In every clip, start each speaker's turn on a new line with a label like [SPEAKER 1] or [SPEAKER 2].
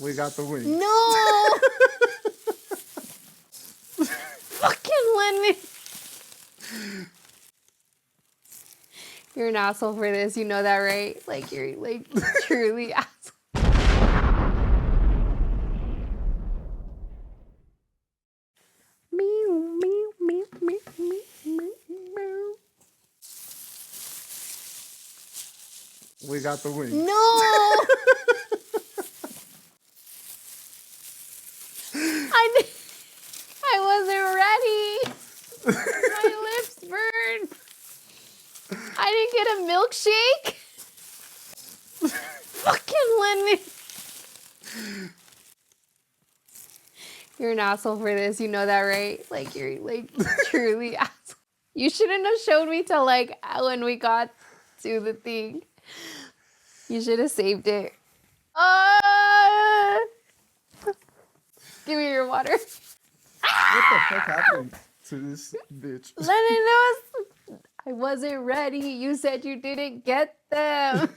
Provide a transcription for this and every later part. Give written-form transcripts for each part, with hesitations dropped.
[SPEAKER 1] We got the wings.
[SPEAKER 2] No! Fucking Lennon. You're an asshole for this. You know that, right? Like, you're, like, truly asshole. Meow, meow, meow, meow, meow, meow, meow.
[SPEAKER 1] We got the wings.
[SPEAKER 2] No! I wasn't ready. My lips burned. I didn't get a milkshake. Fucking Lennon. You're an asshole for this. You know that, right? Like, you're, like, truly asshole. You shouldn't have showed me till, like, when we got to the thing. You should have saved it. Give me your water.
[SPEAKER 1] What the fuck happened to this bitch?
[SPEAKER 2] Lennon knows. I wasn't ready. You said you didn't get them.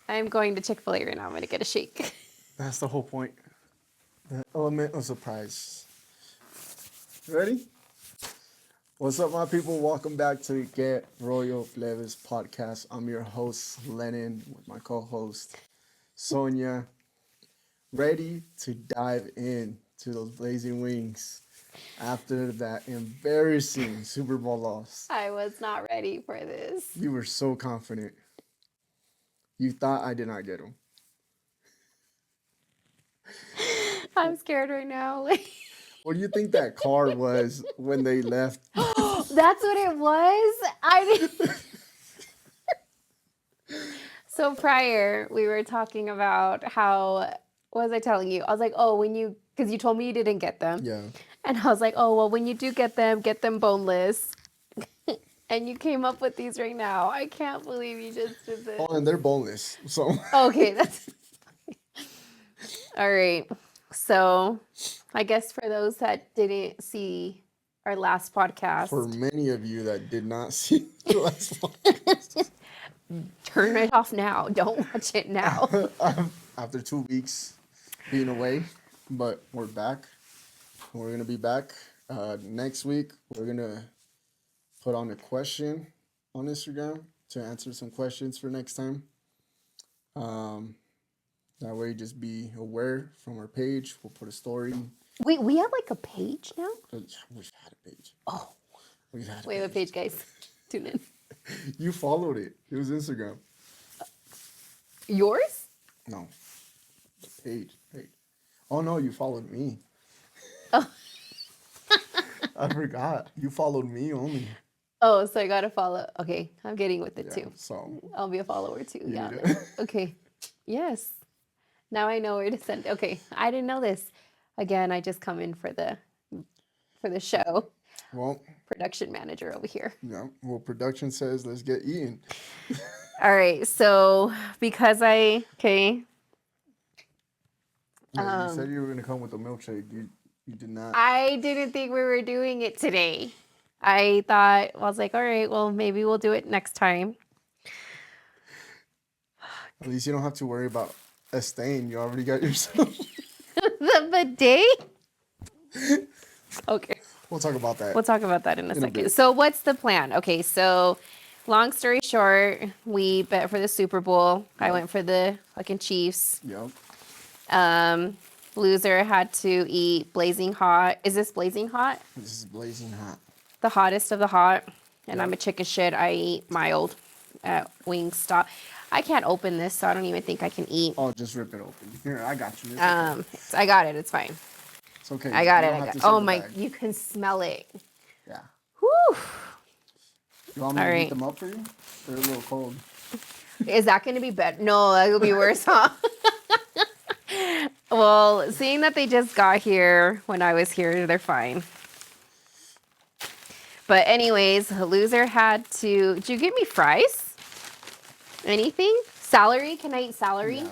[SPEAKER 2] I'm going to Chick-fil-A right now. I'm going to get a shake.
[SPEAKER 1] That's the whole point. The element of surprise. Ready? What's up, my people? Welcome back to Get Royal Flavors podcast. I'm your host, Lennon, with my co-host, Sonia. Ready to dive in to those blazing wings after that embarrassing Super Bowl loss.
[SPEAKER 2] I was not ready for this.
[SPEAKER 1] You were so confident. You thought I did not get them.
[SPEAKER 2] I'm scared right now.
[SPEAKER 1] What do you think that car was when they left?
[SPEAKER 2] That's what it was? I didn't... So prior, we were talking about how... What was I telling you? I was like, oh, because you told me you didn't get them.
[SPEAKER 1] Yeah.
[SPEAKER 2] And I was like, oh, well, when you do get them boneless. And you came up with these right now. I can't believe you just did this.
[SPEAKER 1] Oh, and they're boneless, so.
[SPEAKER 2] Okay, that's... All right. So I guess for those that didn't see our last podcast.
[SPEAKER 1] For many of you that did not see the last podcast.
[SPEAKER 2] Turn it off now. Don't watch it now.
[SPEAKER 1] After 2 weeks being away, but we're back. We're going to be back next week. We're going to put on a question on Instagram to answer some questions for next time. That way, just be aware from our page. We'll put a story.
[SPEAKER 2] Wait, we have like a page now?
[SPEAKER 1] We've had a page.
[SPEAKER 2] Oh.
[SPEAKER 1] We've had a
[SPEAKER 2] We have a page, guys. Tune in.
[SPEAKER 1] You followed it. It was Instagram.
[SPEAKER 2] Yours?
[SPEAKER 1] No. The page. Oh, no, you followed me.
[SPEAKER 2] Oh.
[SPEAKER 1] I forgot. You followed me only.
[SPEAKER 2] Oh, so I got to follow. Okay, I'm getting with it too.
[SPEAKER 1] So
[SPEAKER 2] I'll be a follower too. Yeah.
[SPEAKER 1] Yeah.
[SPEAKER 2] Okay. Yes. Now I know where to send. Okay, I didn't know this. Again, I just come in for the show.
[SPEAKER 1] Well,
[SPEAKER 2] production manager over here.
[SPEAKER 1] Yeah. Well, production says let's get eating.
[SPEAKER 2] All right. So because okay.
[SPEAKER 1] Yeah, you said you were gonna come with a milkshake. You did not.
[SPEAKER 2] I didn't think we were doing it today. I was like, all right, well, maybe we'll do it next time.
[SPEAKER 1] At least you don't have to worry about a stain. You already got yourself.
[SPEAKER 2] The bidet? Okay.
[SPEAKER 1] We'll talk about that.
[SPEAKER 2] We'll talk about that in a second. So what's the plan? Okay, so long story short, we bet for the Super Bowl. Yep. I went for the fucking Chiefs.
[SPEAKER 1] Yep.
[SPEAKER 2] Loser had to eat blazing hot. Is this blazing hot?
[SPEAKER 1] This is blazing hot.
[SPEAKER 2] The hottest of the hot. And
[SPEAKER 1] Yep.
[SPEAKER 2] I'm a chicken shit. I eat mild at Wingstop. I can't open this, so I don't even think I can eat.
[SPEAKER 1] Oh, just rip it open. Here, I got you.
[SPEAKER 2] Okay. I got it. It's fine.
[SPEAKER 1] It's okay.
[SPEAKER 2] I got it. Oh my! Bag. You can smell it.
[SPEAKER 1] Yeah.
[SPEAKER 2] Whew.
[SPEAKER 1] You want me to heat them up for you? They're a little cold.
[SPEAKER 2] Is that going to be better? No, that'll be worse, huh? Well, seeing that they just got here when I was here, they're fine. But anyways, the loser had to... Did you give me fries? Anything? Celery? Can I eat celery?
[SPEAKER 1] Yeah.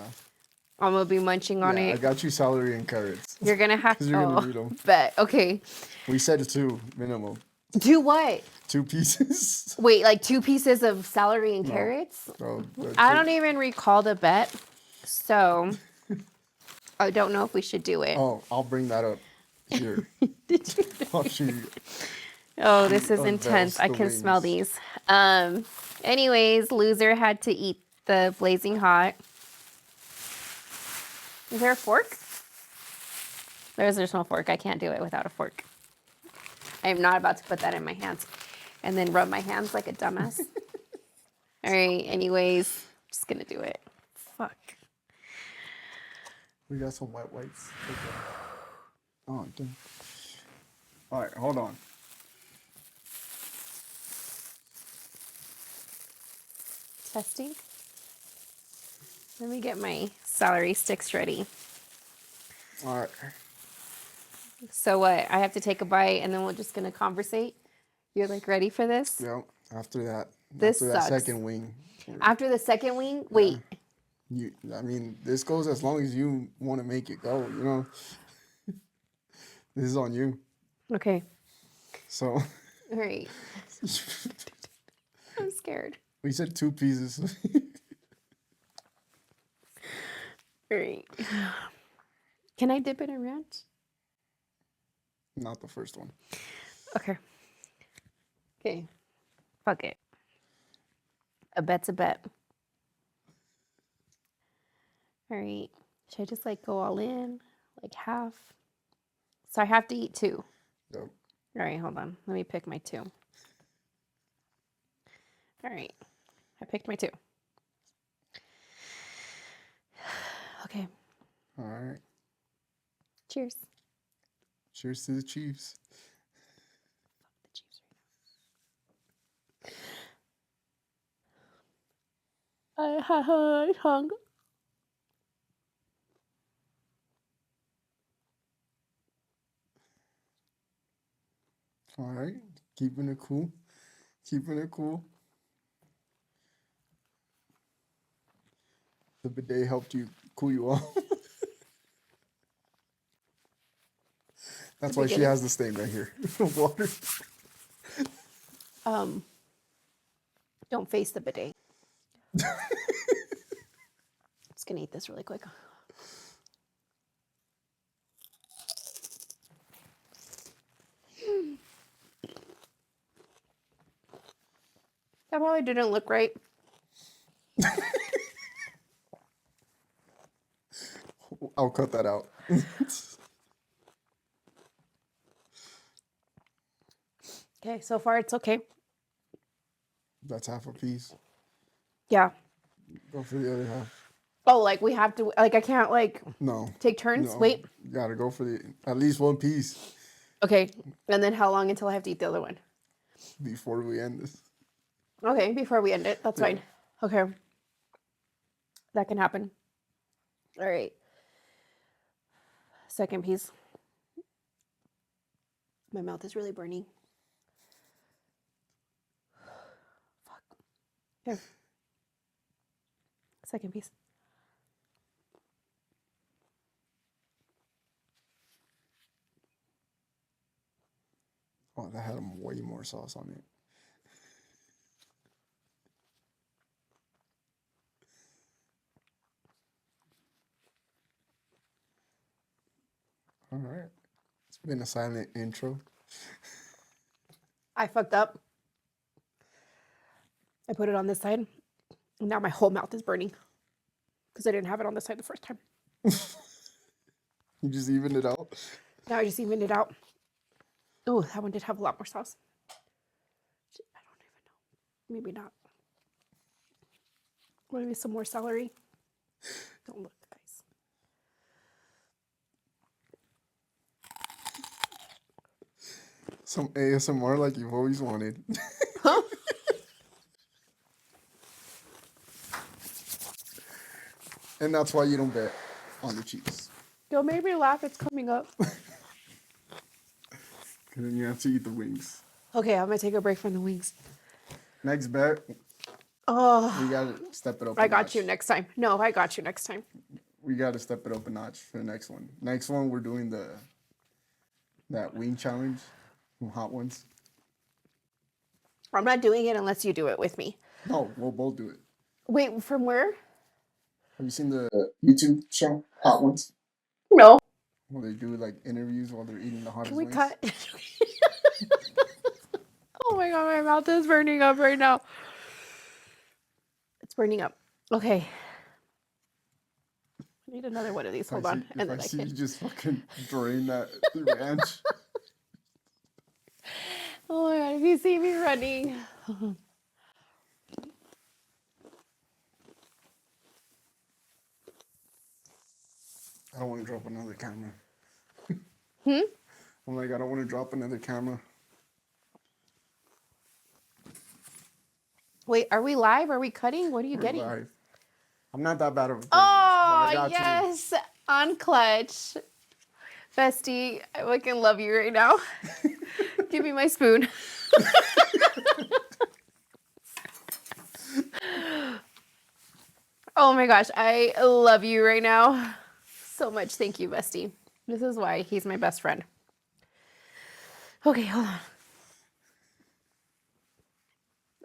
[SPEAKER 2] I'm going to be munching on it.
[SPEAKER 1] I got you celery and carrots.
[SPEAKER 2] You're going to have to...
[SPEAKER 1] You're going to eat them.
[SPEAKER 2] Bet. Okay.
[SPEAKER 1] We said 2 minimum.
[SPEAKER 2] 2 what?
[SPEAKER 1] 2 pieces.
[SPEAKER 2] Wait, like 2 pieces of celery and carrots?
[SPEAKER 1] No,
[SPEAKER 2] I don't even recall the bet. So... I don't know if we should do it.
[SPEAKER 1] Oh, I'll bring that up here.
[SPEAKER 2] Did you?
[SPEAKER 1] Oh, she
[SPEAKER 2] Oh, this is
[SPEAKER 1] unveils
[SPEAKER 2] intense. I
[SPEAKER 1] the
[SPEAKER 2] can smell
[SPEAKER 1] wings.
[SPEAKER 2] these. Anyways, loser had to eat the blazing hot. Is there a fork? There's no fork. I can't do it without a fork. I am not about to put that in my hands and then rub my hands like a dumbass. All right, anyways, just gonna do it. Fuck.
[SPEAKER 1] We got some white whites. Oh, damn. All right, hold on.
[SPEAKER 2] Testing. Let me get my celery sticks ready.
[SPEAKER 1] All right.
[SPEAKER 2] So what? I have to take a bite and then we're just gonna conversate. You're like ready for this?
[SPEAKER 1] Yep. After that.
[SPEAKER 2] This
[SPEAKER 1] after that
[SPEAKER 2] sucks.
[SPEAKER 1] second wing.
[SPEAKER 2] After the second wing, wait.
[SPEAKER 1] I mean, this goes as long as you want to make it go, you know? This is on you.
[SPEAKER 2] Okay.
[SPEAKER 1] So.
[SPEAKER 2] All right. I'm scared.
[SPEAKER 1] We said 2 pieces.
[SPEAKER 2] All right. Can I dip it in ranch?
[SPEAKER 1] Not the first one.
[SPEAKER 2] Okay. Okay. Fuck it. A bet's a bet. All right. Should I just like go all in? Like half? So I have to eat 2.
[SPEAKER 1] Yep.
[SPEAKER 2] All right, hold on. Let me pick my 2. All right. I picked my 2. Okay.
[SPEAKER 1] All right.
[SPEAKER 2] Cheers.
[SPEAKER 1] Cheers to the Chiefs.
[SPEAKER 2] The Chiefs right now. I have hunger.
[SPEAKER 1] All right. Keeping it cool. Keeping it cool. The bidet helped you cool you off. That's why she has the stain right here. Water.
[SPEAKER 2] Don't face the bidet. Just gonna eat this really quick. That probably didn't look right.
[SPEAKER 1] I'll cut that out.
[SPEAKER 2] Okay, so far it's okay.
[SPEAKER 1] That's half a piece.
[SPEAKER 2] Yeah.
[SPEAKER 1] Go for the other half.
[SPEAKER 2] Oh, like we have to, like I can't like
[SPEAKER 1] No.
[SPEAKER 2] take turns?
[SPEAKER 1] No.
[SPEAKER 2] Wait.
[SPEAKER 1] You gotta go for at least 1 piece
[SPEAKER 2] Okay, and then how long until I have to eat the other one?
[SPEAKER 1] before we end this.
[SPEAKER 2] Okay, before we end it. That's fine. Okay. That can happen. All right. Second piece. My mouth is really burning. Fuck. Here. Second piece.
[SPEAKER 1] Oh, that had way more sauce on it. All right. It's been a silent intro.
[SPEAKER 2] I fucked up. I put it on this side. And now my whole mouth is burning. Because I didn't have it on this side the first time.
[SPEAKER 1] You just evened it out.
[SPEAKER 2] Now I just evened it out. Oh, that one did have a lot more sauce. Shit, I don't even know. Maybe not. Maybe some more celery. Don't look, guys.
[SPEAKER 1] Some ASMR like you've always wanted.
[SPEAKER 2] Huh?
[SPEAKER 1] And that's why you don't bet on the Chiefs.
[SPEAKER 2] Don't make me laugh. It's coming up.
[SPEAKER 1] And then you have to eat the wings.
[SPEAKER 2] Okay, I'm going to take a break from the wings.
[SPEAKER 1] Next bet,
[SPEAKER 2] Oh,
[SPEAKER 1] we gotta step it up.
[SPEAKER 2] I got you next time. No, I got you next time.
[SPEAKER 1] We gotta step it up a notch for the next one. Next one, we're doing that wing challenge from Hot Ones.
[SPEAKER 2] I'm not doing it unless you do it with me.
[SPEAKER 1] No, we'll both do it.
[SPEAKER 2] Wait, from where?
[SPEAKER 1] Have you seen the YouTube show Hot Ones?
[SPEAKER 2] No.
[SPEAKER 1] Will they do like interviews while they're eating the
[SPEAKER 2] Can
[SPEAKER 1] hottest
[SPEAKER 2] we
[SPEAKER 1] wings?
[SPEAKER 2] cut? Oh my god, my mouth is burning up right now. It's burning up. Okay. I need another one of these. Hold on. And
[SPEAKER 1] If I
[SPEAKER 2] then I
[SPEAKER 1] see
[SPEAKER 2] can.
[SPEAKER 1] you just fucking drain that ranch.
[SPEAKER 2] Oh my god, if you see me running.
[SPEAKER 1] I don't want to drop another camera.
[SPEAKER 2] Hmm?
[SPEAKER 1] I'm like, I don't want to drop another camera.
[SPEAKER 2] Wait, are we live? Are we cutting? What are you
[SPEAKER 1] We're
[SPEAKER 2] getting?
[SPEAKER 1] live. I'm not that bad of a person.
[SPEAKER 2] Oh,
[SPEAKER 1] I got
[SPEAKER 2] yes. On clutch. Bestie, I fucking love you right now. Give me my spoon. Oh my gosh, I love you right now. So much. Thank you, Bestie. This is why he's my best friend. Okay, hold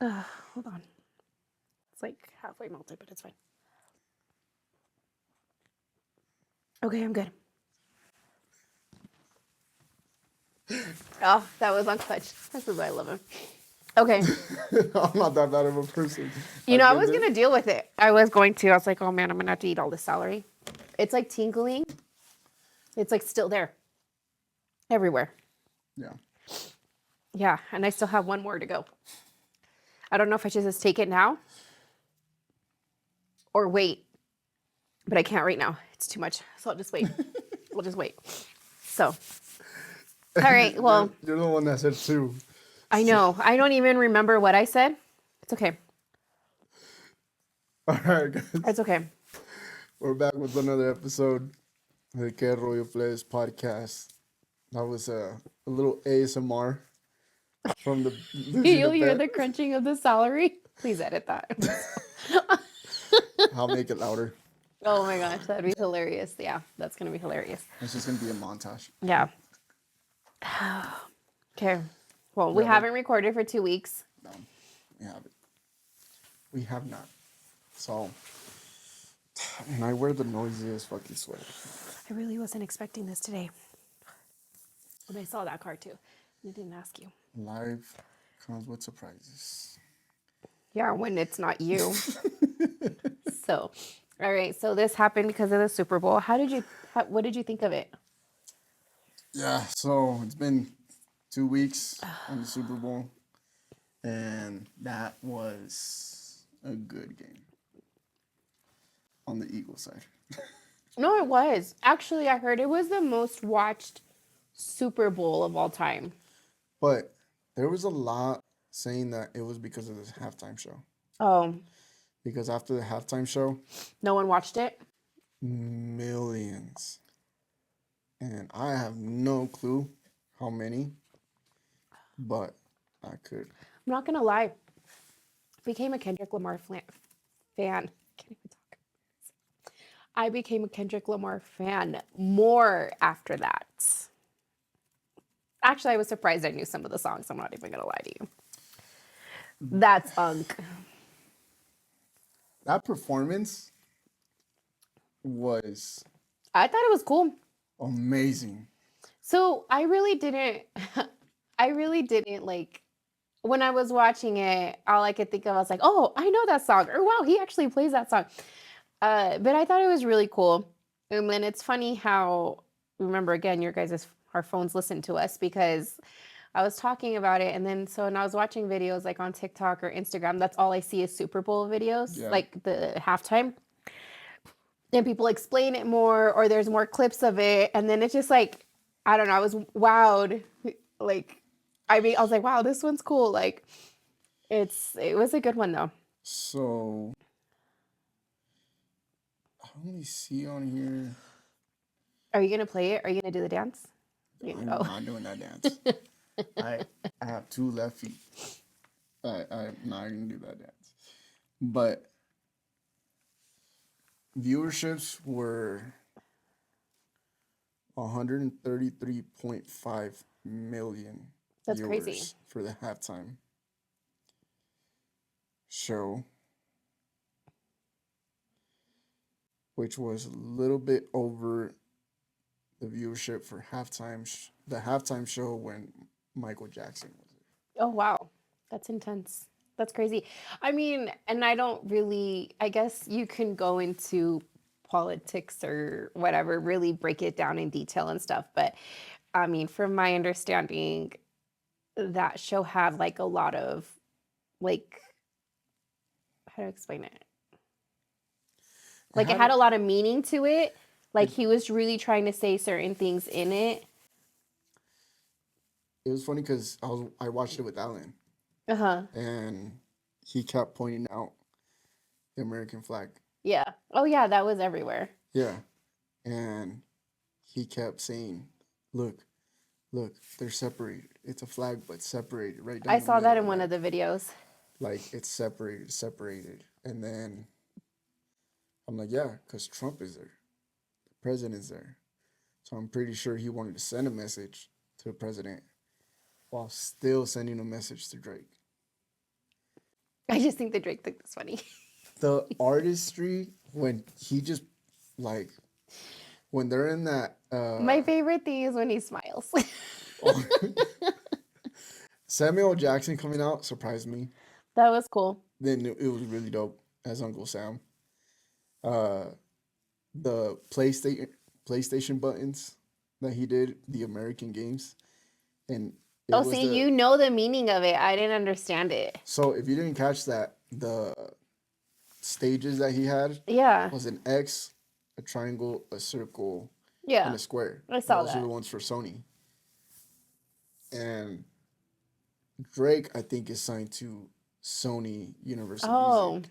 [SPEAKER 2] on. Hold on. It's like halfway melted, but it's fine. Okay, I'm good. Oh, that was on clutch. This is why I love him. Okay.
[SPEAKER 1] I'm not that bad of a person.
[SPEAKER 2] You know,
[SPEAKER 1] I've
[SPEAKER 2] I
[SPEAKER 1] been
[SPEAKER 2] was
[SPEAKER 1] there.
[SPEAKER 2] going to deal with it. I was going to. I was like, oh man, I'm going to have to eat all this celery. It's like tingling. It's like still there. Everywhere.
[SPEAKER 1] Yeah.
[SPEAKER 2] Yeah, and I still have one more to go. I don't know if I should just take it now or wait. But I can't right now. It's too much. So I'll just wait. We'll just wait. So, all right. Well,
[SPEAKER 1] You're the one that said two.
[SPEAKER 2] I know. I don't even remember what I said. It's okay.
[SPEAKER 1] All right, guys.
[SPEAKER 2] It's okay.
[SPEAKER 1] We're back with another episode of the Que Rollo Plays podcast. That was a little ASMR from the losing
[SPEAKER 2] You'll
[SPEAKER 1] a
[SPEAKER 2] hear
[SPEAKER 1] bet.
[SPEAKER 2] the crunching of the celery. Please edit that.
[SPEAKER 1] I'll make it louder.
[SPEAKER 2] Oh my gosh, that'd be hilarious. Yeah, that's going to be hilarious.
[SPEAKER 1] It's just gonna be a montage.
[SPEAKER 2] Yeah. Okay. Well, we haven't recorded for 2 weeks.
[SPEAKER 1] No, we haven't. We have not. So, and I wear the noisiest fucking sweater.
[SPEAKER 2] I really wasn't expecting this today. And I saw that card too. I didn't ask you.
[SPEAKER 1] Life comes with surprises.
[SPEAKER 2] Yeah, when it's not you. So, all right. So this happened because of the Super Bowl. What did you think of it?
[SPEAKER 1] Yeah, so it's been 2 weeks on the Super Bowl, and that was a good game on the Eagles side.
[SPEAKER 2] No, it was. Actually, I heard it was the most watched Super Bowl of all time.
[SPEAKER 1] But there was a lot saying that it was because of the halftime show.
[SPEAKER 2] Oh,
[SPEAKER 1] Because after the halftime show,
[SPEAKER 2] no one watched it?
[SPEAKER 1] millions. And I have no clue how many, but I could.
[SPEAKER 2] I'm not going to lie. Became a Kendrick Lamar fan. Can't even talk. I became a Kendrick Lamar fan more after that. Actually, I was surprised I knew some of the songs. I'm not even going to lie to you. That's Unk.
[SPEAKER 1] That performance was
[SPEAKER 2] I thought it was cool.
[SPEAKER 1] amazing.
[SPEAKER 2] So I really didn't like, when I was watching it, all I could think of, I was like, oh, I know that song. Or wow, he actually plays that song. But I thought it was really cool. And then it's funny how, remember again, our phones listen to us, because I was talking about it. And then so when I was watching videos like on TikTok or Instagram, that's all I see is Super Bowl videos,
[SPEAKER 1] Yeah.
[SPEAKER 2] like the halftime. And people explain it more, or there's more clips of it. And then it's just like, I don't know, I was wowed. Like, I was like, wow, this one's cool. Like, it was a good one though.
[SPEAKER 1] So I only see on here.
[SPEAKER 2] Are you gonna play it? Are you gonna do the dance?
[SPEAKER 1] I'm not doing that dance. I have 2 left feet. I'm not gonna do that dance. But viewerships were 133.5 million
[SPEAKER 2] That's
[SPEAKER 1] viewers
[SPEAKER 2] crazy.
[SPEAKER 1] for the halftime show, which was a little bit over the viewership for the halftime show when Michael Jackson was
[SPEAKER 2] Oh, wow. That's intense. That's crazy. I mean, and I don't really, I guess you can go into politics or whatever, really break it down in detail and stuff. But I mean, from my understanding, that show had like a lot of, like, how to explain it?
[SPEAKER 1] there.
[SPEAKER 2] Like, it had a lot of meaning to it. Like, he was really trying to say certain things in it.
[SPEAKER 1] It was funny because I watched it with Alan,
[SPEAKER 2] Uh huh.
[SPEAKER 1] and he kept pointing out the American flag.
[SPEAKER 2] Yeah. Oh, yeah. That was everywhere.
[SPEAKER 1] Yeah, and he kept saying, "Look, look, they're separated. It's a flag, but separated right down
[SPEAKER 2] I
[SPEAKER 1] the
[SPEAKER 2] saw that
[SPEAKER 1] middle.
[SPEAKER 2] in one of the videos.
[SPEAKER 1] Like it's separated, separated." And then I'm like, "Yeah, because Trump is there, the president's there, so I'm pretty sure he wanted to send a message to the president while still sending a message to Drake."
[SPEAKER 2] I just think the Drake thing is funny.
[SPEAKER 1] The artistry when he just like when they're in that
[SPEAKER 2] My favorite thing is when he smiles.
[SPEAKER 1] Samuel Jackson coming out surprised me.
[SPEAKER 2] That was cool.
[SPEAKER 1] Then it was really dope as Uncle Sam. Uh, the PlayStation buttons that he did, the American games, and it
[SPEAKER 2] Oh,
[SPEAKER 1] was
[SPEAKER 2] see, you know the meaning of it. I didn't understand it.
[SPEAKER 1] So if you didn't catch that, the stages that he had
[SPEAKER 2] Yeah.
[SPEAKER 1] was an X, a triangle, a circle,
[SPEAKER 2] Yeah.
[SPEAKER 1] and a square.
[SPEAKER 2] I saw
[SPEAKER 1] Those
[SPEAKER 2] that.
[SPEAKER 1] are the ones for Sony. And Drake, I think, is signed to Sony Universal Music,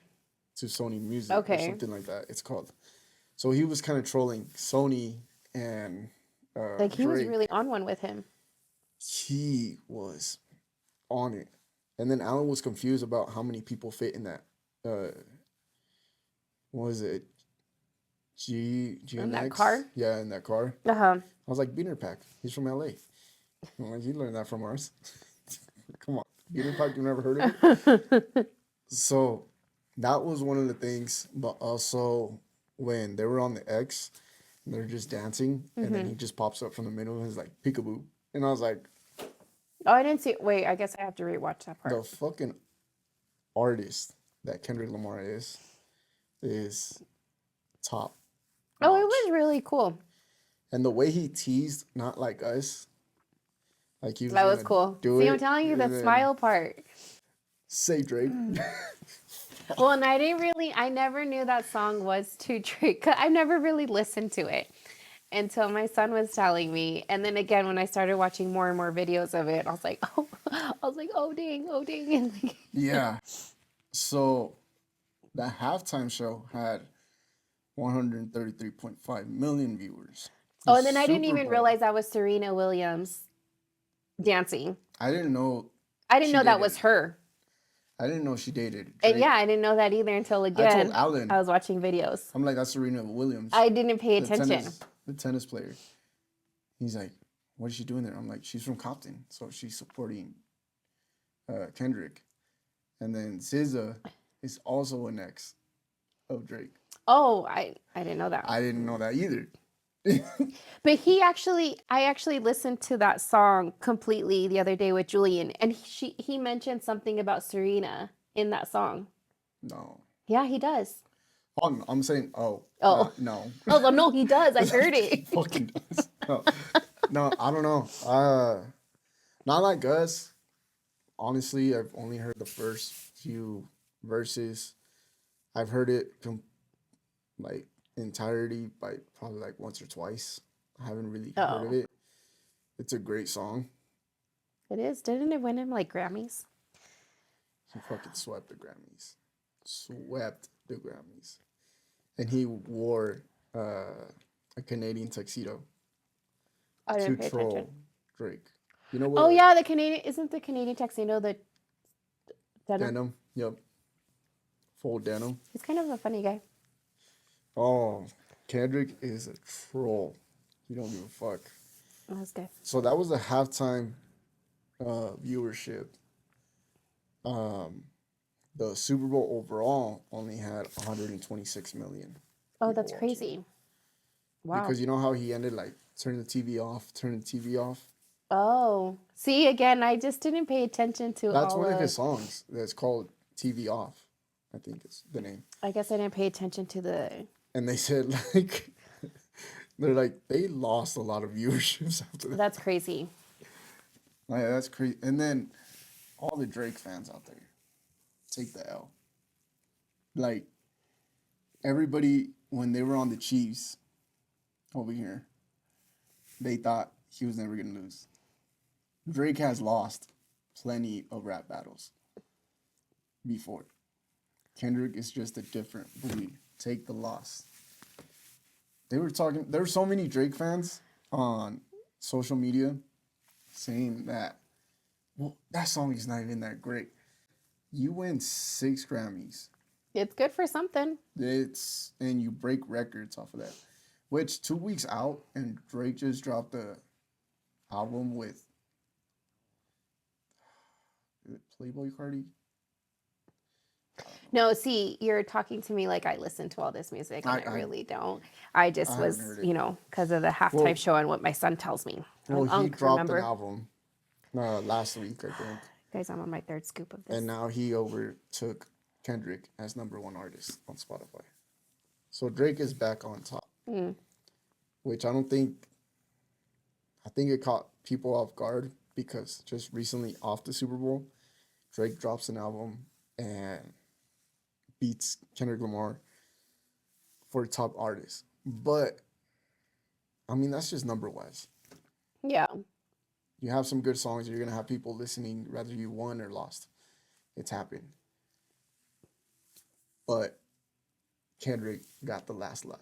[SPEAKER 1] to Sony Music or
[SPEAKER 2] Okay.
[SPEAKER 1] something like that. It's called. So he was kind of trolling Sony and
[SPEAKER 2] Like he was
[SPEAKER 1] Drake.
[SPEAKER 2] really on one with him.
[SPEAKER 1] He was on it, and then Alan was confused about how many people fit in that. What was it? GNX?
[SPEAKER 2] In that car?
[SPEAKER 1] Yeah, in that car.
[SPEAKER 2] Uh-huh.
[SPEAKER 1] I was like, Beaner Pack. He's from LA. I'm like, you learned that from ours. Come on. Beaner Pack, you never heard of it? So that was one of the things, but also when they were on the X and they're just dancing, and then he just pops up from the middle and he's like, peekaboo. And I was like,
[SPEAKER 2] Oh, I didn't see it. Wait, I guess I have to rewatch that part.
[SPEAKER 1] the fucking artist that Kendrick Lamar is top.
[SPEAKER 2] Oh, it
[SPEAKER 1] notch.
[SPEAKER 2] was really cool.
[SPEAKER 1] And the way he teased, not like us, like he was
[SPEAKER 2] That was
[SPEAKER 1] gonna
[SPEAKER 2] cool.
[SPEAKER 1] do
[SPEAKER 2] See,
[SPEAKER 1] it,
[SPEAKER 2] I'm telling you, the
[SPEAKER 1] and then
[SPEAKER 2] smile part.
[SPEAKER 1] Say Drake.
[SPEAKER 2] Well, and I never knew that song was to Drake. 'Cause I never really listened to it until my son was telling me. And then again, when I started watching more and more videos of it, I was like, oh dang, oh dang. And like,
[SPEAKER 1] Yeah. So the halftime show had 133.5 million viewers.
[SPEAKER 2] oh, and then I didn't
[SPEAKER 1] Super
[SPEAKER 2] even
[SPEAKER 1] Bowl,
[SPEAKER 2] realize that was Serena Williams dancing.
[SPEAKER 1] I didn't know.
[SPEAKER 2] I didn't
[SPEAKER 1] She
[SPEAKER 2] know that
[SPEAKER 1] dated.
[SPEAKER 2] was her.
[SPEAKER 1] I didn't know she dated
[SPEAKER 2] And
[SPEAKER 1] Drake.
[SPEAKER 2] yeah, I didn't know that either until
[SPEAKER 1] I
[SPEAKER 2] again
[SPEAKER 1] told Alan.
[SPEAKER 2] I was watching videos.
[SPEAKER 1] I'm like, that's Serena Williams.
[SPEAKER 2] I didn't pay
[SPEAKER 1] the
[SPEAKER 2] attention.
[SPEAKER 1] the tennis player. He's like, what is she doing there? I'm like, she's from Compton, so she's supporting Kendrick. And then SZA is also an ex of Drake.
[SPEAKER 2] Oh, I didn't know that.
[SPEAKER 1] I didn't know that either.
[SPEAKER 2] But I actually listened to that song completely the other day with Julian, and he mentioned something about Serena in that song.
[SPEAKER 1] No.
[SPEAKER 2] Yeah, he does.
[SPEAKER 1] Oh, I'm saying,
[SPEAKER 2] Oh.
[SPEAKER 1] no.
[SPEAKER 2] Oh, well, no, he does. I heard it.
[SPEAKER 1] Fucking does. No, I don't know. Not like us. Honestly, I've only heard the first few verses. I've heard it like entirety by probably like once or twice. I haven't really heard of it. It's a great song.
[SPEAKER 2] It is. Didn't it win him like Grammys?
[SPEAKER 1] He fucking swept the Grammys. Swept the Grammys. And he wore a Canadian tuxedo
[SPEAKER 2] I didn't pay
[SPEAKER 1] to troll
[SPEAKER 2] attention.
[SPEAKER 1] Drake. You know what?
[SPEAKER 2] Oh yeah, isn't the Canadian tuxedo the denim?
[SPEAKER 1] Denim. Yep. Full denim.
[SPEAKER 2] He's kind of a funny guy.
[SPEAKER 1] Oh, Kendrick is a troll. He don't give a fuck.
[SPEAKER 2] That was good.
[SPEAKER 1] So that was the halftime viewership. The Super Bowl overall only had 126 million.
[SPEAKER 2] Oh,
[SPEAKER 1] people
[SPEAKER 2] that's
[SPEAKER 1] watching.
[SPEAKER 2] crazy. Wow.
[SPEAKER 1] Because you know how he ended like turn the TV off, turn the TV off.
[SPEAKER 2] Oh, see, again, I just didn't pay attention to
[SPEAKER 1] That's
[SPEAKER 2] all
[SPEAKER 1] one of
[SPEAKER 2] of.
[SPEAKER 1] his songs. That's called TV Off. I think is the name.
[SPEAKER 2] I guess I didn't pay attention to the.
[SPEAKER 1] And they said like they're like they lost a lot of viewerships after that.
[SPEAKER 2] That's crazy.
[SPEAKER 1] Like, that's crazy. And then all the Drake fans out there take the L. Like everybody when they were on the Chiefs over here, they thought he was never gonna lose. Drake has lost plenty of rap battles before. Kendrick is just a different breed. Take the loss. They were talking. There were so many Drake fans on social media saying that, well, that song is not even that great. You win 6 Grammys.
[SPEAKER 2] It's good for something.
[SPEAKER 1] And you break records off of that. Which 2 weeks out, and Drake just dropped the album with Playboy Cardi.
[SPEAKER 2] No, see, you're talking to me like I listen to all this music, and I really don't. I just was, because of the halftime show and what my son tells me.
[SPEAKER 1] Well, he dropped an album last week, I think.
[SPEAKER 2] Guys, I'm on my 3rd scoop of this.
[SPEAKER 1] And now he overtook Kendrick as #1 artist on Spotify. So Drake is back on top. Which I think it caught people off guard because just recently off the Super Bowl, Drake drops an album and beats Kendrick Lamar for top artist. But, I mean, that's just number-wise.
[SPEAKER 2] Yeah.
[SPEAKER 1] You have some good songs, you're going to have people listening whether you won or lost. It's happened. But Kendrick got the last laugh.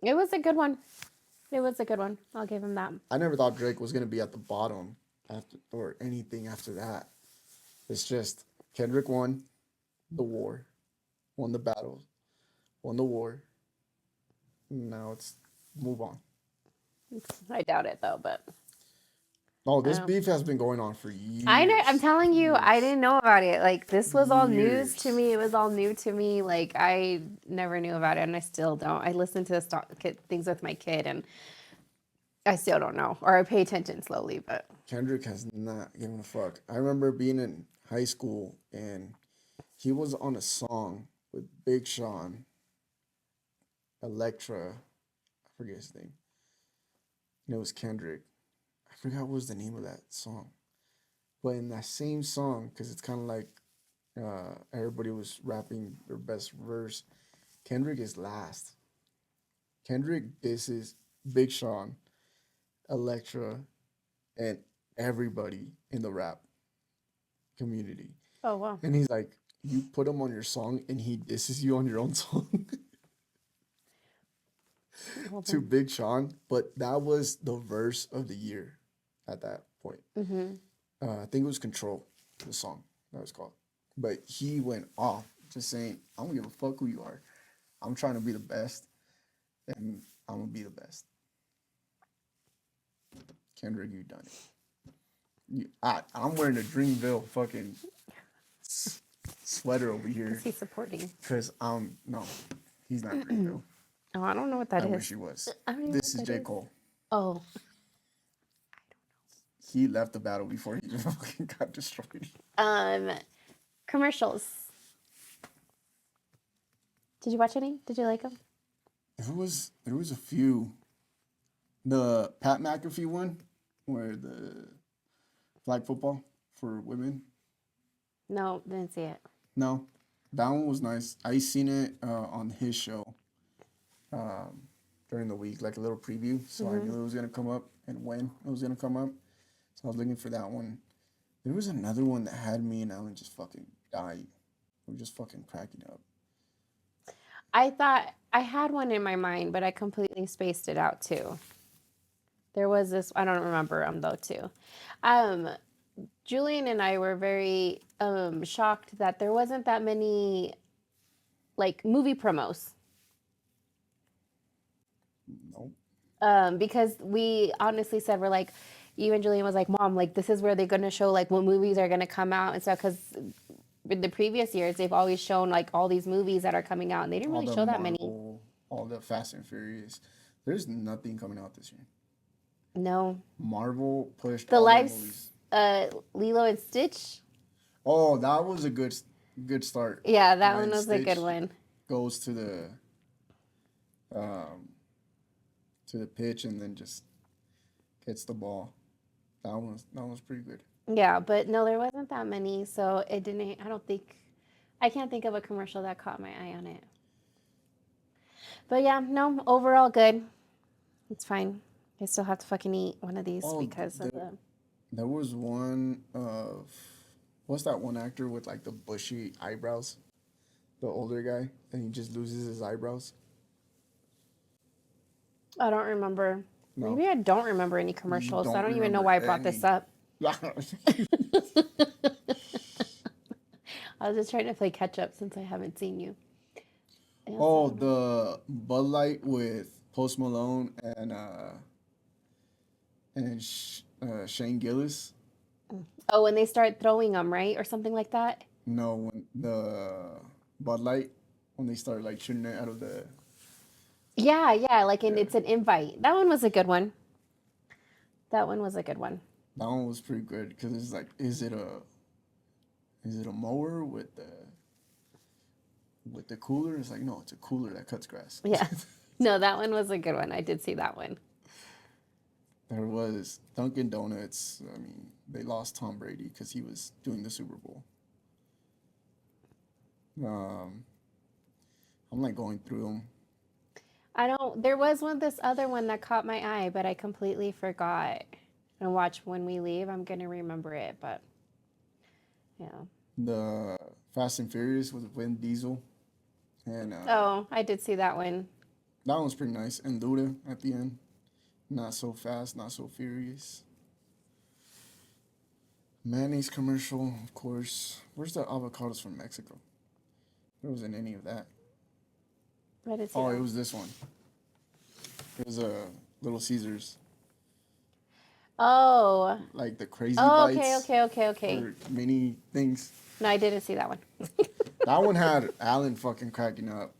[SPEAKER 2] It was a good one. I'll give him that.
[SPEAKER 1] I never thought Drake was going to be at the bottom or anything after that. It's just Kendrick won the war, won the battle, won the war. Now it's move on.
[SPEAKER 2] I doubt it though, but.
[SPEAKER 1] Oh, this beef has been going on for years.
[SPEAKER 2] I know. I'm telling you, I didn't know about it. Like, this was all news to me. It was all new to me. Like, I never knew about it, and I still don't. I listen to things with my kid, and I still don't know. Or I pay attention slowly, but.
[SPEAKER 1] Kendrick has not given a fuck. I remember being in high school, and he was on a song with Big Sean, Electra, I forget his name. And it was Kendrick. I forgot what was the name of that song. But in that same song, because it's kind of like everybody was rapping their best verse, Kendrick is last. Kendrick disses Big Sean, Electra, and everybody in the rap community.
[SPEAKER 2] Oh, wow.
[SPEAKER 1] And he's like, you put him on your song and he disses you on your own song. To Big Sean, but that was the verse of the year at that point. I think it was Control, the song that was called. But he went off just saying, I don't give a fuck who you are. I'm trying to be the best, and I'm going to be the best. Kendrick, you done it. I'm wearing a Dreamville fucking sweater over here.
[SPEAKER 2] Is he supporting?
[SPEAKER 1] Because no, he's not Dreamville.
[SPEAKER 2] Oh, I don't know what that is.
[SPEAKER 1] I wish he was. This is J. Cole.
[SPEAKER 2] Oh.
[SPEAKER 1] He left the battle before he fucking got destroyed.
[SPEAKER 2] Commercials. Did you watch any? Did you like them?
[SPEAKER 1] There was a few. The Pat McAfee one, where the flag football for women.
[SPEAKER 2] No, didn't see it.
[SPEAKER 1] No, that one was nice. I seen it on his show during the week, like a little preview. So I knew it was gonna come up and when it was gonna come up. So I was looking for that one. There was another one that had me and Alan just fucking dying. We were just fucking cracking up.
[SPEAKER 2] I thought I had one in my mind, but I completely spaced it out too. There was this, I don't remember them though too. Julian and I were very shocked that there wasn't that many like movie promos.
[SPEAKER 1] Nope.
[SPEAKER 2] Because we honestly said, we're like, even Julian was like, Mom, like this is where they're going to show like what movies are going to come out and stuff. Because in the previous years, they've always shown like all these movies that are coming out and they didn't really show that many.
[SPEAKER 1] All the Fast and Furious. There's nothing coming out this year.
[SPEAKER 2] No.
[SPEAKER 1] Marvel pushed
[SPEAKER 2] The
[SPEAKER 1] all their
[SPEAKER 2] lives,
[SPEAKER 1] movies.
[SPEAKER 2] Lilo and Stitch.
[SPEAKER 1] Oh, that was a good start.
[SPEAKER 2] Yeah, that
[SPEAKER 1] When
[SPEAKER 2] one was a good
[SPEAKER 1] Stitch
[SPEAKER 2] one.
[SPEAKER 1] goes um, to the pitch and then just gets the ball. That was pretty good.
[SPEAKER 2] Yeah, but no, there wasn't that many, so it didn't. I can't think of a commercial that caught my eye on it. But yeah, no, overall good. It's fine. I still have to fucking eat one of these
[SPEAKER 1] Oh,
[SPEAKER 2] because of the.
[SPEAKER 1] there was one of what's that one actor with like the bushy eyebrows, the older guy, and he just loses his eyebrows.
[SPEAKER 2] I don't remember.
[SPEAKER 1] No,
[SPEAKER 2] Maybe I don't remember any commercials. So I don't even know why I brought this up. I was just trying to play catch up since I haven't seen you.
[SPEAKER 1] Oh, the Bud Light with Post Malone and Shane Gillis.
[SPEAKER 2] Oh, when they start throwing them, right? Or something like that?
[SPEAKER 1] No, when the Bud Light when they start like shooting it out of the.
[SPEAKER 2] Yeah, like
[SPEAKER 1] Yeah.
[SPEAKER 2] it's an invite. That one was a good one. That one was a good one.
[SPEAKER 1] That one was pretty good because it's like, is it a mower with the cooler? It's like, no, it's a cooler that cuts grass.
[SPEAKER 2] Yeah. No, that one was a good one. I did see that one.
[SPEAKER 1] There was Dunkin' Donuts. I mean, they lost Tom Brady because he was doing the Super Bowl. I'm like going through them.
[SPEAKER 2] There was this other one that caught my eye, but I completely forgot. And watch when we leave, I'm going to remember it, but yeah.
[SPEAKER 1] The Fast and Furious with Vin Diesel. And
[SPEAKER 2] Oh, I did see that one.
[SPEAKER 1] that one's pretty nice. And Luda at the end. Not so fast, not so furious. Mayonnaise commercial, of course. Where's the avocados from Mexico? There wasn't any of that.
[SPEAKER 2] I did see
[SPEAKER 1] Oh,
[SPEAKER 2] that
[SPEAKER 1] it
[SPEAKER 2] one.
[SPEAKER 1] was this one. It was Little Caesars.
[SPEAKER 2] Oh.
[SPEAKER 1] Like the crazy
[SPEAKER 2] Oh,
[SPEAKER 1] bites.
[SPEAKER 2] okay.
[SPEAKER 1] Or mini things.
[SPEAKER 2] No, I didn't see that one.
[SPEAKER 1] That one had Alan fucking cracking up.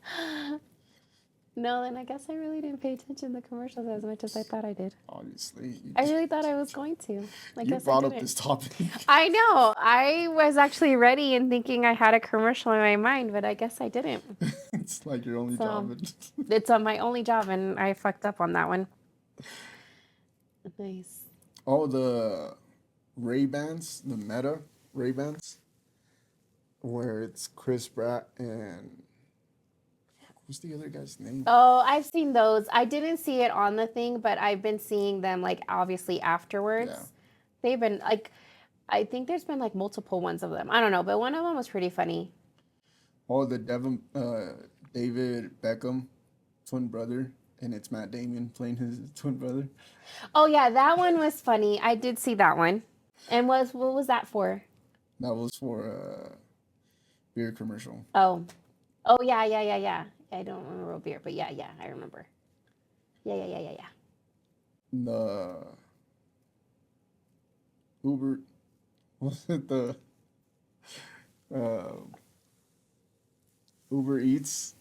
[SPEAKER 2] No, then I guess I really didn't pay attention to the commercials as much as I thought I did.
[SPEAKER 1] Obviously.
[SPEAKER 2] I really thought I was going to. I
[SPEAKER 1] You
[SPEAKER 2] guess
[SPEAKER 1] brought
[SPEAKER 2] I
[SPEAKER 1] up
[SPEAKER 2] didn't.
[SPEAKER 1] this topic.
[SPEAKER 2] I know. I was actually ready and thinking I had a commercial in my mind, but I guess I didn't.
[SPEAKER 1] It's like your only
[SPEAKER 2] So-
[SPEAKER 1] job.
[SPEAKER 2] It's on my only job, and I fucked up on that one. Nice.
[SPEAKER 1] Oh, the Ray-Bans, the Meta Ray-Bans, where it's Chris Pratt and what's the other guy's name?
[SPEAKER 2] Oh, I've seen those. I didn't see it on the thing, but I've been seeing them like obviously afterwards.
[SPEAKER 1] Yeah.
[SPEAKER 2] They've been like, I think there's been like multiple ones of them. I don't know, but one of them was pretty funny.
[SPEAKER 1] Oh, the David Beckham twin brother, and it's Matt Damon playing his twin brother.
[SPEAKER 2] Oh yeah, that one was funny. I did see that one. And what was that for?
[SPEAKER 1] That was for a beer commercial.
[SPEAKER 2] Oh yeah. I don't remember what beer, but yeah, I remember. Yeah.
[SPEAKER 1] The Uber, was it the uh, Uber Eats,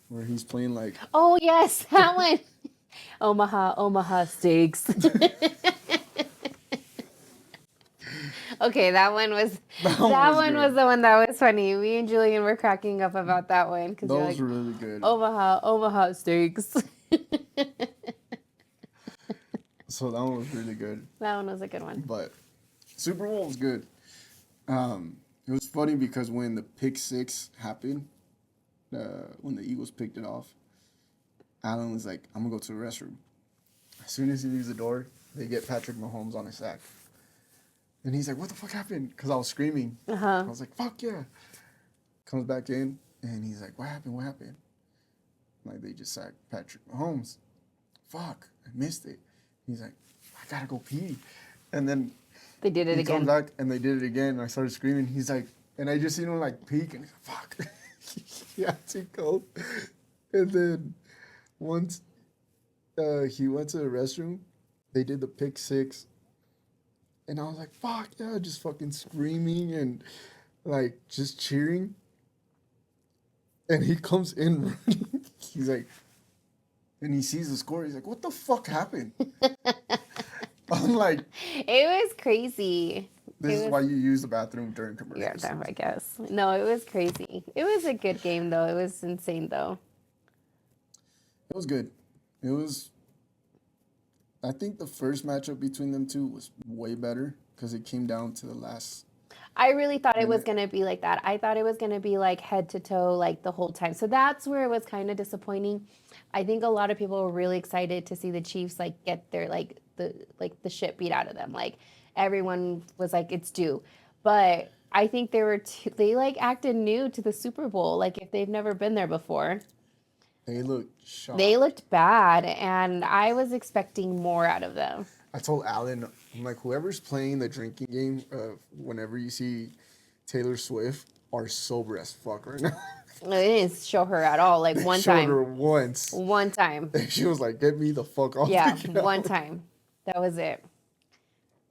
[SPEAKER 1] where he's playing like.
[SPEAKER 2] Oh yes, that one. Omaha steaks. Okay, that one was
[SPEAKER 1] That
[SPEAKER 2] that
[SPEAKER 1] was
[SPEAKER 2] one
[SPEAKER 1] good.
[SPEAKER 2] was the one that was funny. Me and Julian were cracking up about that one because you're
[SPEAKER 1] Those
[SPEAKER 2] like
[SPEAKER 1] were really good.
[SPEAKER 2] Omaha steaks.
[SPEAKER 1] So that one was really good.
[SPEAKER 2] That one was a good one.
[SPEAKER 1] But Super Bowl was good. It was funny because when the pick six happened, when the Eagles picked it off, Allen was like, "I'm gonna go to the restroom." As soon as he leaves the door, they get Patrick Mahomes on a sack, and he's like, "What the fuck happened?" Because I was screaming. I was like, "Fuck yeah!" Comes back in, and he's like, "What happened? What happened?" Like, they just sacked Patrick Mahomes. Fuck, I missed it. He's like, "I gotta go pee," and then
[SPEAKER 2] They did it
[SPEAKER 1] he
[SPEAKER 2] again.
[SPEAKER 1] comes back and they did it again. And I started screaming. He's like, and I just seen him like peek and he's like, fuck. He had to go. And then once he went to the restroom, they did the pick six. And I was like, fuck yeah, just fucking screaming and like just cheering. And he comes in running. He's like, And he sees the score. He's like, "What the fuck happened?" I'm like,
[SPEAKER 2] It was crazy.
[SPEAKER 1] "This is why you use the bathroom during
[SPEAKER 2] Yeah,
[SPEAKER 1] commercials."
[SPEAKER 2] I guess. No, it was crazy. It was a good game though. It was insane though.
[SPEAKER 1] It was good. It was. I think the first matchup between them two was way better because it came down to the last.
[SPEAKER 2] I really thought it was
[SPEAKER 1] minute.
[SPEAKER 2] going to be like that. I thought it was going to be like head to toe like the whole time. So that's where it was kind of disappointing. I think a lot of people were really excited to see the Chiefs like get their like the shit beat out of them. Like everyone was like it's due. But I think they like acted new to the Super Bowl like if they've never been there before.
[SPEAKER 1] They looked shocked.
[SPEAKER 2] They looked bad and I was expecting more out of them.
[SPEAKER 1] I told Alan, I'm like, whoever's playing the drinking game, whenever you see Taylor Swift, are sober as fuck right now.
[SPEAKER 2] They didn't show her at all. Like one
[SPEAKER 1] Showed
[SPEAKER 2] time.
[SPEAKER 1] her once.
[SPEAKER 2] One time.
[SPEAKER 1] And she was like, "Get me the fuck off."
[SPEAKER 2] Yeah,
[SPEAKER 1] the couch."
[SPEAKER 2] one time. That was it.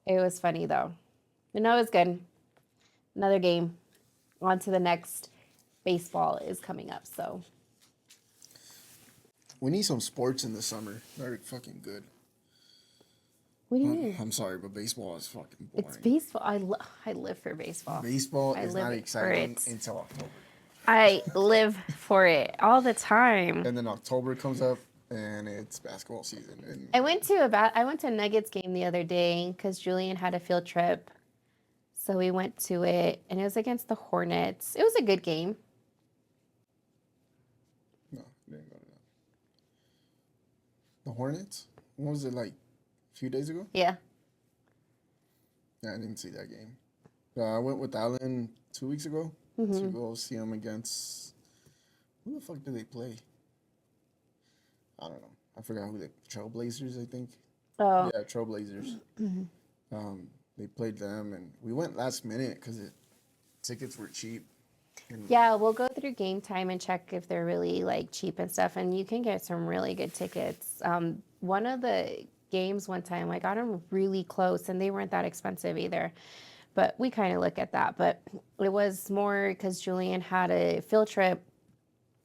[SPEAKER 2] It was funny though. But no, it was good. Another game. On to the next. Baseball is coming up, so.
[SPEAKER 1] We need some sports in the summer. They're fucking good.
[SPEAKER 2] What do you mean?
[SPEAKER 1] I'm sorry, but baseball is fucking boring.
[SPEAKER 2] It's baseball. I live for baseball.
[SPEAKER 1] Baseball
[SPEAKER 2] I
[SPEAKER 1] is
[SPEAKER 2] live
[SPEAKER 1] not
[SPEAKER 2] for
[SPEAKER 1] exciting
[SPEAKER 2] it.
[SPEAKER 1] until October.
[SPEAKER 2] I live for it all the time.
[SPEAKER 1] And then October comes up and it's basketball season. And
[SPEAKER 2] I went to a Nuggets game the other day because Julian had a field trip. So we went to it and it was against the Hornets. It was a good game.
[SPEAKER 1] no, I didn't go to that. The Hornets? What was it like? A few days ago?
[SPEAKER 2] Yeah.
[SPEAKER 1] Yeah, I didn't see that game. I went with Alan 2 weeks ago to go see them against. Who the fuck did they play? I don't know. I forgot who they. Trailblazers, I think.
[SPEAKER 2] Oh.
[SPEAKER 1] Yeah, Trailblazers. They played them, and we went last minute because tickets were cheap.
[SPEAKER 2] Yeah, we'll go through Game Time and check if they're really like cheap and stuff, and you can get some really good tickets. One of the games one time I got them really close, and they weren't that expensive either. But we kind of look at that. But it was more because Julian had a field trip,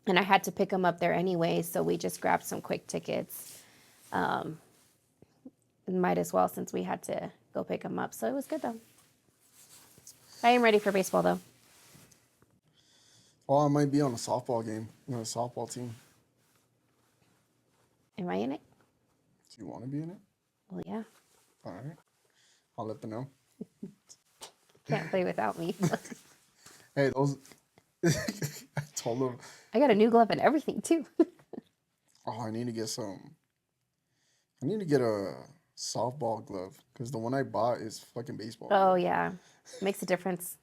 [SPEAKER 2] and I had to pick him up there anyway, so we just grabbed some quick tickets. Might as well since we had to go pick him up. So it was good though. I am ready for baseball though.
[SPEAKER 1] Oh, I might be on a softball game. A softball team.
[SPEAKER 2] Am I in it?
[SPEAKER 1] Do you want to be in it?
[SPEAKER 2] Well, yeah.
[SPEAKER 1] All right. I'll let them know.
[SPEAKER 2] Can't play without me.
[SPEAKER 1] Hey, those. I told them.
[SPEAKER 2] I got a new glove and everything too.
[SPEAKER 1] Oh, I need to get some. I need to get a softball glove because the one I bought is fucking baseball.
[SPEAKER 2] Oh yeah, makes a difference.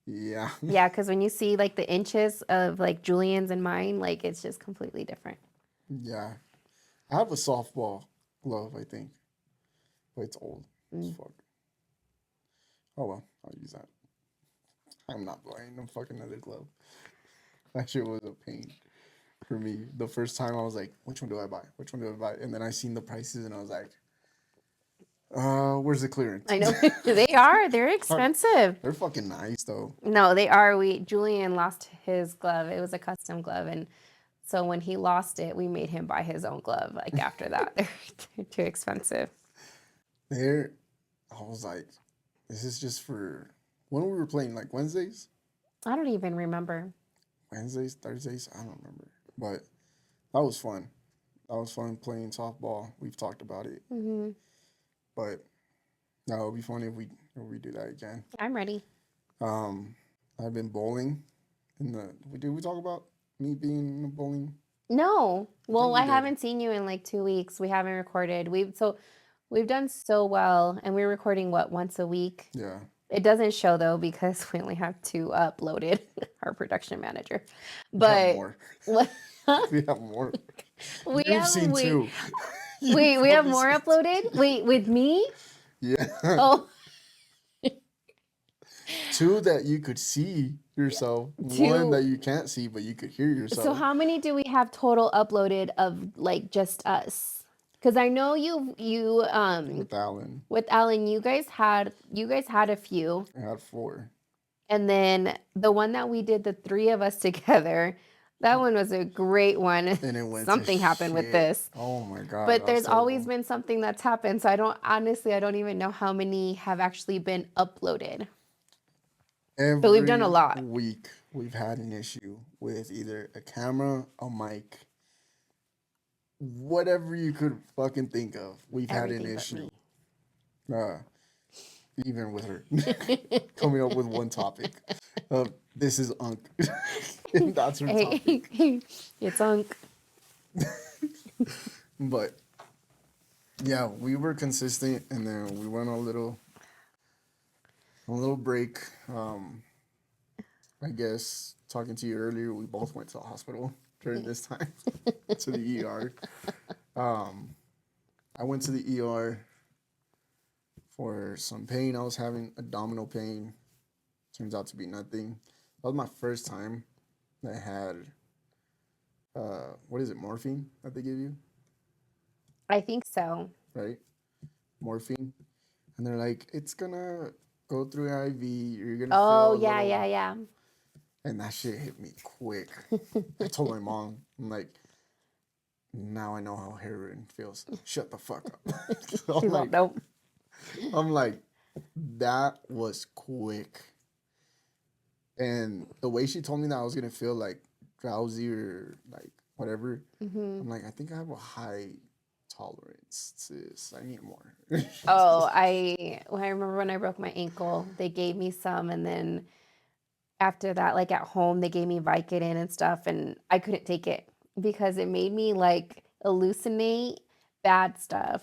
[SPEAKER 1] Yeah.
[SPEAKER 2] Yeah, because when you see like the inches of like Julian's and mine, like it's just completely different.
[SPEAKER 1] Yeah. I have a softball glove, I think. But it's old as fuck. Oh well, I'll use that. I'm not buying a fucking other glove. That shit was a pain for me. The first time I was like, which one do I buy? Which one do I buy? And then I seen the prices and I was like, where's the clearance?
[SPEAKER 2] I know they are. They're expensive.
[SPEAKER 1] They're fucking nice though.
[SPEAKER 2] No, they are. Julian lost his glove. It was a custom glove, and so when he lost it, we made him buy his own glove. Like after that, they're too expensive.
[SPEAKER 1] I was like, this is just for when we were playing, like Wednesdays.
[SPEAKER 2] I don't even remember.
[SPEAKER 1] Wednesdays, Thursdays, I don't remember, but that was fun. That was fun playing softball. We've talked about it, but no, it would be fun if we do that again.
[SPEAKER 2] I'm ready.
[SPEAKER 1] I've been bowling. Did we talk about me being in the bowling?
[SPEAKER 2] No. Well, I
[SPEAKER 1] did.
[SPEAKER 2] haven't seen you in like 2 weeks. We haven't recorded. We've done so well, and we're recording once a week.
[SPEAKER 1] Yeah.
[SPEAKER 2] It doesn't show though because we only have 2 uploaded. Our production manager, but
[SPEAKER 1] more.
[SPEAKER 2] What?
[SPEAKER 1] We have more.
[SPEAKER 2] We
[SPEAKER 1] You've
[SPEAKER 2] have
[SPEAKER 1] seen
[SPEAKER 2] wait,
[SPEAKER 1] 2.
[SPEAKER 2] wait, we have more uploaded. Wait, with me?
[SPEAKER 1] Yeah.
[SPEAKER 2] Oh,
[SPEAKER 1] 2 that you could see yourself.
[SPEAKER 2] 2.
[SPEAKER 1] 1 that you can't see, but you could hear yourself.
[SPEAKER 2] So how many do we have total uploaded of like just us? Because I know you
[SPEAKER 1] with Alan.
[SPEAKER 2] with Alan, you guys had a few,
[SPEAKER 1] I had 4.
[SPEAKER 2] and then the one that we did the 3 of us together, That one was a great one.
[SPEAKER 1] and it went to
[SPEAKER 2] Something happened with
[SPEAKER 1] shit.
[SPEAKER 2] this.
[SPEAKER 1] Oh my god,
[SPEAKER 2] But
[SPEAKER 1] that was
[SPEAKER 2] there's always
[SPEAKER 1] terrible.
[SPEAKER 2] been something that's happened. So I don't even know how many have actually been uploaded. But we've done a
[SPEAKER 1] Every
[SPEAKER 2] lot.
[SPEAKER 1] week we've had an issue with either a camera, a mic, whatever you could fucking think of. We've had an
[SPEAKER 2] Everything but
[SPEAKER 1] issue.
[SPEAKER 2] me.
[SPEAKER 1] Uh, even with her coming up with one topic. This is Unk. And that's her topic.
[SPEAKER 2] Hey, it's Unk.
[SPEAKER 1] But yeah, we were consistent, and then we went a little break. I guess talking to you earlier, we both went to the hospital during this time to the ER. I went to the ER for some pain. I was having abdominal pain. Turns out to be nothing. That was my first time that I had what is it, morphine that they give you,
[SPEAKER 2] I think so.
[SPEAKER 1] right? Morphine. And they're like, it's gonna go through IV, you're gonna
[SPEAKER 2] Oh,
[SPEAKER 1] feel a
[SPEAKER 2] yeah,
[SPEAKER 1] little,
[SPEAKER 2] yeah, yeah.
[SPEAKER 1] and that shit hit me quick. I told my mom, I'm like, now I know how heroin feels. Shut the fuck up. I'm
[SPEAKER 2] She's all,
[SPEAKER 1] like,
[SPEAKER 2] nope.
[SPEAKER 1] I'm like, that was quick. And the way she told me that I was gonna feel like drowsy or like whatever, I'm like, I think I have a high tolerance to this. I need more.
[SPEAKER 2] Oh, I remember when I broke my ankle, they gave me some, and then after that, like at home, they gave me Vicodin and stuff, and I couldn't take it because it made me like hallucinate bad stuff,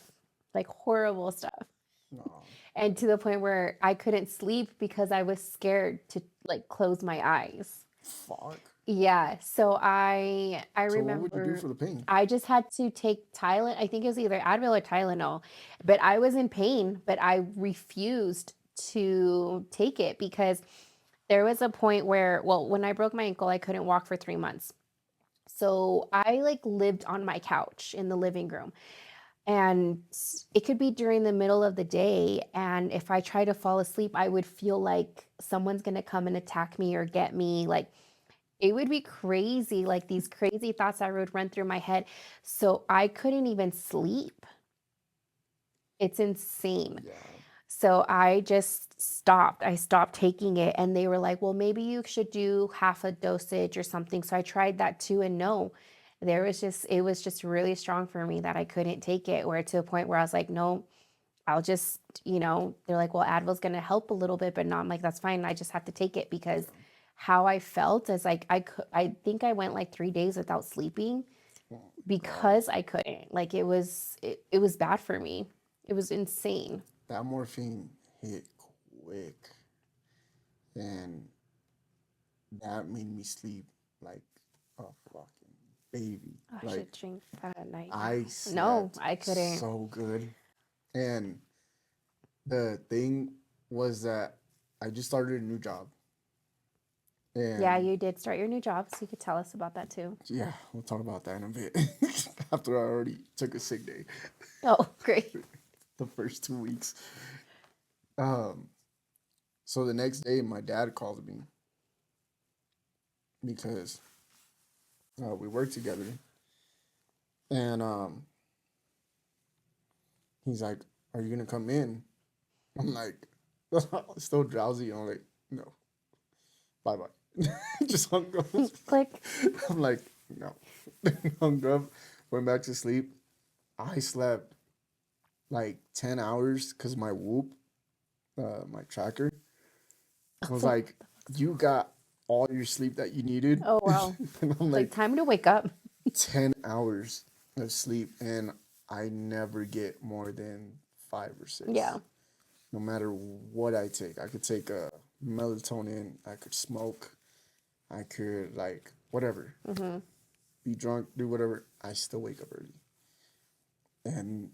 [SPEAKER 2] like horrible stuff.
[SPEAKER 1] No,
[SPEAKER 2] And to the point where I couldn't sleep because I was scared to like close my eyes.
[SPEAKER 1] fuck.
[SPEAKER 2] Yeah, so I
[SPEAKER 1] So what would you do
[SPEAKER 2] remember
[SPEAKER 1] for the pain?
[SPEAKER 2] I just had to take Tylenol. I think it was either Advil or Tylenol, but I was in pain, but I refused to take it because there was a point where, well, when I broke my ankle, I couldn't walk for 3 months. So I like lived on my couch in the living room. And it could be during the middle of the day. And if I try to fall asleep, I would feel like someone's going to come and attack me or get me. Like it would be crazy, like these crazy thoughts that would run through my head. So I couldn't even sleep. It's insane.
[SPEAKER 1] Yeah.
[SPEAKER 2] So I just stopped. I stopped taking it. And they were like, well, maybe you should do half a dosage or something. So I tried that too. And no, it was just really strong for me that I couldn't take it. Where to a point where I was like, no, I'll just, they're like, well, Advil's going to help a little bit, but not. I'm like, that's fine. I just have to take it because how I felt is like, I think I went like 3 days without sleeping
[SPEAKER 1] Oh, God.
[SPEAKER 2] because I couldn't. Like it was bad for me. It was insane.
[SPEAKER 1] That morphine hit quick. And that made me sleep like a fucking baby.
[SPEAKER 2] Oh, I
[SPEAKER 1] Like
[SPEAKER 2] should drink that at night
[SPEAKER 1] I
[SPEAKER 2] now. No,
[SPEAKER 1] slept
[SPEAKER 2] I couldn't.
[SPEAKER 1] so good. And the thing was that I just started a new job.
[SPEAKER 2] Yeah,
[SPEAKER 1] And
[SPEAKER 2] you did start your new job, so you could tell us about that too.
[SPEAKER 1] yeah, we'll talk about that in a bit. After I already took a sick day
[SPEAKER 2] Oh, great.
[SPEAKER 1] the first 2 weeks. Um, so the next day, my dad called me because we worked together, and he's like, "Are you gonna come in?" I'm like, still drowsy. I'm like, "No, bye bye." Just hung up.
[SPEAKER 2] Click.
[SPEAKER 1] I'm like, "No," hung up. Went back to sleep. I slept like 10 hours because my Whoop, my tracker, was like, "You got all your sleep that you needed,"
[SPEAKER 2] Oh, wow.
[SPEAKER 1] and I'm
[SPEAKER 2] Like
[SPEAKER 1] like,
[SPEAKER 2] time to wake up.
[SPEAKER 1] 10 hours of sleep, and I never get more than 5 or 6.
[SPEAKER 2] Yeah.
[SPEAKER 1] No matter what I take, I could take a melatonin, I could smoke, I could like whatever, be drunk, do whatever. I still wake up early, and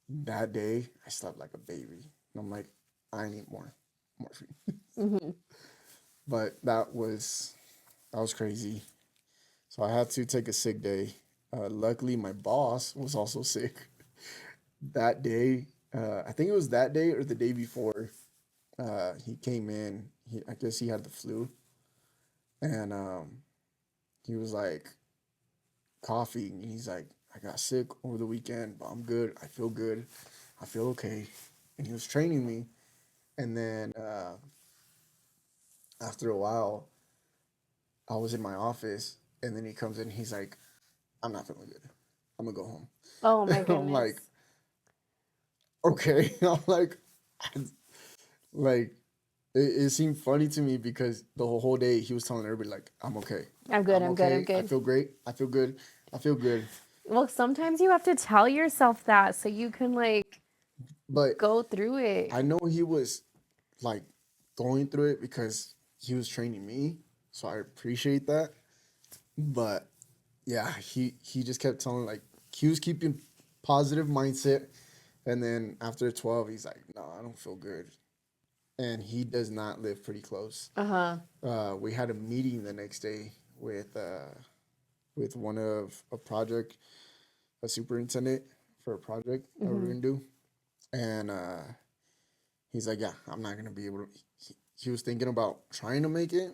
[SPEAKER 1] that day I slept like a baby. And I'm like, I need more morphine. But that was crazy. So I had to take a sick day. Luckily, my boss was also sick that day. I think it was that day or the day before. He came in. I guess he had the flu, and he was like, coffee. And he's like, I got sick over the weekend, but I'm good. I feel good. I feel okay. And he was training me. And then after a while, I was in my office, and then he comes in. He's like, I'm not feeling good. I'm gonna go home.
[SPEAKER 2] Oh my
[SPEAKER 1] I'm like,
[SPEAKER 2] goodness.
[SPEAKER 1] okay. I'm like it seemed funny to me because the whole day he was telling everybody like, I'm okay.
[SPEAKER 2] I'm good.
[SPEAKER 1] I'm
[SPEAKER 2] I'm good.
[SPEAKER 1] okay.
[SPEAKER 2] I'm
[SPEAKER 1] I
[SPEAKER 2] good.
[SPEAKER 1] feel great. I feel good. I feel good.
[SPEAKER 2] Well, sometimes you have to tell yourself that so you can like
[SPEAKER 1] But
[SPEAKER 2] go through it.
[SPEAKER 1] I know he was like going through it because he was training me, so I appreciate that. But yeah, he just kept telling like he was keeping positive mindset, and then after 12, he's like, no, I don't feel good, and he does not live pretty close. We had a meeting the next day with one of a project, a superintendent for a project that we're gonna do, and he's like, yeah, I'm not gonna be able to. He was thinking about trying to make it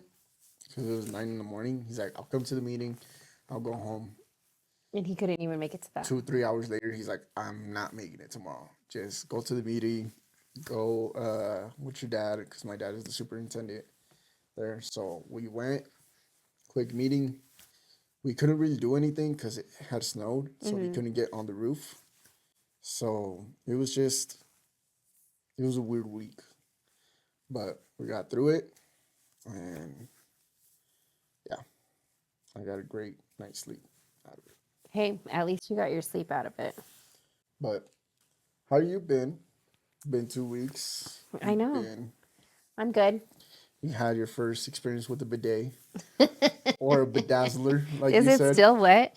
[SPEAKER 1] because it was 9 in the morning. He's like, I'll come to the meeting, I'll go home.
[SPEAKER 2] And he couldn't even make it to that.
[SPEAKER 1] 2 3 hours later, he's like, I'm not making it tomorrow. Just go to the meeting, go with your dad because my dad is the superintendent there. So we went, quick meeting. We couldn't really do anything because it had snowed, so we couldn't get on the roof. So it was a weird week, but we got through it, and yeah, I got a great night's sleep out of it.
[SPEAKER 2] Hey, at least you got your sleep out of it.
[SPEAKER 1] But how you been? Been 2 weeks.
[SPEAKER 2] I know.
[SPEAKER 1] Been,
[SPEAKER 2] I'm good.
[SPEAKER 1] you had your first experience with a bidet or a bedazzler, like
[SPEAKER 2] Is
[SPEAKER 1] you
[SPEAKER 2] it
[SPEAKER 1] said.
[SPEAKER 2] still wet?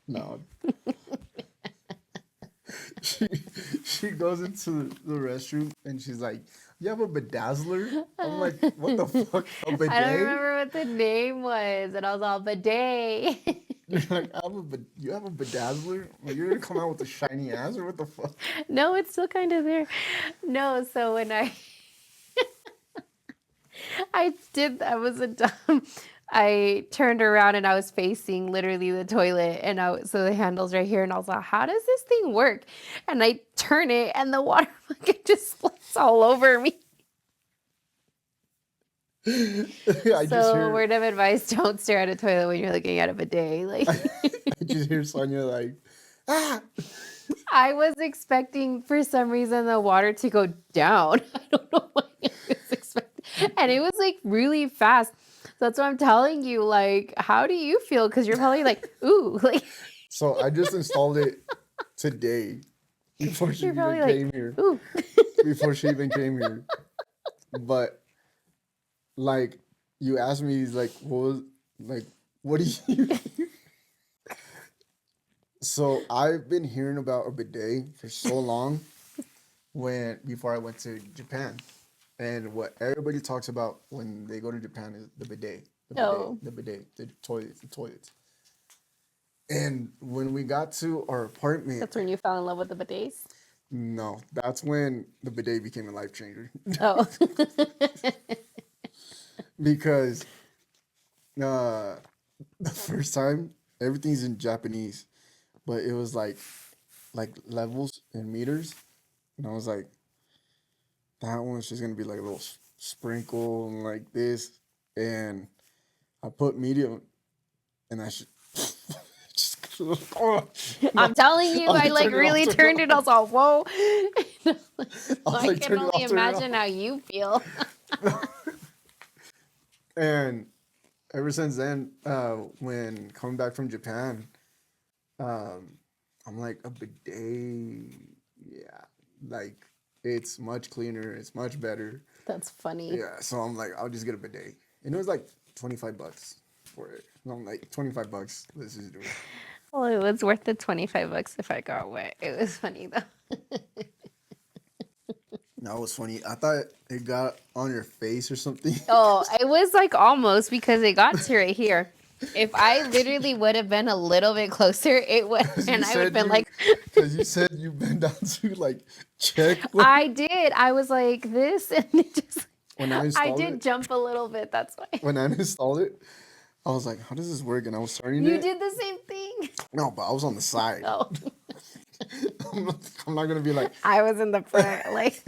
[SPEAKER 1] No. she, she goes into the restroom and she's like, you have a bedazzler? I'm like, what the fuck? A bidet?
[SPEAKER 2] I don't remember what the name was, and I was all bidet.
[SPEAKER 1] You're like, you have a bedazzler? Like, you're gonna come out with a shiny ass or what the fuck?
[SPEAKER 2] No, it's still kind of there. No, so when I was a dumb. I turned around and I was facing literally the toilet, and so the handle's right here, and I was like, how does this thing work? And I turn it, and the water bucket just splits all over me. So word of advice, don't stare at a toilet when you're looking at a bidet. Like
[SPEAKER 1] I just hear Sonia like, ah!
[SPEAKER 2] I was expecting for some reason the water to go down. I don't know why I was expecting. And it was like really fast. So that's what I'm telling you. Like, how do you feel? Because you're probably like, ooh. Like,
[SPEAKER 1] So I just installed it today before she
[SPEAKER 2] you're
[SPEAKER 1] even
[SPEAKER 2] probably like,
[SPEAKER 1] came here.
[SPEAKER 2] ooh.
[SPEAKER 1] Before she even came here. But like you asked me, like, what do you So I've been hearing about a bidet for so long before I went to Japan. And what everybody talks about when they go to Japan is the bidet. The toilets. And when we got to our apartment,
[SPEAKER 2] That's when you fell in love with the bidets?
[SPEAKER 1] no, that's when the bidet became a life changer.
[SPEAKER 2] Oh.
[SPEAKER 1] Because the first time everything's in Japanese, but it was like levels and meters, and I was like, that one's just gonna be like a little sprinkle and like this, and I put medium, and I should just
[SPEAKER 2] I'm telling you, I like really turned it. I was all, whoa. I can only imagine how you feel.
[SPEAKER 1] And ever since then, when coming back from Japan, I'm like, a bidet, yeah, like it's much cleaner, it's much better.
[SPEAKER 2] That's funny.
[SPEAKER 1] Yeah, so I'm like, I'll just get a bidet, and it was like $25 for it. And I'm like, $25, let's just do it.
[SPEAKER 2] Well, it was worth the $25 if I got wet. It was funny though.
[SPEAKER 1] That was funny. I thought it got on your face or something.
[SPEAKER 2] Oh, it was like almost because it got to right here. If I literally would have been a little bit closer, it would, and I would have been like.
[SPEAKER 1] Because you said you bent down to like check.
[SPEAKER 2] I did. I was like this, and it just.
[SPEAKER 1] When I installed
[SPEAKER 2] I did jump a little bit. That's why.
[SPEAKER 1] When I installed it, I was like, how does this work? And I was starting
[SPEAKER 2] You
[SPEAKER 1] it.
[SPEAKER 2] did the same thing.
[SPEAKER 1] No, but I was on the side.
[SPEAKER 2] Oh,
[SPEAKER 1] I'm not gonna be like,
[SPEAKER 2] I was in the front. Like,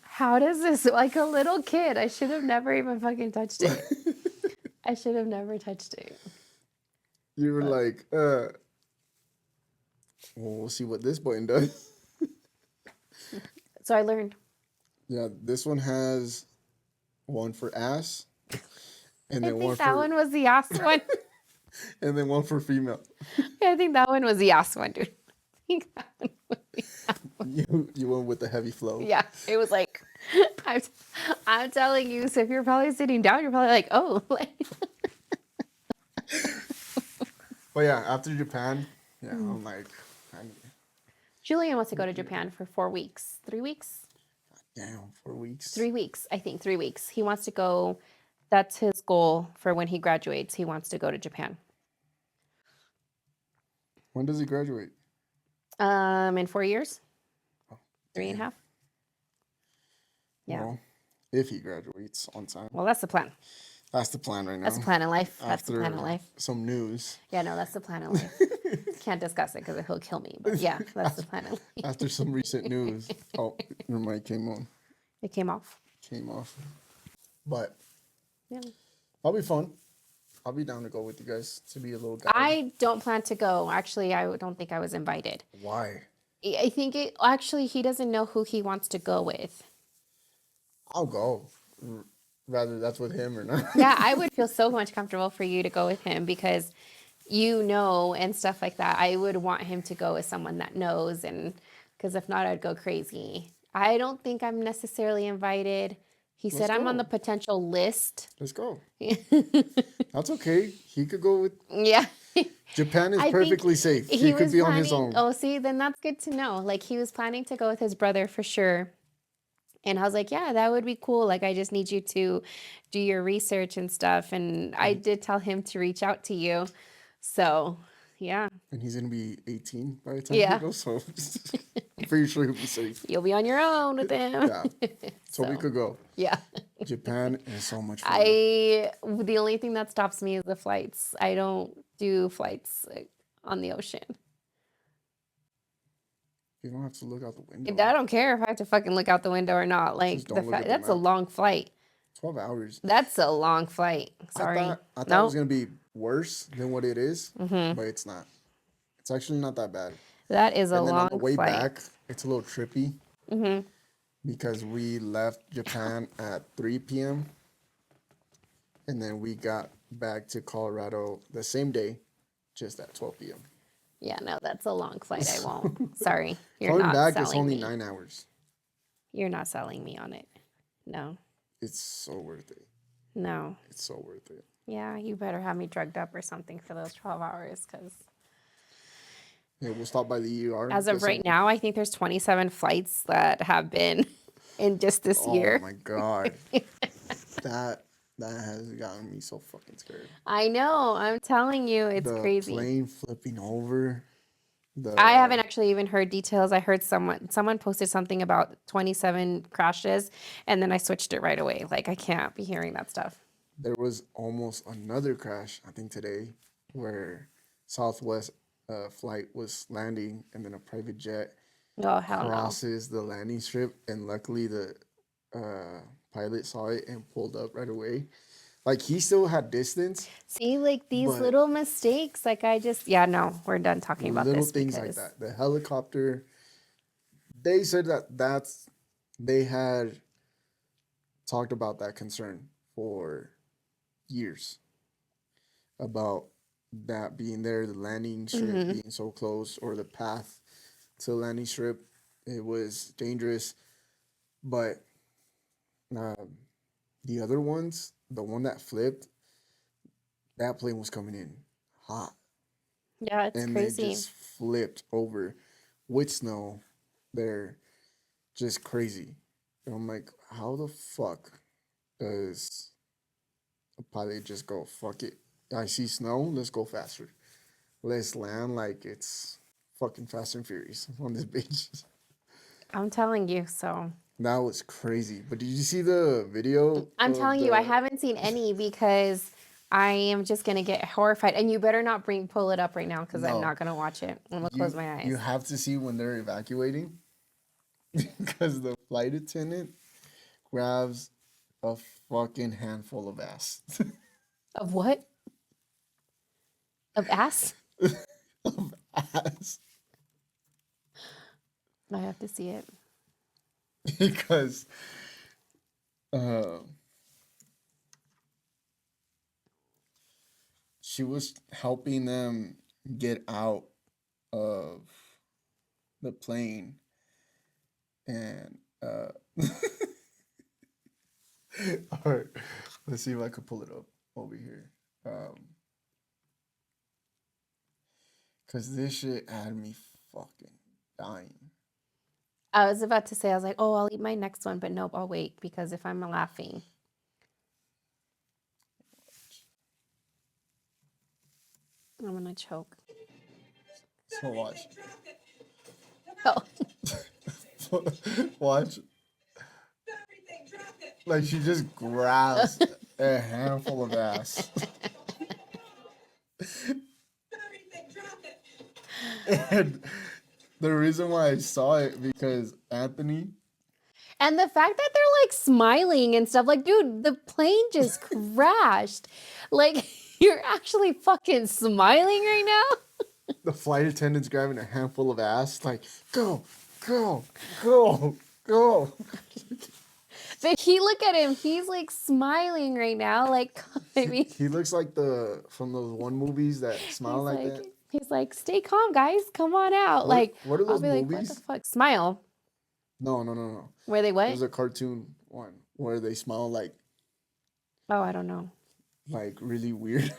[SPEAKER 2] how does this? Like a little kid, I should have never even fucking touched it. I should have never touched it.
[SPEAKER 1] you were like, well, we'll see what this button does.
[SPEAKER 2] So I learned.
[SPEAKER 1] Yeah, this one has one for ass, and
[SPEAKER 2] I
[SPEAKER 1] then
[SPEAKER 2] think
[SPEAKER 1] one
[SPEAKER 2] that
[SPEAKER 1] for
[SPEAKER 2] one was the ass one.
[SPEAKER 1] and then one for female.
[SPEAKER 2] I think that one was the ass one, dude. I think that one was the ass one.
[SPEAKER 1] You went with the heavy flow.
[SPEAKER 2] Yeah, it was like, I'm telling you. So if you're probably sitting down, you're probably like, oh, like.
[SPEAKER 1] But yeah, after Japan, yeah, I'm like,
[SPEAKER 2] Julian wants to go to Japan for 4 weeks, 3 weeks,
[SPEAKER 1] damn, 4 weeks.
[SPEAKER 2] 3 weeks. I think 3 weeks. He wants to go. That's his goal for when he graduates. He wants to go to Japan.
[SPEAKER 1] When does he graduate?
[SPEAKER 2] In 4 years,
[SPEAKER 1] Oh,
[SPEAKER 2] 3.5. Yeah.
[SPEAKER 1] Well, if he graduates on time.
[SPEAKER 2] Well, that's the plan.
[SPEAKER 1] That's the plan right now.
[SPEAKER 2] That's the plan in life. That's the
[SPEAKER 1] After
[SPEAKER 2] plan in life.
[SPEAKER 1] some news.
[SPEAKER 2] Yeah, no, that's the plan in life. Can't discuss it because he'll kill me. But yeah, that's the plan in life.
[SPEAKER 1] After some recent news. Oh, your mic came on.
[SPEAKER 2] It came off.
[SPEAKER 1] Came off. But
[SPEAKER 2] Yeah.
[SPEAKER 1] I'll be fun. I'll be down to go with you guys to be a little guy.
[SPEAKER 2] I don't plan to go. Actually, I don't think I was invited.
[SPEAKER 1] Why?
[SPEAKER 2] I think he doesn't know who he wants to go with.
[SPEAKER 1] I'll go. Rather that's with him or not.
[SPEAKER 2] Yeah, I would feel so much comfortable for you to go with him because and stuff like that. I would want him to go with someone that knows, and because if not, I'd go crazy. I don't think I'm necessarily invited. He said I'm on the potential list.
[SPEAKER 1] Let's go. That's okay. He could go with.
[SPEAKER 2] Yeah.
[SPEAKER 1] Japan is
[SPEAKER 2] I think
[SPEAKER 1] perfectly safe. He could
[SPEAKER 2] was
[SPEAKER 1] be on his own.
[SPEAKER 2] Oh, see, then that's good to know. Like he was planning to go with his brother for sure. And I was like, yeah, that would be cool. Like, I just need you to do your research and stuff. And I did tell him to reach out to you. So, yeah.
[SPEAKER 1] And he's going to be 18 by the time
[SPEAKER 2] Yeah.
[SPEAKER 1] he goes. So I'm pretty sure he'll be safe.
[SPEAKER 2] You'll be on your own with him.
[SPEAKER 1] Yeah. So we could go.
[SPEAKER 2] Yeah.
[SPEAKER 1] Japan is so much fun.
[SPEAKER 2] The only thing that stops me is the flights. I don't do flights on the ocean.
[SPEAKER 1] You don't have to look out the window.
[SPEAKER 2] I don't care if I have to fucking look out the window or not. Like that's a long flight.
[SPEAKER 1] 12 hours.
[SPEAKER 2] That's a long flight. Sorry.
[SPEAKER 1] I thought it was going to be worse than what it is, but it's not. It's actually not that bad.
[SPEAKER 2] That is a long flight.
[SPEAKER 1] And then on the way back, it's a little trippy because we left Japan at 3 p.m. and then we got back to Colorado the same day, just at 12 p.m.
[SPEAKER 2] Yeah, no, that's a long flight. I won't. Sorry. You're
[SPEAKER 1] Coming
[SPEAKER 2] not
[SPEAKER 1] back,
[SPEAKER 2] selling
[SPEAKER 1] it's only
[SPEAKER 2] me.
[SPEAKER 1] 9 hours.
[SPEAKER 2] You're not selling me on it. No.
[SPEAKER 1] It's so worth it.
[SPEAKER 2] No.
[SPEAKER 1] It's so worth it.
[SPEAKER 2] Yeah, you better have me drugged up or something for those 12 hours because
[SPEAKER 1] Yeah, we'll stop by the ER.
[SPEAKER 2] as of right now, I think there's 27 flights that have been in just this year.
[SPEAKER 1] Oh my God. That has gotten me so fucking scared.
[SPEAKER 2] I know. I'm telling you, it's crazy.
[SPEAKER 1] The plane flipping over.
[SPEAKER 2] I haven't actually even heard details. I heard someone posted something about 27 crashes, and then I switched it right away. Like, I can't be hearing that stuff.
[SPEAKER 1] There was almost another crash, I think today, where Southwest flight was landing, and then a private jet
[SPEAKER 2] Oh, hell no.
[SPEAKER 1] crosses the landing strip, and luckily the pilot saw it and pulled up right away. Like, he still had distance.
[SPEAKER 2] See, like these
[SPEAKER 1] But-
[SPEAKER 2] little mistakes, like no, we're done talking about
[SPEAKER 1] Little
[SPEAKER 2] this.
[SPEAKER 1] things like that. The helicopter, they said they had talked about that concern for years about that being there, the landing strip being so close, or the path to the landing strip. It was dangerous, but the other ones, the one that flipped, that plane was coming in hot.
[SPEAKER 2] Yeah, it's
[SPEAKER 1] And
[SPEAKER 2] crazy.
[SPEAKER 1] they just flipped over with snow. They're just crazy. And I'm like, how the fuck does a pilot just go, fuck it? I see snow, let's go faster. Let's land like it's fucking Fast and Furious on this bitch.
[SPEAKER 2] I'm telling you, so.
[SPEAKER 1] That was crazy. But did you see the video?
[SPEAKER 2] I'm telling you, I haven't seen any because I am just gonna get horrified, and you better not pull it up right now because I'm
[SPEAKER 1] No.
[SPEAKER 2] not gonna watch it. I'm gonna close my
[SPEAKER 1] You
[SPEAKER 2] eyes.
[SPEAKER 1] have to see when they're evacuating because the flight attendant grabs a fucking handful of ass.
[SPEAKER 2] Of what? Of ass?
[SPEAKER 1] Of ass.
[SPEAKER 2] I have to see it.
[SPEAKER 1] Because uh, she was helping them get out of the plane and all right, let's see if I could pull it up over here. Cause this shit had me fucking dying.
[SPEAKER 2] I was about to say, I was like, oh, I'll eat my next one, but nope, I'll wait because if I'm laughing, I'm gonna choke.
[SPEAKER 1] So watch.
[SPEAKER 2] Oh,
[SPEAKER 1] Watch. Like she just grabs a handful of ass. And the reason why I saw it because Anthony,
[SPEAKER 2] and the fact that they're like smiling and stuff, like, dude, the plane just crashed. Like, you're actually fucking smiling right now.
[SPEAKER 1] the flight attendant's grabbing a handful of ass, like, go, go, go, go.
[SPEAKER 2] But look at him. He's like smiling right now. Like, I mean,
[SPEAKER 1] He looks like the from those one movies that smile like that.
[SPEAKER 2] he's like, stay calm, guys. Come on out.
[SPEAKER 1] What are
[SPEAKER 2] I'll
[SPEAKER 1] those
[SPEAKER 2] be like, what the
[SPEAKER 1] movies?
[SPEAKER 2] fuck? Smile.
[SPEAKER 1] No.
[SPEAKER 2] Where they what?
[SPEAKER 1] There's a cartoon one where they smile
[SPEAKER 2] Oh, I don't know.
[SPEAKER 1] like really weird.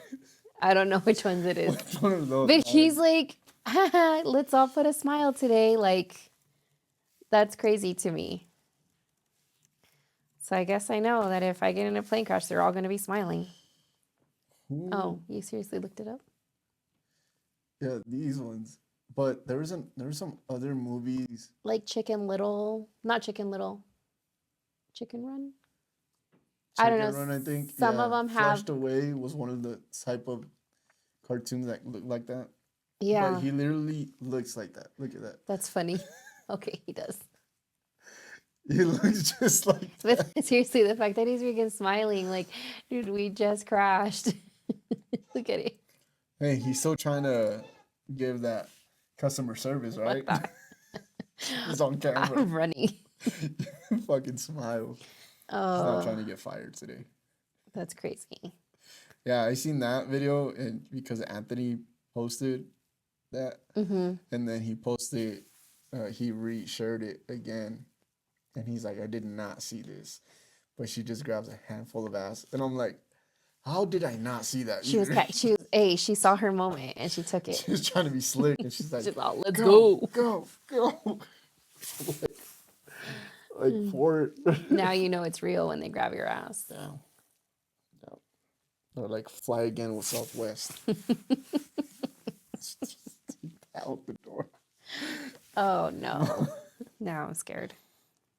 [SPEAKER 2] I don't know which ones it is.
[SPEAKER 1] What's one of those?
[SPEAKER 2] But he's like, haha, let's all put a smile today. Like, that's crazy to me. So I guess I know that if I get in a plane crash, they're all going to be smiling.
[SPEAKER 1] Who?
[SPEAKER 2] Oh, you seriously looked it up?
[SPEAKER 1] Yeah, these ones. But there was some other movies.
[SPEAKER 2] Like Chicken Little, not Chicken Little, Chicken Run. I don't know.
[SPEAKER 1] Run, I think.
[SPEAKER 2] Some of them have.
[SPEAKER 1] Flushed Away was one of the type of cartoons that look like that.
[SPEAKER 2] Yeah.
[SPEAKER 1] But he literally looks like that. Look at that.
[SPEAKER 2] That's funny. Okay, he does.
[SPEAKER 1] He looks just like that.
[SPEAKER 2] But seriously, the fact that he's freaking smiling, like, dude, we just crashed. Look at it.
[SPEAKER 1] Hey, he's still trying to give that customer service, right? It's on camera.
[SPEAKER 2] I'm running.
[SPEAKER 1] Fucking smile.
[SPEAKER 2] Oh,
[SPEAKER 1] He's not trying to get fired today.
[SPEAKER 2] that's crazy.
[SPEAKER 1] Yeah, I seen that video and because Anthony posted that, and then he posted, he re-shared it again, and he's like, I did not see this, but she just grabs a handful of ass, and I'm like, how did I not see that?
[SPEAKER 2] She saw her moment and she took it.
[SPEAKER 1] She was trying to be slick, and she's like,
[SPEAKER 2] She's all, let's go.
[SPEAKER 1] go. like for
[SPEAKER 2] Now you know it's real when they grab your ass.
[SPEAKER 1] Yeah. Or like fly again with Southwest. Out the door.
[SPEAKER 2] Oh no. Now I'm scared.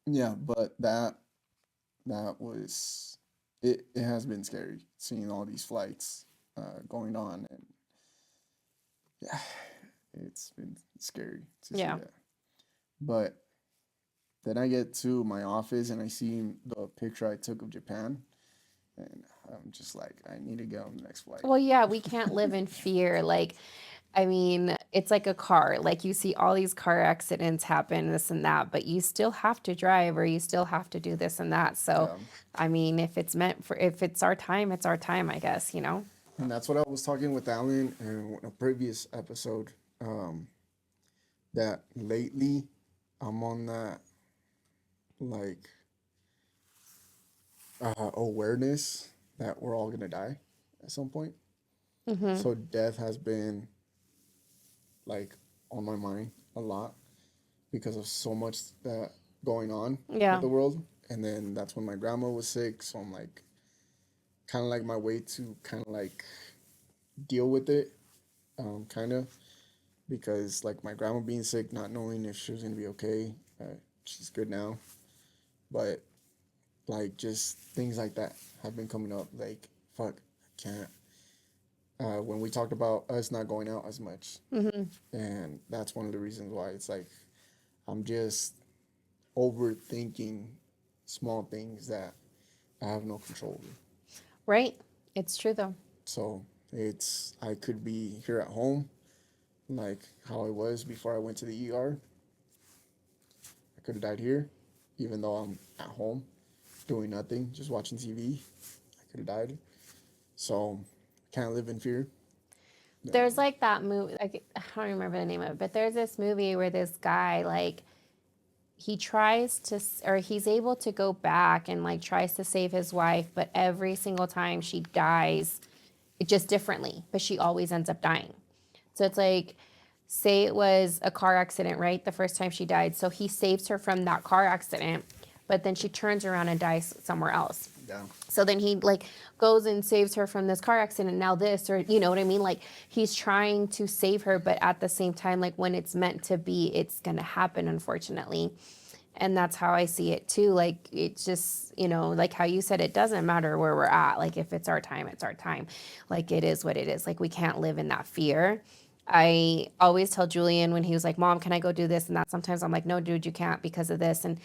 [SPEAKER 1] Yeah, but that was it has been scary seeing all these flights going on, and yeah, it's been scary to see that. But then I get to my office and I see the picture I took of Japan, and I'm just like, I need to get on the next flight.
[SPEAKER 2] Well, yeah, we can't live in fear. Like, I mean, it's like a car. Like, you see all these car accidents happen, this and that, but you still have to drive or you still have to do this and that. So, I mean, if it's our time, it's our time, I guess, you know?
[SPEAKER 1] And that's what I was talking with Alan in a previous episode, that lately I'm on that, like, awareness that we're all gonna die at some point. So death has been like on my mind a lot because of so much that going on with the world. And then that's when my grandma was sick, so I'm like kind of like my way to kind of like deal with it, kind of, because like my grandma being sick, not knowing if she was gonna be okay. She's good now, but like just things like that have been coming up. Like, fuck, I when we talked about us not going out as much.
[SPEAKER 2] Mm-hmm.
[SPEAKER 1] And that's one of the reasons why it's like I'm just overthinking small things that I have no control over.
[SPEAKER 2] Right. It's true though.
[SPEAKER 1] So I could be here at home, like how I was before I went to the ER. I could have died here, even though I'm at home doing nothing, just watching TV. I could have died. So can't live in fear.
[SPEAKER 2] There's like that movie, like I don't remember the name of it, but there's this movie where this guy like he tries to or he's able to go back and like tries to save his wife, but every single time she dies, it just differently, but she always ends up dying. So it's like, say it was a car accident, right? The first time she died. So he saves her from that car accident, but then she turns around and dies somewhere else.
[SPEAKER 1] Yeah.
[SPEAKER 2] So then he like goes and saves her from this car accident. Now this, or you know what I mean? Like he's trying to save her, but at the same time, like when it's meant to be, it's gonna happen, unfortunately. And that's how I see it too. Like it's just, you know, like how you said, it doesn't matter where we're at. Like if it's our time, it's our time. Like it is what it is. Like we can't live in that fear. I always tell Julian when he was like, Mom, can I go do this and that? Sometimes I'm like, no, dude, you can't because of this. And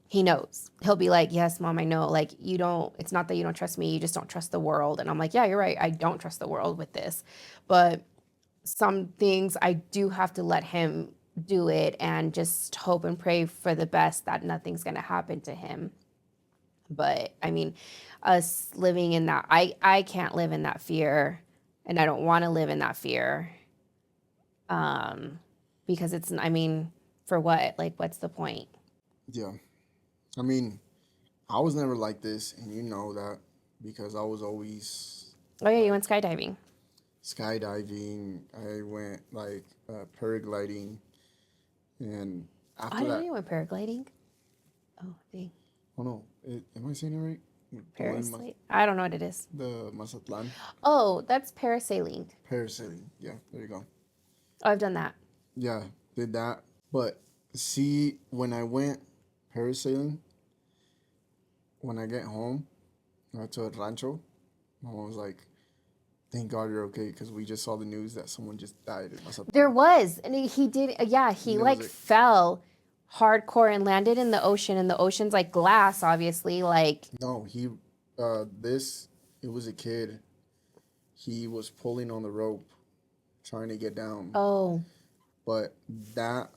[SPEAKER 2] he knows. He'll be like, yes, Mom, I know. Like you don't, it's not that you don't trust me. You just don't trust the world. And I'm like, yeah, you're right. I don't trust the world with this. But some things I do have to let him do it and just hope and pray for the best that nothing's going to happen to him. But I mean, us living in that, I can't live in that fear and I don't want to live in that fear. Because it's, I mean, for what? Like, what's the point?
[SPEAKER 1] Yeah. I mean, I was never like this, and you know that because I was always
[SPEAKER 2] Oh, yeah, you went skydiving.
[SPEAKER 1] skydiving. I went like paragliding, and
[SPEAKER 2] Oh, I
[SPEAKER 1] after
[SPEAKER 2] didn't know
[SPEAKER 1] that,
[SPEAKER 2] you went paragliding. Oh, dang.
[SPEAKER 1] oh no, am I saying it right? The one in
[SPEAKER 2] Parasailing. I don't know what it is.
[SPEAKER 1] the Mazatlan
[SPEAKER 2] Oh, that's parasailing.
[SPEAKER 1] parasailing. Yeah, there you go.
[SPEAKER 2] Oh, I've done that.
[SPEAKER 1] Yeah, did that. But see, when I went parasailing, when I get home to a rancho, my mom was like, "Thank God you're okay," because we just saw the news that someone just died in Mazatlan.
[SPEAKER 2] There was, and he did, yeah, he
[SPEAKER 1] And it was
[SPEAKER 2] like fell hardcore and landed in the ocean, and the ocean's like glass, obviously. Like,
[SPEAKER 1] No, it was a kid. He was pulling on the rope, trying to get down,
[SPEAKER 2] oh,
[SPEAKER 1] but that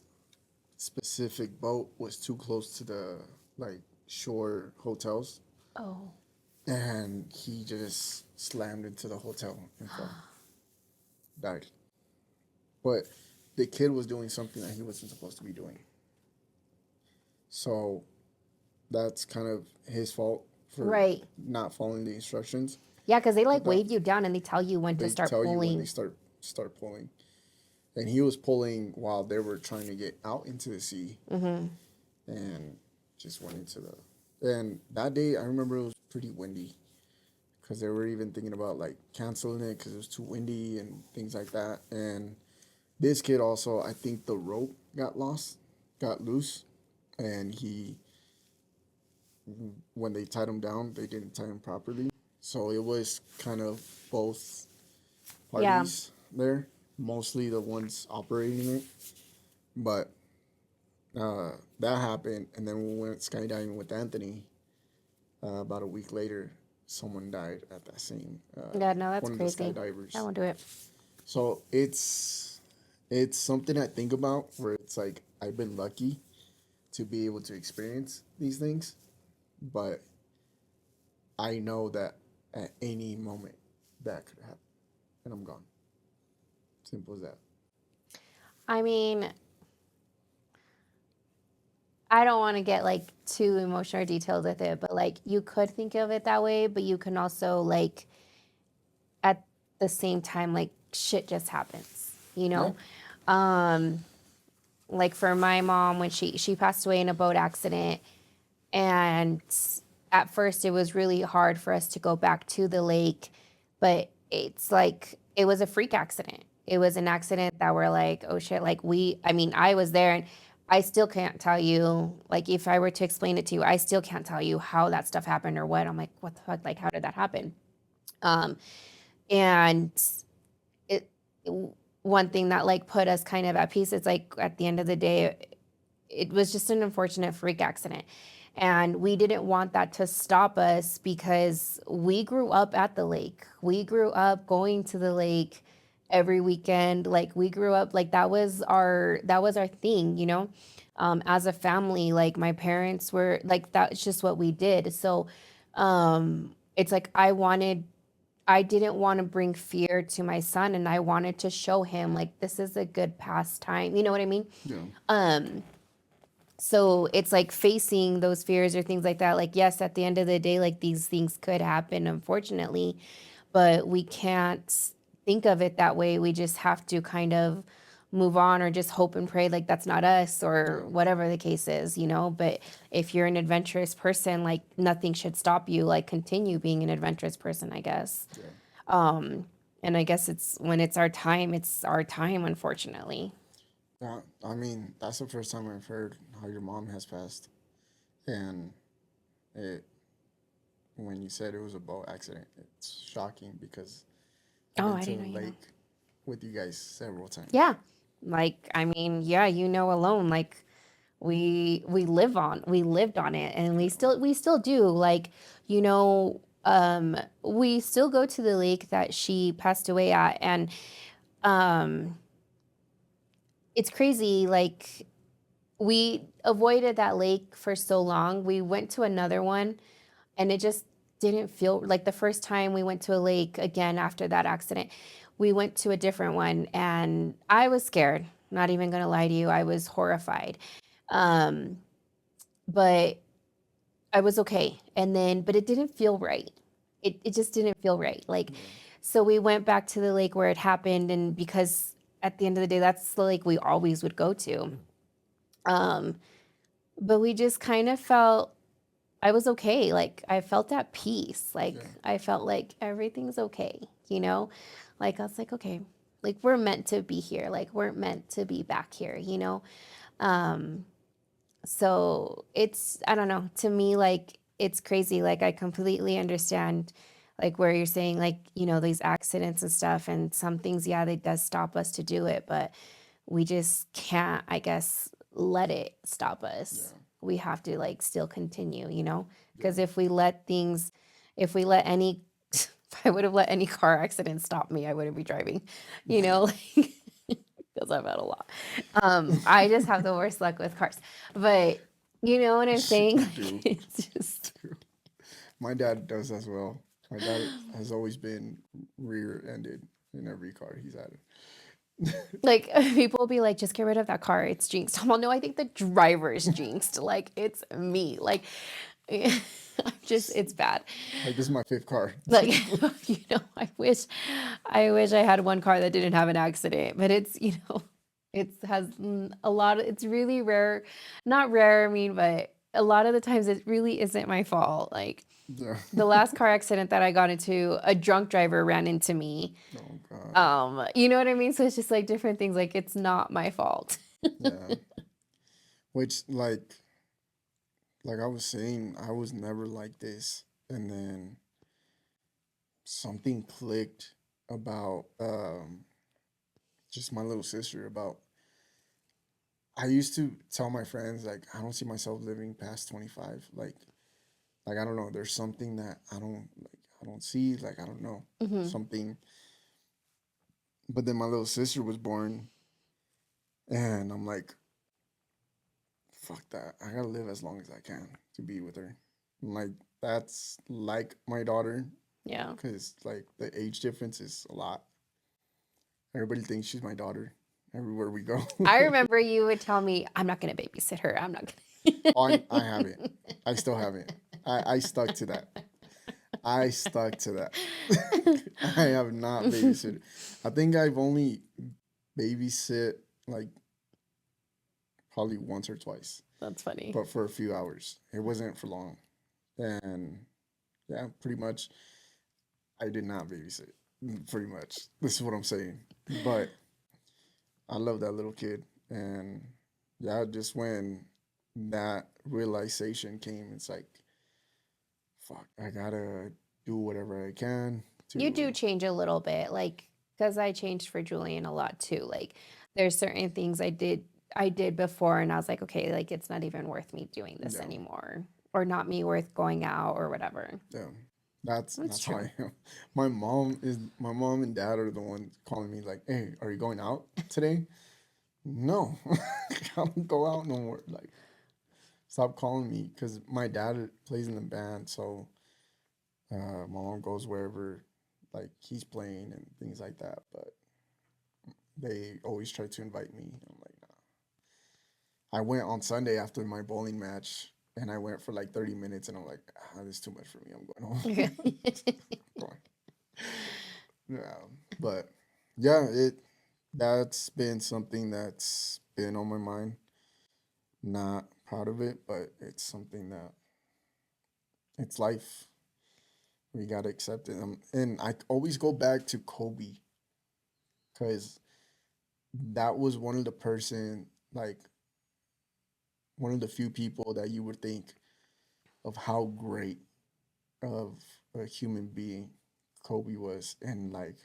[SPEAKER 1] specific boat was too close to the like shore hotels,
[SPEAKER 2] oh,
[SPEAKER 1] and he just slammed into the hotel and fell, died. But the kid was doing something that he wasn't supposed to be doing, so that's kind of his fault for
[SPEAKER 2] right.
[SPEAKER 1] not following the instructions.
[SPEAKER 2] Yeah, because they like
[SPEAKER 1] But
[SPEAKER 2] wave you down and they tell you when to
[SPEAKER 1] they
[SPEAKER 2] start
[SPEAKER 1] tell you when
[SPEAKER 2] pulling.
[SPEAKER 1] they start pulling, and he was pulling while they were trying to get out into the sea, and just went into the. And that day, I remember it was pretty windy, because they were even thinking about like canceling it because it was too windy and things like that. And this kid also, I think the rope got loose, and when they tied him down, they didn't tie him properly. So it was kind of both
[SPEAKER 2] Yeah.
[SPEAKER 1] parties there, mostly the ones operating it. But that happened, and then we went skydiving with Anthony. About a week later, someone died at that same
[SPEAKER 2] Yeah, no, that's
[SPEAKER 1] one of the
[SPEAKER 2] crazy.
[SPEAKER 1] skydivers.
[SPEAKER 2] I won't do it.
[SPEAKER 1] So it's something I think about where it's like I've been lucky to be able to experience these things, but I know that at any moment that could happen, and I'm gone. Simple as that.
[SPEAKER 2] I mean, I don't want to get like too emotional or detailed with it, but like you could think of it that way, but you can also like at the same time like shit just happens, you know? Like for my mom when she passed away in a boat accident, and at first it was really hard for us to go back to the lake, but it's like it was a freak accident. It was an accident that we're like, oh shit, like I mean, I was there and I still can't tell you, like if I were to explain it to you, I still can't tell you how that stuff happened or what. I'm like, what the fuck? Like, how did that happen? And it one thing that like put us kind of at peace, it's like at the end of the day, it was just an unfortunate freak accident. And we didn't want that to stop us because we grew up at the lake. We grew up going to the lake every weekend. Like we grew up like that was our thing, you know? As a family, like my parents were like that's just what we did. So it's like I didn't want to bring fear to my son, and I wanted to show him like this is a good pastime. You know what I mean?
[SPEAKER 1] Yeah.
[SPEAKER 2] Um so it's like facing those fears or things like that. Like, yes, at the end of the day, like these things could happen, unfortunately, but we can't think of it that way. We just have to kind of move on or just hope and pray like that's not us or
[SPEAKER 1] Yeah.
[SPEAKER 2] whatever the case is, you know. But if you're an adventurous person, like nothing should stop you. Like, continue being an adventurous person, I guess.
[SPEAKER 1] Yeah.
[SPEAKER 2] And I guess it's when it's our time, unfortunately.
[SPEAKER 1] Yeah. I mean, that's the first time I've heard how your mom has passed, and it when you said it was a boat accident, it's shocking because I've
[SPEAKER 2] Oh,
[SPEAKER 1] been
[SPEAKER 2] I
[SPEAKER 1] to
[SPEAKER 2] didn't
[SPEAKER 1] the
[SPEAKER 2] know you know.
[SPEAKER 1] lake with you guys several times.
[SPEAKER 2] Yeah. Like, I mean, yeah, you know, alone, like we lived on it, and we still do. Like, you know, we still go to the lake that she passed away at, and um it's crazy. Like, we avoided that lake for so long. We went to another one, and it just didn't feel like the first time we went to a lake again after that accident. We went to a different one, and I was scared. Not even gonna lie to you, I was horrified. Um, but I was okay. And then, but it didn't feel right. It just didn't feel right. Like,
[SPEAKER 1] Yeah.
[SPEAKER 2] so we went back to the lake where it happened, and because at the end of the day, that's the lake we always would go to. Um, but we just kind of felt I was okay. Like, I felt at peace. Like,
[SPEAKER 1] Yeah.
[SPEAKER 2] I felt like everything's okay, you know? Like, I was like, okay, like we're meant to be here. Like, we're meant to be back here, you know? Um, so it's, I don't know, to me, like, it's crazy. Like, I completely understand, like, where you're saying, like, you know, these accidents and stuff, and some things, yeah, they does stop us to do it, but we just can't, I guess, let it stop us.
[SPEAKER 1] Yeah.
[SPEAKER 2] We have to like still continue, you know?
[SPEAKER 1] Yeah.
[SPEAKER 2] Because if we let any, if I would have let any car accident stop me, I wouldn't be driving, you know, like, because I've had a lot. I just have the worst luck with cars. But you know what I'm saying?
[SPEAKER 1] You
[SPEAKER 2] Like,
[SPEAKER 1] do.
[SPEAKER 2] it's just,
[SPEAKER 1] My dad does as well. My dad has always been rear-ended in every car he's had.
[SPEAKER 2] like, people will be like, just get rid of that car. It's jinxed. I'm all, no, I think the driver is jinxed. Like, it's me. Like, I'm just, it's bad.
[SPEAKER 1] Like, this is my fifth car.
[SPEAKER 2] Like, you know, I wish I had one car that didn't have an accident, but it's, you know, it has a lot of, it's really rare, not rare, I mean, but a lot of the times it really isn't my fault. Like,
[SPEAKER 1] Yeah.
[SPEAKER 2] the last car accident that I got into, a drunk driver ran into me.
[SPEAKER 1] Oh God.
[SPEAKER 2] You know what I mean? So it's just like different things. Like, it's not my fault.
[SPEAKER 1] Yeah. Which, like I was saying, I was never like this, and then something clicked about just my little sister. About I used to tell my friends like I don't see myself living past 25. Like I don't know. There's something that I don't see. Like I don't know
[SPEAKER 2] Hmm.
[SPEAKER 1] something. But then my little sister was born, and I'm like, fuck that. I gotta live as long as I can to be with her. Like that's like my daughter,
[SPEAKER 2] Yeah.
[SPEAKER 1] because like the age difference is a lot. Everybody thinks she's my daughter everywhere we go.
[SPEAKER 2] I remember you would tell me, I'm not going to babysit her. I'm not going
[SPEAKER 1] I haven't. I still haven't. I stuck to that. I stuck to that. I have not babysitted. I think I've only babysit like probably once or twice,
[SPEAKER 2] That's funny.
[SPEAKER 1] but for a few hours. It wasn't for long. And yeah, pretty much I did not babysit. Pretty much. This is what I'm saying. But I love that little kid. And yeah, just when that realization came, it's like, fuck, I gotta do whatever I can
[SPEAKER 2] You do change a little bit, like, because I changed for Julian a lot too. Like, there's certain things I did before, and I was like, okay, like it's not even worth me doing this
[SPEAKER 1] Yeah,
[SPEAKER 2] anymore, or not me worth going out or whatever.
[SPEAKER 1] yeah.
[SPEAKER 2] That's
[SPEAKER 1] That's how
[SPEAKER 2] true.
[SPEAKER 1] I am. My mom and dad are the ones calling me like, "Hey, are you going out today?" No, I don't go out no more. Like, stop calling me because my dad plays in the band, so my mom goes wherever like he's playing and things like that. But they always try to invite me. I'm like, nah. I went on Sunday after my bowling match, and I went for like 30 minutes, and I'm like, this is too much for me. I'm going home. Going. Yeah, but yeah, that's been something that's been on my mind. Not proud of it, but it's something that it's life. We gotta accept it. And I always go back to Kobe because that was one of the person, like one of the few people that you would think of how great of a human being Kobe was, and like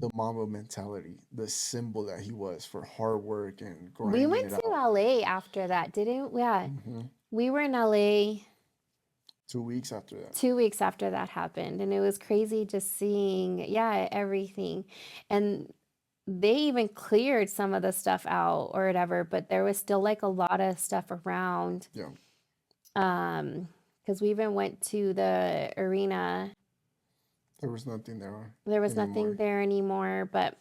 [SPEAKER 1] the Mamba mentality, the symbol that he was for hard work and
[SPEAKER 2] We
[SPEAKER 1] grinding
[SPEAKER 2] went
[SPEAKER 1] it
[SPEAKER 2] to
[SPEAKER 1] out.
[SPEAKER 2] LA after that, didn't we? Yeah,
[SPEAKER 1] hmm
[SPEAKER 2] we were in LA
[SPEAKER 1] 2 weeks after that.
[SPEAKER 2] 2 weeks after that happened, and it was crazy just seeing, yeah, everything. And they even cleared some of the stuff out or whatever, but there was still like a lot of stuff around.
[SPEAKER 1] Yeah,
[SPEAKER 2] Because we even went to the arena.
[SPEAKER 1] there was nothing there
[SPEAKER 2] There was nothing
[SPEAKER 1] anymore.
[SPEAKER 2] there anymore, but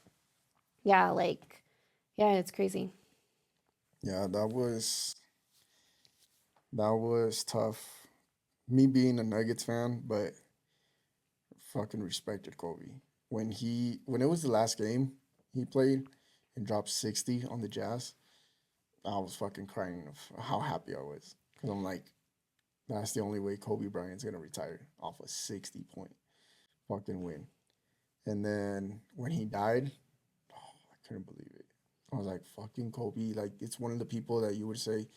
[SPEAKER 2] yeah, like, yeah, it's crazy.
[SPEAKER 1] Yeah, that was tough. Me being a Nuggets fan, but fucking respected Kobe. When it was the last game he played and dropped 60 on the Jazz, I was fucking crying of how happy I was. Cause I'm like, that's the only way Kobe Bryant's gonna retire off a 60-point fucking win. And then when he died, I couldn't believe it. I was like, fucking Kobe, like it's one of the people that you would say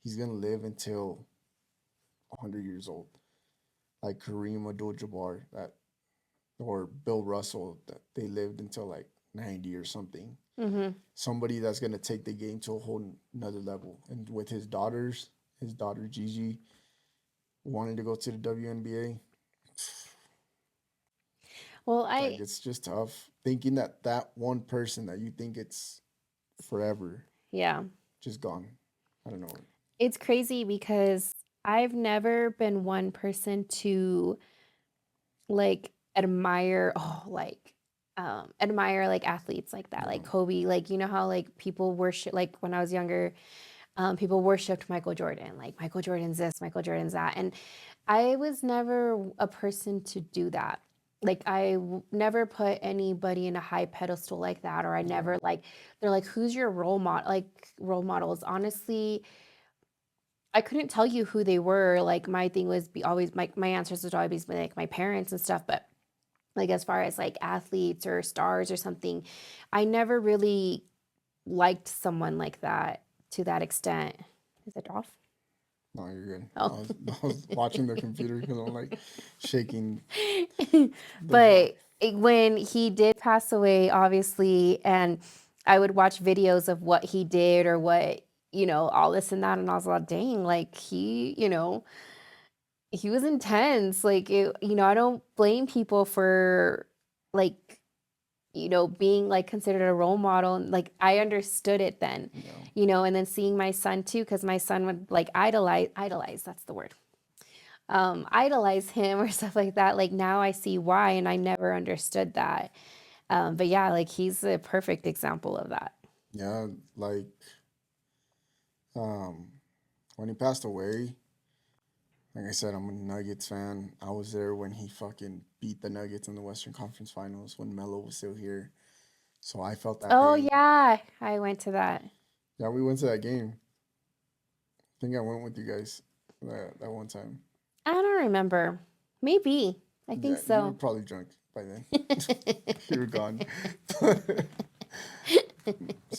[SPEAKER 1] he's gonna live until 100 years old. Like Kareem Abdul-Jabbar, that or Bill Russell, that they lived until like 90 or something.
[SPEAKER 2] Mm-hmm.
[SPEAKER 1] Somebody that's gonna take the game to a whole another level. And with his daughter Gigi wanting to go to the WNBA,
[SPEAKER 2] Well,
[SPEAKER 1] like it's just tough thinking that that one person that you think it's forever
[SPEAKER 2] yeah,
[SPEAKER 1] just gone. I don't know.
[SPEAKER 2] it's crazy because I've never been one person to like admire like athletes like that, like
[SPEAKER 1] No,
[SPEAKER 2] Kobe. Like, you know how like people worship, like when I was younger, people worshipped Michael Jordan, like Michael Jordan's this, Michael Jordan's that. And I was never a person to do that. Like never put anybody in a high pedestal like that, or I
[SPEAKER 1] yeah,
[SPEAKER 2] never like, they're like, who's your role model? Like role models. Honestly, I couldn't tell you who they were. Like my thing was be always my answers would always be like my parents and stuff. But like as far as like athletes or stars or something, I never really liked someone like that to that extent. Is it off?
[SPEAKER 1] no, you're good.
[SPEAKER 2] Oh.
[SPEAKER 1] I was watching the computer because I'm like shaking the phone.
[SPEAKER 2] But when he did pass away, obviously, and I would watch videos of what he did or what, all this and that. And I was like, dang, like he was intense. Like, I don't blame people for like, being like considered a role model. And like, I understood it then,
[SPEAKER 1] Yeah,
[SPEAKER 2] and then seeing my son too, because my son would like idolize, that's the word, idolize him or stuff like that. Like now I see why, and I never understood that. But yeah, like he's a perfect example of that.
[SPEAKER 1] yeah. Like um, when he passed away, like I said, I'm a Nuggets fan. I was there when he fucking beat the Nuggets in the Western Conference Finals when Melo was still here. So I felt that
[SPEAKER 2] Oh
[SPEAKER 1] pain.
[SPEAKER 2] yeah, I went to that.
[SPEAKER 1] Yeah, we went to that game. I think I went with you guys that one time.
[SPEAKER 2] I don't remember. Maybe. I think
[SPEAKER 1] Yeah, you were
[SPEAKER 2] so.
[SPEAKER 1] probably drunk by then. You were gone.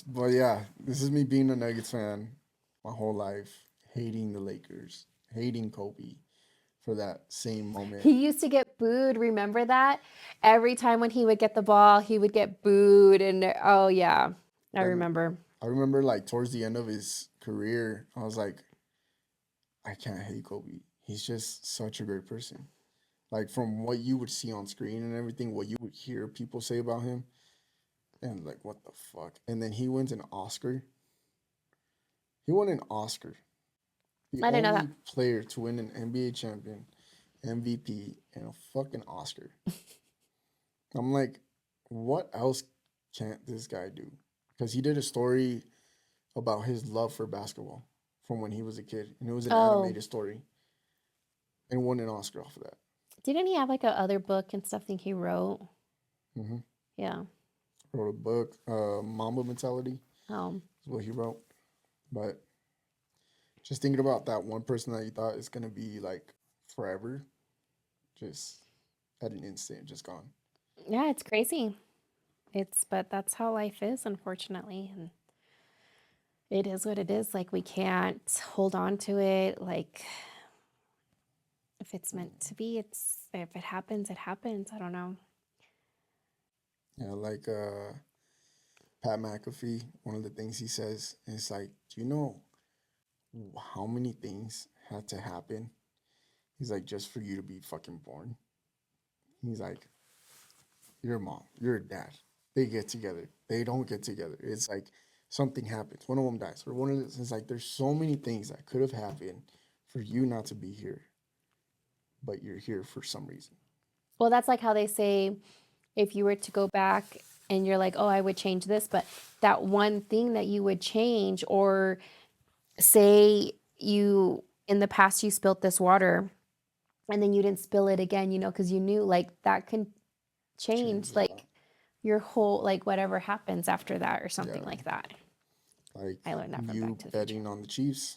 [SPEAKER 1] But yeah, this is me being a Nuggets fan my whole life, hating the Lakers, hating Kobe, for that same moment.
[SPEAKER 2] He used to get booed. Remember that? Every time when he would get the ball, he would get booed. And oh, yeah, I
[SPEAKER 1] And
[SPEAKER 2] remember.
[SPEAKER 1] I remember like towards the end of his career, I was like, I can't hate Kobe. He's just such a great person. Like from what you would see on screen and everything, what you would hear people say about him, and like what the fuck. And then he wins an Oscar. He won an Oscar. The
[SPEAKER 2] I didn't know that.
[SPEAKER 1] only player to win an NBA champion, MVP, and a fucking Oscar. I'm like, what else can't this guy do? Because he did a story about his love for basketball from when he was a kid, and it was an
[SPEAKER 2] Oh,
[SPEAKER 1] animated story, and won an Oscar off of that.
[SPEAKER 2] didn't he have like a other book and stuff that he wrote?
[SPEAKER 1] hmm
[SPEAKER 2] Yeah.
[SPEAKER 1] Wrote a book, Mamba Mentality
[SPEAKER 2] Oh,
[SPEAKER 1] is what he wrote. But just thinking about that one person that you thought is gonna be like forever, just at an instant, just gone.
[SPEAKER 2] yeah, it's crazy. But that's how life is, unfortunately. And it is what it is. Like, we can't hold on to it. Like, if it's meant to be, if it happens, it happens. I don't know.
[SPEAKER 1] Yeah, like Pat McAfee, one of the things he says is like, do you know how many things had to happen? He's like, just for you to be fucking born. He's like, your mom, your dad, they get together. They don't get together. It's like something happens. One of them dies. Or one of this. It's like there's so many things that could have happened for you not to be here, but you're here for some reason.
[SPEAKER 2] Well, that's like how they say if you were to go back and you're like, oh, I would change this, but that one thing that you would change, or say you in the past you spilt this water and then you didn't spill it again, because you knew, like, that can change
[SPEAKER 1] Change a lot.
[SPEAKER 2] like your whole, like, whatever happens after that or something
[SPEAKER 1] Yeah.
[SPEAKER 2] like that.
[SPEAKER 1] Like
[SPEAKER 2] I learned that from
[SPEAKER 1] you
[SPEAKER 2] Back to the Future.
[SPEAKER 1] betting on the Chiefs.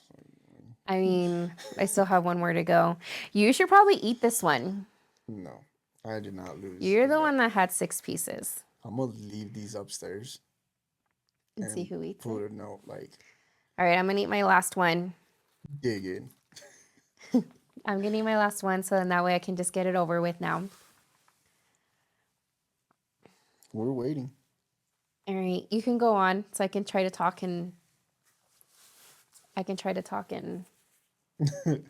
[SPEAKER 2] I mean, I still have one more to go. You should probably eat this one.
[SPEAKER 1] No, I did not lose.
[SPEAKER 2] You're the one that had 6 pieces.
[SPEAKER 1] I'm gonna leave these upstairs
[SPEAKER 2] And see who eats
[SPEAKER 1] put
[SPEAKER 2] it.
[SPEAKER 1] a note like,
[SPEAKER 2] All right, I'm going to eat my last one.
[SPEAKER 1] dig in.
[SPEAKER 2] I'm going to eat my last one so then that way I can just get it over with now.
[SPEAKER 1] We're waiting.
[SPEAKER 2] All right, you can go on so I can try to talk and and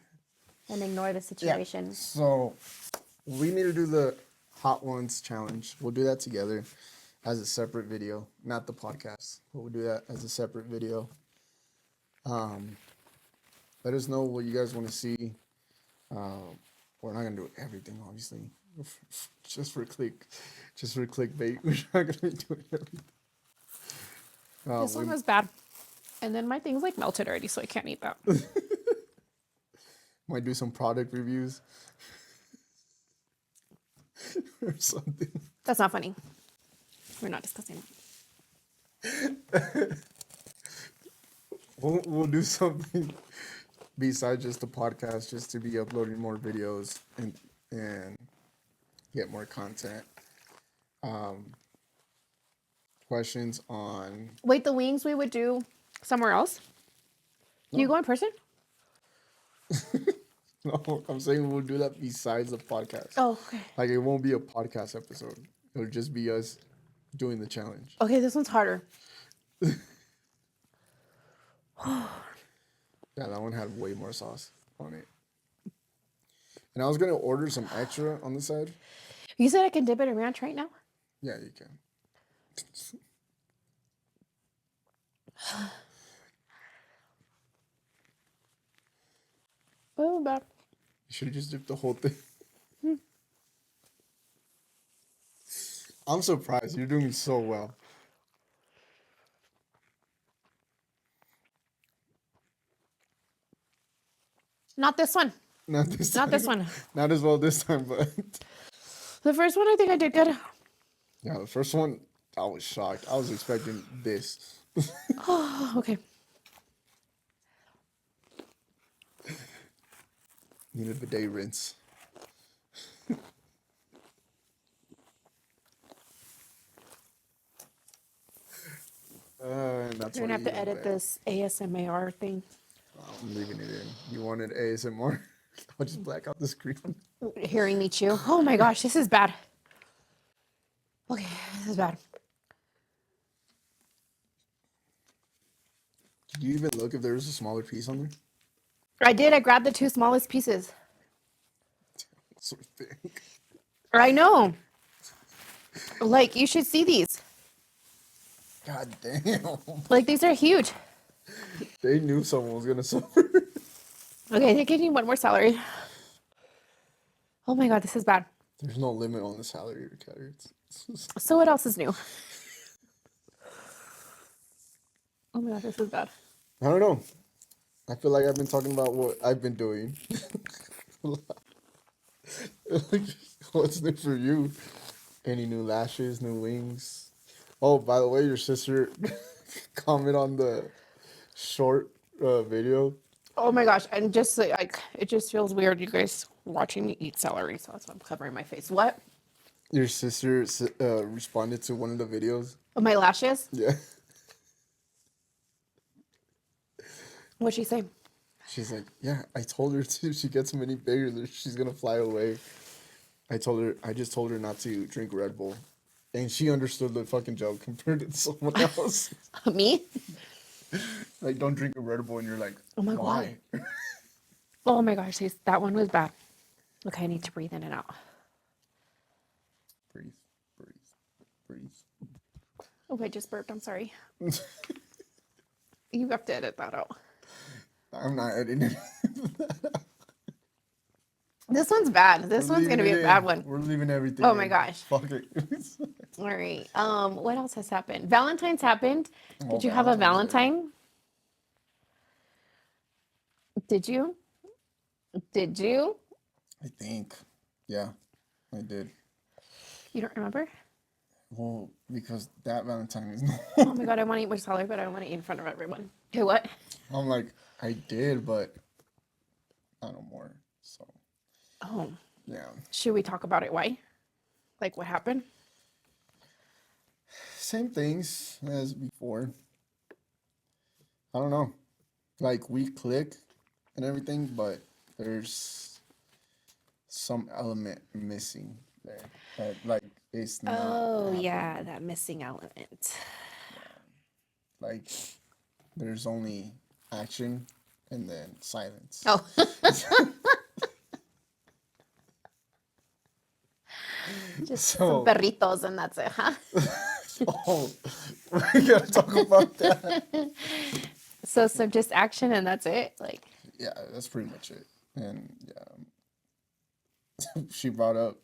[SPEAKER 2] ignore the situation.
[SPEAKER 1] So we need to do the Hot Ones challenge. We'll do that together as a separate video, not the podcast, but we'll do that as a separate video. Let us know what you guys want to see. We're not gonna do everything, obviously, just for clickbait. We're not gonna be doing everything.
[SPEAKER 2] This one was bad. And then my thing's like melted already, so I can't eat that.
[SPEAKER 1] Might do some product reviews or something.
[SPEAKER 2] That's not funny. We're not discussing it.
[SPEAKER 1] We'll do something besides just the podcast, just to be uploading more videos and get more content. Questions on
[SPEAKER 2] Wait, the wings we would do somewhere else? Do you go in person?
[SPEAKER 1] no, I'm saying we'll do that besides the podcast.
[SPEAKER 2] Oh, okay.
[SPEAKER 1] Like it won't be a podcast episode. It'll just be us doing the challenge.
[SPEAKER 2] Okay, this one's harder.
[SPEAKER 1] Yeah, that one had way more sauce on it. And I was gonna order some extra on the side.
[SPEAKER 2] You said I can dip it in ranch right now?
[SPEAKER 1] Yeah, you can.
[SPEAKER 2] Oh, bad.
[SPEAKER 1] You should have just dipped the whole thing. I'm surprised. You're doing so well.
[SPEAKER 2] Not this one.
[SPEAKER 1] Not this time.
[SPEAKER 2] Not this one.
[SPEAKER 1] Not as well this time, but
[SPEAKER 2] The first one I think I did good.
[SPEAKER 1] yeah, the first one, I was shocked. I was expecting this.
[SPEAKER 2] Oh, okay.
[SPEAKER 1] Need a bidet rinse. And that's
[SPEAKER 2] You're
[SPEAKER 1] why
[SPEAKER 2] gonna have to edit this ASMR thing.
[SPEAKER 1] I'm leaving it in. You wanted ASMR? I'll just black out the screen.
[SPEAKER 2] Hearing me chew. Oh my gosh, this is bad. Okay, this is bad.
[SPEAKER 1] Did you even look if there was a smaller piece on there?
[SPEAKER 2] I did. I grabbed the two smallest pieces.
[SPEAKER 1] So thick.
[SPEAKER 2] I know. Like, you should see these.
[SPEAKER 1] God damn.
[SPEAKER 2] Like, these are huge.
[SPEAKER 1] They knew someone was gonna suffer.
[SPEAKER 2] Okay, they gave me one more salary. Oh my god, this is bad.
[SPEAKER 1] There's no limit on the salary or carrots.
[SPEAKER 2] So what else is new? Oh my god, this is bad.
[SPEAKER 1] I don't know. I feel like I've been talking about what I've been doing. What's new for you? Any new lashes, new wings? Oh, by the way, your sister comment on the short video.
[SPEAKER 2] Oh my gosh, and just like it just feels weird, you guys watching me eat celery, so that's why I'm covering my face. What?
[SPEAKER 1] Your sister responded to one of the videos.
[SPEAKER 2] Oh, my lashes?
[SPEAKER 1] Yeah.
[SPEAKER 2] What'd she say?
[SPEAKER 1] She's like, yeah, I told her to. If she gets them any bigger, she's gonna fly away. I just told her not to drink Red Bull. And she understood the fucking joke compared to someone else.
[SPEAKER 2] Me?
[SPEAKER 1] Like, don't drink a Red Bull, and you're like,
[SPEAKER 2] Oh my
[SPEAKER 1] why?
[SPEAKER 2] god. Oh my gosh, that one was bad. Okay, I need to breathe in and out.
[SPEAKER 1] Breathe, breathe, breathe.
[SPEAKER 2] Oh, I just burped. I'm sorry. You have to edit that out.
[SPEAKER 1] I'm not editing.
[SPEAKER 2] This one's bad. This one's gonna be a bad one.
[SPEAKER 1] We're leaving everything.
[SPEAKER 2] Oh my gosh.
[SPEAKER 1] Fuck it.
[SPEAKER 2] All right. What else has happened? Valentine's happened.
[SPEAKER 1] Oh,
[SPEAKER 2] Did you have a
[SPEAKER 1] Valentine's Day.
[SPEAKER 2] Valentine? Did you? Did you?
[SPEAKER 1] I think. Yeah, I did.
[SPEAKER 2] You don't remember?
[SPEAKER 1] Well, because that Valentine is
[SPEAKER 2] Oh my god, I want to eat more salad, but I don't want to eat in front of everyone. Okay, what?
[SPEAKER 1] I'm like, I did, but not no more. So,
[SPEAKER 2] Oh,
[SPEAKER 1] yeah.
[SPEAKER 2] should we talk about it? Why? Like, what happened?
[SPEAKER 1] Same things as before. I don't know. Like, we click and everything, but there's some element missing there. That, like, it's not.
[SPEAKER 2] Oh,
[SPEAKER 1] happening.
[SPEAKER 2] yeah, that missing element.
[SPEAKER 1] Like, there's only action and then silence.
[SPEAKER 2] Oh. Just some perritos and that's it, huh?
[SPEAKER 1] Oh, we gotta talk about that.
[SPEAKER 2] So just action and that's it? Like,
[SPEAKER 1] Yeah, that's pretty much it. And yeah, she brought up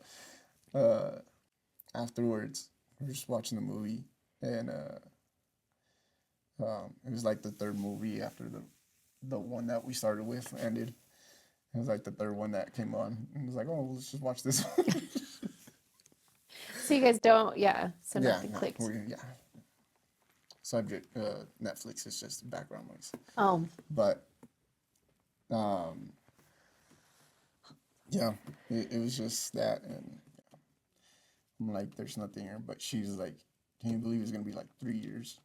[SPEAKER 1] afterwards, we were just watching the movie, and it was like the third movie after the one that we started with ended. It was like the third one that came on. And it was like, oh, let's just watch this one.
[SPEAKER 2] so you guys don't, so
[SPEAKER 1] Yeah,
[SPEAKER 2] nothing clicked.
[SPEAKER 1] yeah. Subject, Netflix is just background noise.
[SPEAKER 2] Oh,
[SPEAKER 1] But, yeah, it was just that, and I'm like, there's nothing here. But she's like, can you believe it's gonna be like 3 years?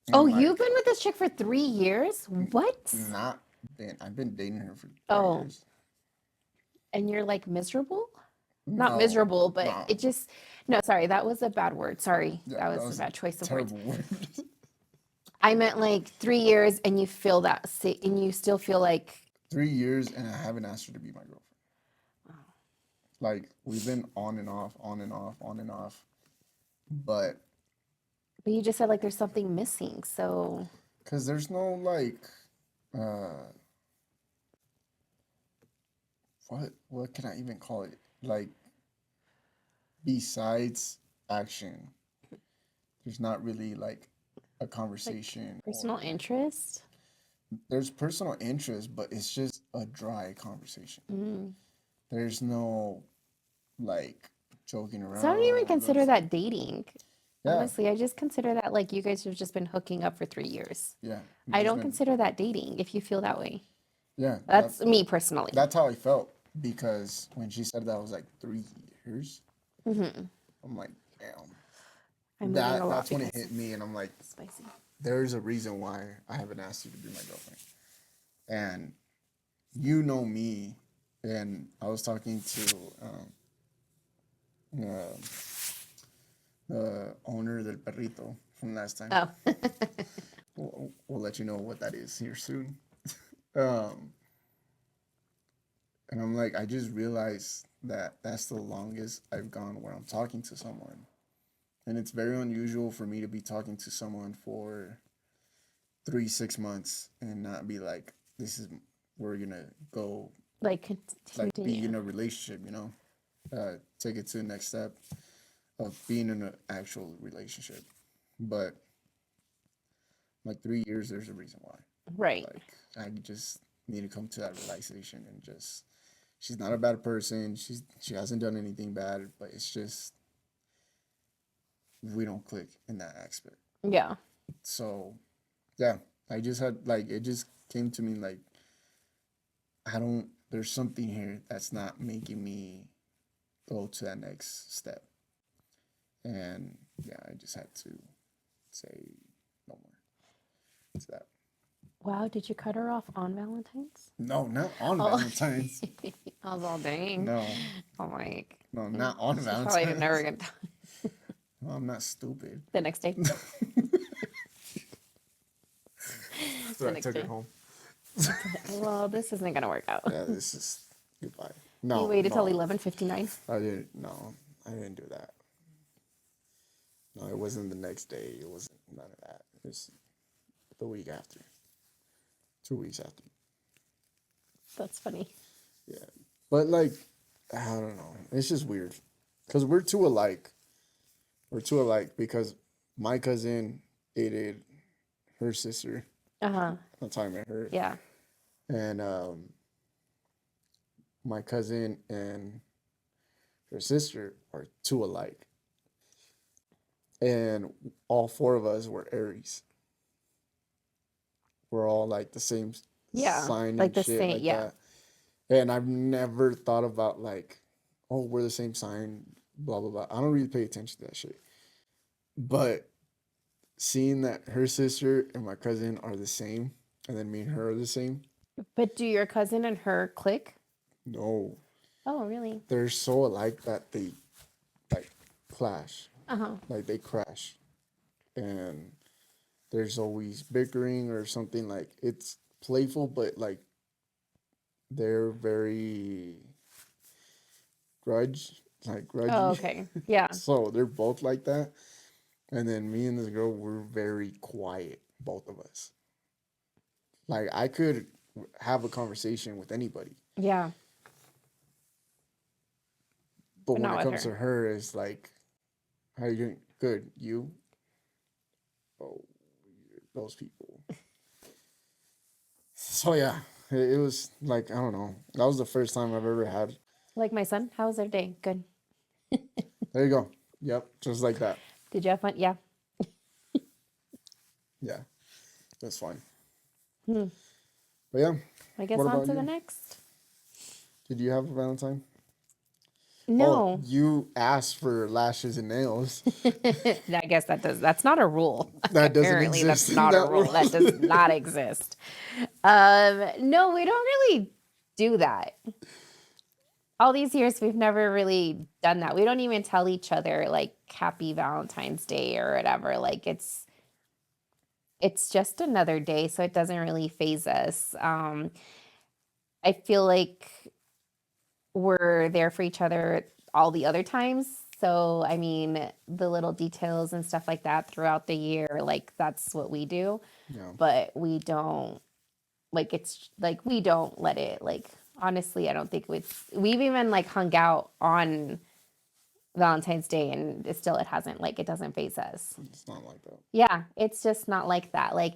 [SPEAKER 1] And
[SPEAKER 2] oh,
[SPEAKER 1] I'm like,
[SPEAKER 2] you've been with this chick for 3 years? What?
[SPEAKER 1] not been. I've been dating her for 3
[SPEAKER 2] Oh.
[SPEAKER 1] years.
[SPEAKER 2] And you're like miserable? Not
[SPEAKER 1] No,
[SPEAKER 2] miserable, but
[SPEAKER 1] no.
[SPEAKER 2] it just, no, sorry, that was a bad word. Sorry.
[SPEAKER 1] Yeah,
[SPEAKER 2] that was a bad choice of words.
[SPEAKER 1] terrible word.
[SPEAKER 2] I meant like 3 years and you feel that, and you still feel like,
[SPEAKER 1] 3 years, and I haven't asked her to be my girlfriend. Like, we've been on and off, on and off, on and off. But
[SPEAKER 2] you just said like there's something missing. So,
[SPEAKER 1] because there's no like, what can I even call it? Like, besides action, there's not really like a conversation.
[SPEAKER 2] personal interest?
[SPEAKER 1] There's personal interest, but it's just a dry conversation.
[SPEAKER 2] Mm.
[SPEAKER 1] There's no like joking around.
[SPEAKER 2] So I don't even consider that dating.
[SPEAKER 1] Yeah.
[SPEAKER 2] Honestly, I just consider that like you guys have just been hooking up for 3 years.
[SPEAKER 1] Yeah.
[SPEAKER 2] I don't consider that dating if you feel that way.
[SPEAKER 1] Yeah.
[SPEAKER 2] That's me personally.
[SPEAKER 1] That's how I felt, because when she said that, I was like, 3 years.
[SPEAKER 2] Mm-hmm.
[SPEAKER 1] I'm like, damn.
[SPEAKER 2] I'm moving a lot
[SPEAKER 1] That's when it
[SPEAKER 2] because
[SPEAKER 1] hit me, and I'm like,
[SPEAKER 2] spicy.
[SPEAKER 1] there's a reason why I haven't asked you to be my girlfriend. And you know me, and I was talking to uh, the owner del perrito from last time.
[SPEAKER 2] Oh.
[SPEAKER 1] We'll let you know what that is here soon. Um, and I'm like, I just realized that that's the longest I've gone where I'm talking to someone. And it's very unusual for me to be talking to someone for 3, 6 months and not be like, this is, we're gonna go,
[SPEAKER 2] Like
[SPEAKER 1] like, be
[SPEAKER 2] continue.
[SPEAKER 1] in a relationship, take it to the next step of being in an actual relationship. But like 3 years, there's a reason why.
[SPEAKER 2] Right.
[SPEAKER 1] Like, I just need to come to that realization and just, she's not a bad person. She hasn't done anything bad, but it's just we don't click in that aspect.
[SPEAKER 2] Yeah.
[SPEAKER 1] So yeah, I just had like it just came to me like I don't. There's something here that's not making me go to that next step, and yeah, I just had to say no more to that.
[SPEAKER 2] Wow, did you cut her off on Valentine's?
[SPEAKER 1] No, not on
[SPEAKER 2] Oh.
[SPEAKER 1] Valentine's.
[SPEAKER 2] I was all dang.
[SPEAKER 1] No,
[SPEAKER 2] I'm like,
[SPEAKER 1] no, not on
[SPEAKER 2] she's
[SPEAKER 1] Valentine's.
[SPEAKER 2] probably never gonna
[SPEAKER 1] No, I'm not stupid.
[SPEAKER 2] the next day.
[SPEAKER 1] So I
[SPEAKER 2] next
[SPEAKER 1] took
[SPEAKER 2] day.
[SPEAKER 1] it home.
[SPEAKER 2] Well, this isn't gonna work out.
[SPEAKER 1] Yeah, this is goodbye. No,
[SPEAKER 2] You waited till
[SPEAKER 1] no.
[SPEAKER 2] 11:59.
[SPEAKER 1] I didn't. No, I didn't do that. No, it wasn't the next day. It wasn't none of that. It was the week after. 2 weeks after.
[SPEAKER 2] That's funny.
[SPEAKER 1] Yeah, but like, I don't know. It's just weird, cause we're too alike. We're too alike because my cousin dated her sister.
[SPEAKER 2] Uh-huh.
[SPEAKER 1] That's how I met her.
[SPEAKER 2] Yeah.
[SPEAKER 1] And my cousin and her sister are too alike. And all four of us were Aries. We're all like the same
[SPEAKER 2] Yeah.
[SPEAKER 1] sign
[SPEAKER 2] Like
[SPEAKER 1] and
[SPEAKER 2] the
[SPEAKER 1] shit
[SPEAKER 2] same,
[SPEAKER 1] like
[SPEAKER 2] yeah.
[SPEAKER 1] that. And I've never thought about like, oh, we're the same sign, blah blah blah. I don't really pay attention to that shit. But seeing that her sister and my cousin are the same, and then me and her are the same,
[SPEAKER 2] But do your cousin and her click?
[SPEAKER 1] no,
[SPEAKER 2] Oh, really?
[SPEAKER 1] they're so alike that they like clash,
[SPEAKER 2] Uh-huh.
[SPEAKER 1] like they crash, and there's always bickering or something. Like it's playful, but like they're very
[SPEAKER 2] Oh,
[SPEAKER 1] grudgy.
[SPEAKER 2] okay. Yeah.
[SPEAKER 1] So they're both like that. And then me and this girl, we're very quiet, both of us. Like I could have a conversation with anybody,
[SPEAKER 2] Yeah.
[SPEAKER 1] but
[SPEAKER 2] But
[SPEAKER 1] when
[SPEAKER 2] not
[SPEAKER 1] it
[SPEAKER 2] with
[SPEAKER 1] comes to
[SPEAKER 2] her.
[SPEAKER 1] her, it's like, how you doing? Good. You? Oh, those people. So yeah, it was like I don't know. That was the first time I've ever had.
[SPEAKER 2] Like my son, how was their day? Good.
[SPEAKER 1] There you go. Yep, just like that.
[SPEAKER 2] Did you have fun? Yeah.
[SPEAKER 1] Yeah, that's fine.
[SPEAKER 2] Hmm.
[SPEAKER 1] But yeah,
[SPEAKER 2] I guess
[SPEAKER 1] what
[SPEAKER 2] on
[SPEAKER 1] about
[SPEAKER 2] to
[SPEAKER 1] you?
[SPEAKER 2] the next.
[SPEAKER 1] Did you have a Valentine? Oh,
[SPEAKER 2] No.
[SPEAKER 1] you asked for lashes and nails.
[SPEAKER 2] I guess that's not a rule.
[SPEAKER 1] That doesn't
[SPEAKER 2] Apparently that's
[SPEAKER 1] exist in
[SPEAKER 2] not a
[SPEAKER 1] that
[SPEAKER 2] rule. That does
[SPEAKER 1] world.
[SPEAKER 2] not exist. No, we don't really do that. All these years we've never really done that. We don't even tell each other like happy Valentine's Day or whatever. Like it's just another day, so it doesn't really phase us. I feel like we're there for each other all the other times. So, I mean, the little details and stuff like that throughout the year, like that's what we do.
[SPEAKER 1] Yeah.
[SPEAKER 2] But we don't like it's like we don't let it like honestly, I don't think we've even like hung out on Valentine's Day and it hasn't like it doesn't phase us.
[SPEAKER 1] It's not like that.
[SPEAKER 2] Yeah, it's just not like that. Like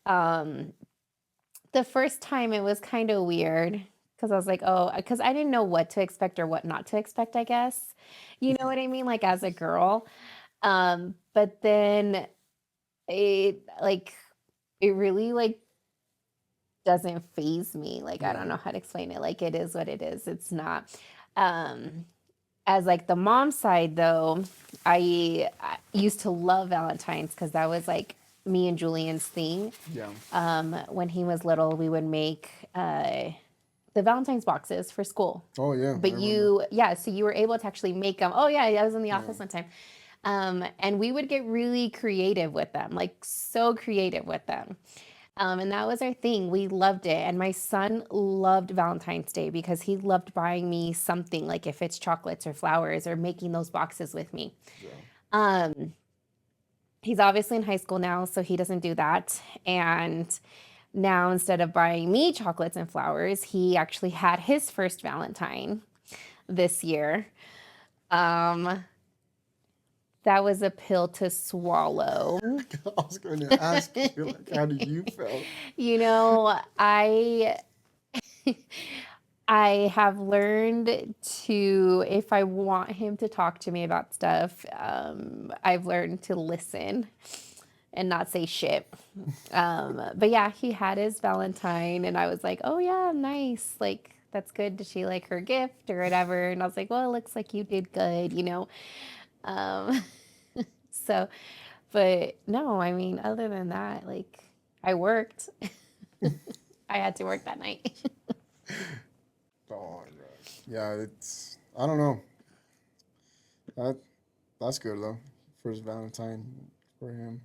[SPEAKER 2] the first time it was kind of weird because I was like, oh, because I didn't know what to expect or what not to expect, I guess. You know what I mean? Like as a girl. But then it like it really like doesn't phase me. Like I don't
[SPEAKER 1] Yeah.
[SPEAKER 2] know how to explain it. Like it is what it is. It's not. As like the mom side though, I used to love Valentine's because that was like me and Julian's thing.
[SPEAKER 1] Yeah.
[SPEAKER 2] When he was little, we would make the Valentine's boxes for school.
[SPEAKER 1] Oh yeah, I
[SPEAKER 2] But
[SPEAKER 1] remember.
[SPEAKER 2] so you were able to actually make them. Oh yeah, I was in the office one time. And we would get really creative with them, like so creative with them. And that was our thing. We loved it. And my son loved Valentine's Day because he loved buying me something, like if it's chocolates or flowers or making those boxes with me.
[SPEAKER 1] Yeah.
[SPEAKER 2] Um, he's obviously in high school now, so he doesn't do that. And now instead of buying me chocolates and flowers, he actually had his first Valentine this year. Um, that was a pill to swallow.
[SPEAKER 1] I was going to ask you, like, how did you feel?
[SPEAKER 2] You know, I have learned to, if I want him to talk to me about stuff, I've learned to listen and not say shit. But yeah, he had his Valentine, and I was like, oh yeah, nice. Like, that's good. Did she like her gift or whatever? And I was like, well, it looks like you did good, you know? Um, so, but no, I mean, other than that, like, I worked. I had to work that night.
[SPEAKER 1] Oh my god. Yeah, it's I don't know. That that's good though. First Valentine for him.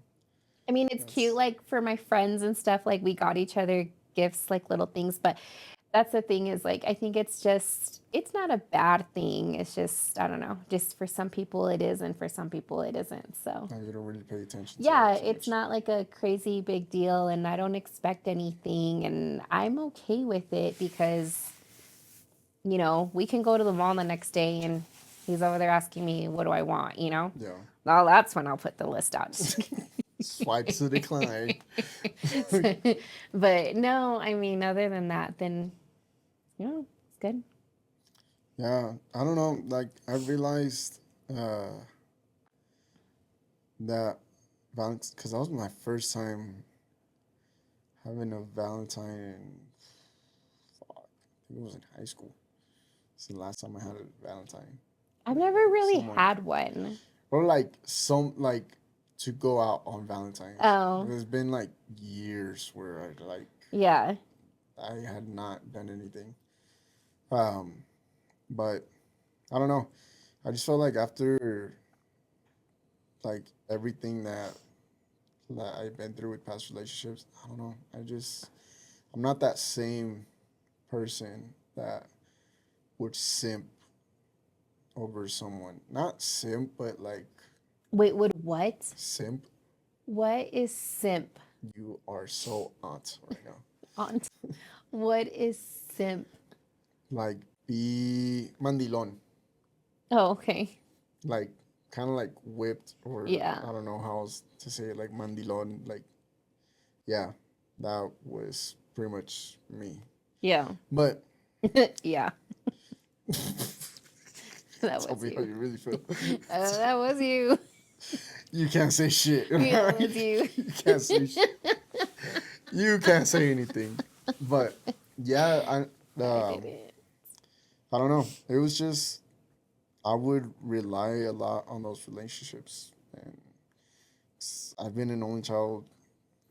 [SPEAKER 2] I mean, it's cute,
[SPEAKER 1] That's
[SPEAKER 2] like for my friends and stuff, like we got each other gifts, like little things, but that's the thing is like I think it's not a bad thing. It's just I don't know, just for some people it is and for some people it isn't. So,
[SPEAKER 1] you don't really pay attention to
[SPEAKER 2] yeah,
[SPEAKER 1] that too
[SPEAKER 2] it's
[SPEAKER 1] much.
[SPEAKER 2] not like a crazy big deal and I don't expect anything and I'm okay with it because we can go to the mall the next day and he's over there asking me what do I want, you know?
[SPEAKER 1] Yeah.
[SPEAKER 2] Well, that's when I'll put the list out.
[SPEAKER 1] Swipe to decline.
[SPEAKER 2] But no, I mean, other than that, then it's good.
[SPEAKER 1] Yeah, I don't know. Like I realized uh, that Valentine, because that was my first time having a Valentine. Fuck, I think it was in high school. It's the last time I had a Valentine.
[SPEAKER 2] I've
[SPEAKER 1] With
[SPEAKER 2] never
[SPEAKER 1] like
[SPEAKER 2] really
[SPEAKER 1] someone,
[SPEAKER 2] had one.
[SPEAKER 1] or like some like to go out on Valentine's.
[SPEAKER 2] Oh,
[SPEAKER 1] There's been like years where
[SPEAKER 2] yeah.
[SPEAKER 1] I had not done anything. Um, but I don't know. I just felt like after like everything that I've been through with past relationships, I don't know. I'm not that same person that would simp over someone. Not simp, but like
[SPEAKER 2] Wait, what?
[SPEAKER 1] simp.
[SPEAKER 2] What is simp?
[SPEAKER 1] You are so aunt right now.
[SPEAKER 2] Aunt. What is simp?
[SPEAKER 1] Like be mandilon.
[SPEAKER 2] Oh, okay.
[SPEAKER 1] Like kind of like whipped, or
[SPEAKER 2] Yeah.
[SPEAKER 1] I don't know how else to say it, like mandilon. Like yeah, that was pretty much me.
[SPEAKER 2] Yeah.
[SPEAKER 1] But
[SPEAKER 2] Yeah. That
[SPEAKER 1] tell
[SPEAKER 2] was
[SPEAKER 1] me how
[SPEAKER 2] you.
[SPEAKER 1] you really feel.
[SPEAKER 2] That was you.
[SPEAKER 1] You can't say shit.
[SPEAKER 2] Yeah, that was you.
[SPEAKER 1] You can't say shit. You can't say anything. But yeah,
[SPEAKER 2] I did it.
[SPEAKER 1] I don't know. It was just I would rely a lot on those relationships, and I've been an only child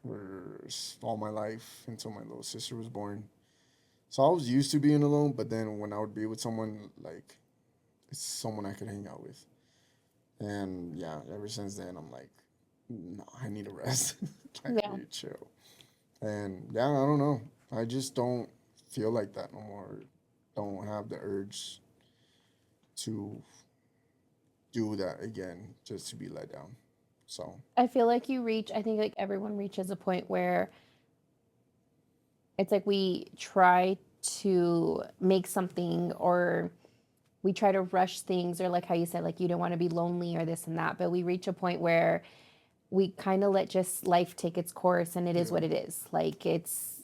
[SPEAKER 1] for all my life until my little sister was born. So I was used to being alone, but then when I would be with someone, like it's someone I could hang out with. And yeah, ever since then, I'm like, no, I need a rest. I
[SPEAKER 2] Yeah.
[SPEAKER 1] need to chill. And yeah, I don't know. I just don't feel like that no more. Don't have the urge to do that again just to be let down. So
[SPEAKER 2] I feel like I think like everyone reaches a point where it's like we try to make something or we try to rush things or like how you said, like you don't want to be lonely or this and that, but we reach a point where we kind of let just life take its course and it is
[SPEAKER 1] yeah,
[SPEAKER 2] what it is. Like it's,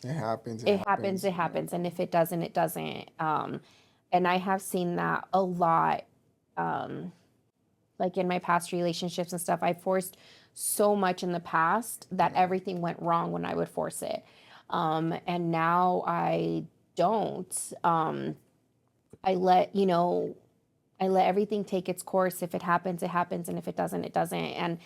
[SPEAKER 1] it happens. It
[SPEAKER 2] it happens,
[SPEAKER 1] happens.
[SPEAKER 2] it happens. And if it doesn't, it doesn't. And I have seen that a lot. Um, like in my past relationships and stuff, I forced so much in the past that
[SPEAKER 1] Yeah,
[SPEAKER 2] everything went wrong when I would force it. And now I don't. I let, I let everything take its course. If it happens, it happens. And if it doesn't, it doesn't. And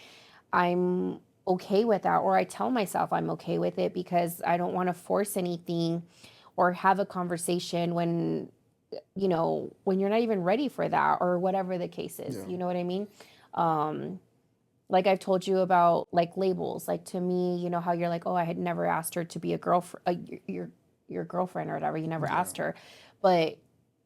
[SPEAKER 2] I'm okay with that. Or I tell myself I'm okay with it because I don't want to force anything or have a conversation when, you know, when you're not even ready for that, or whatever the case is.
[SPEAKER 1] Yeah.
[SPEAKER 2] You know what I mean? Like I've told you about like labels. Like to me, you know how you're like, oh, I had never asked her to be a girlfriend, your girlfriend or whatever. You never
[SPEAKER 1] Yeah.
[SPEAKER 2] asked her, but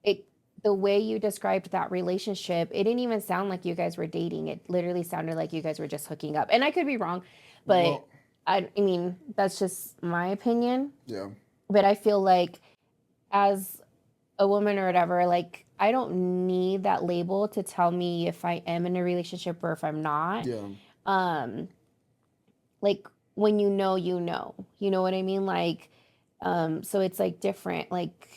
[SPEAKER 2] it the way you described that relationship, it didn't even sound like you guys were dating. It literally sounded like you guys were just hooking up. And I could be wrong, but
[SPEAKER 1] Well,
[SPEAKER 2] I mean that's just my opinion.
[SPEAKER 1] yeah.
[SPEAKER 2] But I feel like as a woman or whatever, like I don't need that label to tell me if I am in a relationship or if I'm not.
[SPEAKER 1] Yeah.
[SPEAKER 2] Um, like when you know, you know what I mean? Like, so it's like different. Like,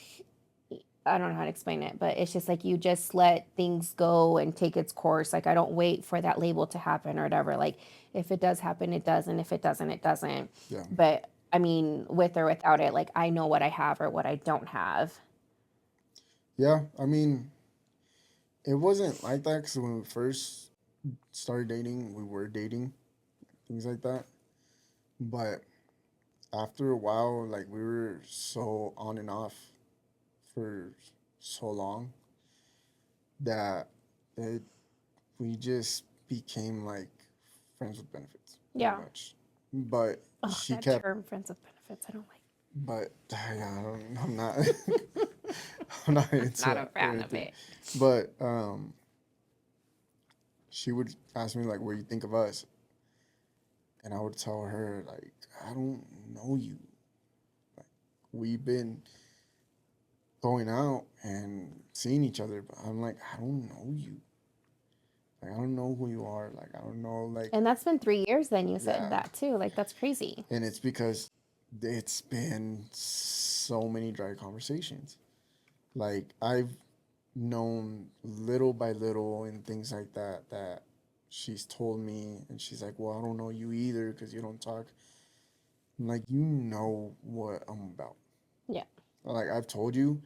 [SPEAKER 2] I don't know how to explain it, but it's just like you just let things go and take its course. Like, I don't wait for that label to happen or whatever. Like, if it does happen, it does. And if it doesn't, it doesn't.
[SPEAKER 1] Yeah.
[SPEAKER 2] But I mean, with or without it, like, I know what I have or what I don't have.
[SPEAKER 1] Yeah. I mean, it wasn't like that because when we first started dating, we were dating, things like that. But after a while, like we were so on and off for so long that it we just became like friends with benefits, pretty
[SPEAKER 2] Yeah.
[SPEAKER 1] much. But
[SPEAKER 2] Oh,
[SPEAKER 1] she
[SPEAKER 2] that
[SPEAKER 1] kept,
[SPEAKER 2] term, friends with benefits, I don't like.
[SPEAKER 1] but yeah, I'm not, I'm not into
[SPEAKER 2] Not a
[SPEAKER 1] that or
[SPEAKER 2] fan of
[SPEAKER 1] anything.
[SPEAKER 2] it.
[SPEAKER 1] But she would ask me like, "What do you think of us?" And I would tell her like, "I don't know you. Like, we've been going out and seeing each other, but I'm like, I don't know you. Like, I don't know who you are. Like, I don't know. Like,
[SPEAKER 2] And that's been 3 years then you said
[SPEAKER 1] yeah."
[SPEAKER 2] that too. Like that's crazy.
[SPEAKER 1] And it's because it's been so many dry conversations. Like, I've known little by little and things like that that she's told me, and she's like, "Well, I don't know you either because you don't talk." I'm like, you know what I'm about.
[SPEAKER 2] Yeah.
[SPEAKER 1] Like, I've told you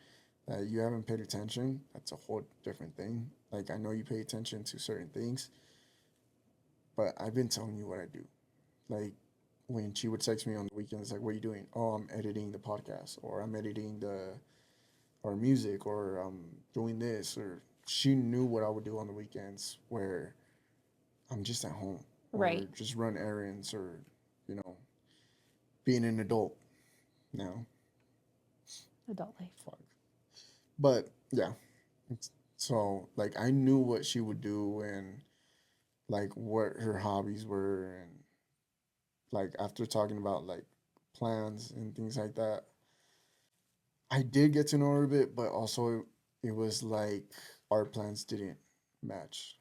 [SPEAKER 1] that you haven't paid attention. That's a whole different thing. Like, I know you pay attention to certain things, but I've been telling you what I do. Like, when she would text me on the weekends, like, "What are you doing?" "Oh, I'm editing the podcast," or "I'm editing the or music," or "I'm doing this," or she knew what I would do on the weekends where I'm just at home or
[SPEAKER 2] Right.
[SPEAKER 1] just run errands or, you know, being an adult now.
[SPEAKER 2] Adult life.
[SPEAKER 1] Fuck. But yeah, so like I knew what she would do and like what her hobbies were, and like after talking about like plans and things like that, I did get to know her a bit, but also it was like our plans didn't match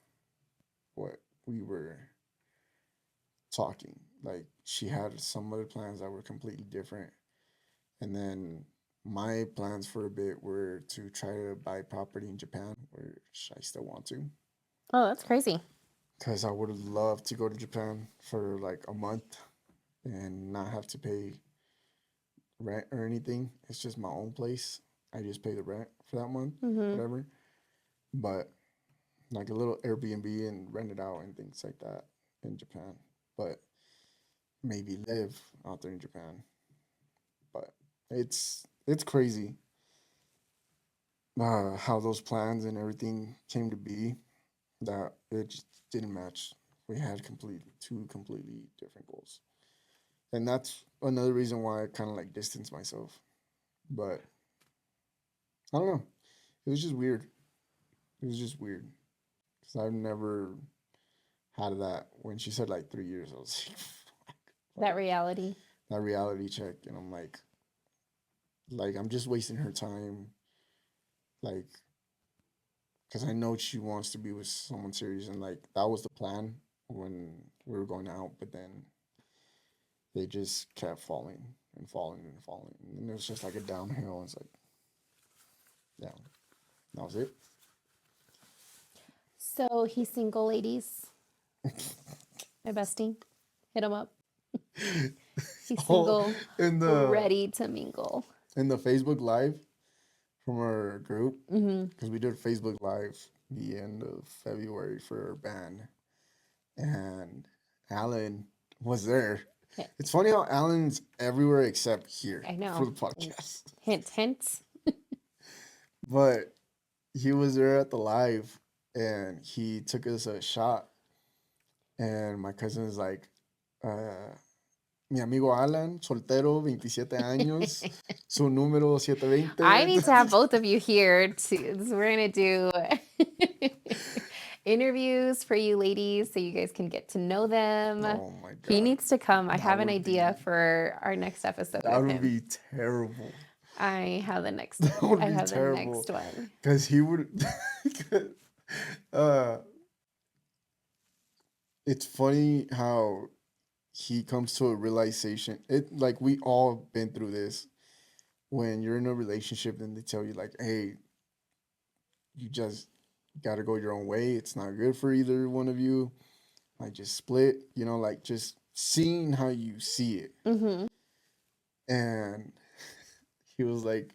[SPEAKER 1] what we were talking. Like she had some other plans that were completely different, and then my plans for a bit were to try to buy property in Japan, which I still want to,
[SPEAKER 2] Oh, that's crazy.
[SPEAKER 1] because I would love to go to Japan for like a month and not have to pay rent or anything. It's just my own place. I just pay the rent for that month,
[SPEAKER 2] Mm-hmm.
[SPEAKER 1] whatever. But like a little Airbnb and rent it out and things like that in Japan. But maybe live out there in Japan. But it's crazy how those plans and everything came to be, that it just didn't match. We had two completely different goals, and that's another reason why I kind of like distanced myself. But I don't know. It was just weird. It was just weird because I've never had that. When she said like 3 years, I was like,
[SPEAKER 2] That reality.
[SPEAKER 1] that reality check, and I'm like I'm just wasting her time, like because I know she wants to be with someone serious, and like that was the plan when we were going out, but then they just kept falling and falling and falling, and it was just like a downhill. It's like, yeah, that was it.
[SPEAKER 2] So he's single, ladies. My bestie. Hit him up. He's
[SPEAKER 1] Oh,
[SPEAKER 2] single,
[SPEAKER 1] in the
[SPEAKER 2] ready to mingle.
[SPEAKER 1] Facebook Live from our group,
[SPEAKER 2] Mm-hmm.
[SPEAKER 1] because we did Facebook Live the end of February for our band, and Alan was there, It's funny how Alan's everywhere except here
[SPEAKER 2] I
[SPEAKER 1] for
[SPEAKER 2] know.
[SPEAKER 1] the podcast.
[SPEAKER 2] Hint, hint.
[SPEAKER 1] But he was there at the live and he took us a shot. And my cousin is like, mi amigo Alan, soltero, 27 años, su número
[SPEAKER 2] I
[SPEAKER 1] 720.
[SPEAKER 2] need to have both of you here to. We're gonna do interviews for you ladies so you guys can get to know them.
[SPEAKER 1] Oh my
[SPEAKER 2] He
[SPEAKER 1] God.
[SPEAKER 2] needs to come. I
[SPEAKER 1] That
[SPEAKER 2] have an
[SPEAKER 1] would
[SPEAKER 2] idea
[SPEAKER 1] be
[SPEAKER 2] for our next episode
[SPEAKER 1] that
[SPEAKER 2] with
[SPEAKER 1] would
[SPEAKER 2] him.
[SPEAKER 1] be terrible.
[SPEAKER 2] I have the next.
[SPEAKER 1] That would
[SPEAKER 2] I
[SPEAKER 1] be
[SPEAKER 2] have the
[SPEAKER 1] terrible.
[SPEAKER 2] next one.
[SPEAKER 1] Because he would uh it's funny how he comes to a realization. It like we all been through this. When you're in a relationship and they tell you like, hey, you just gotta go your own way. It's not good for either one of you. Like just split, like just seeing how you see it.
[SPEAKER 2] Mm-hmm.
[SPEAKER 1] And he was like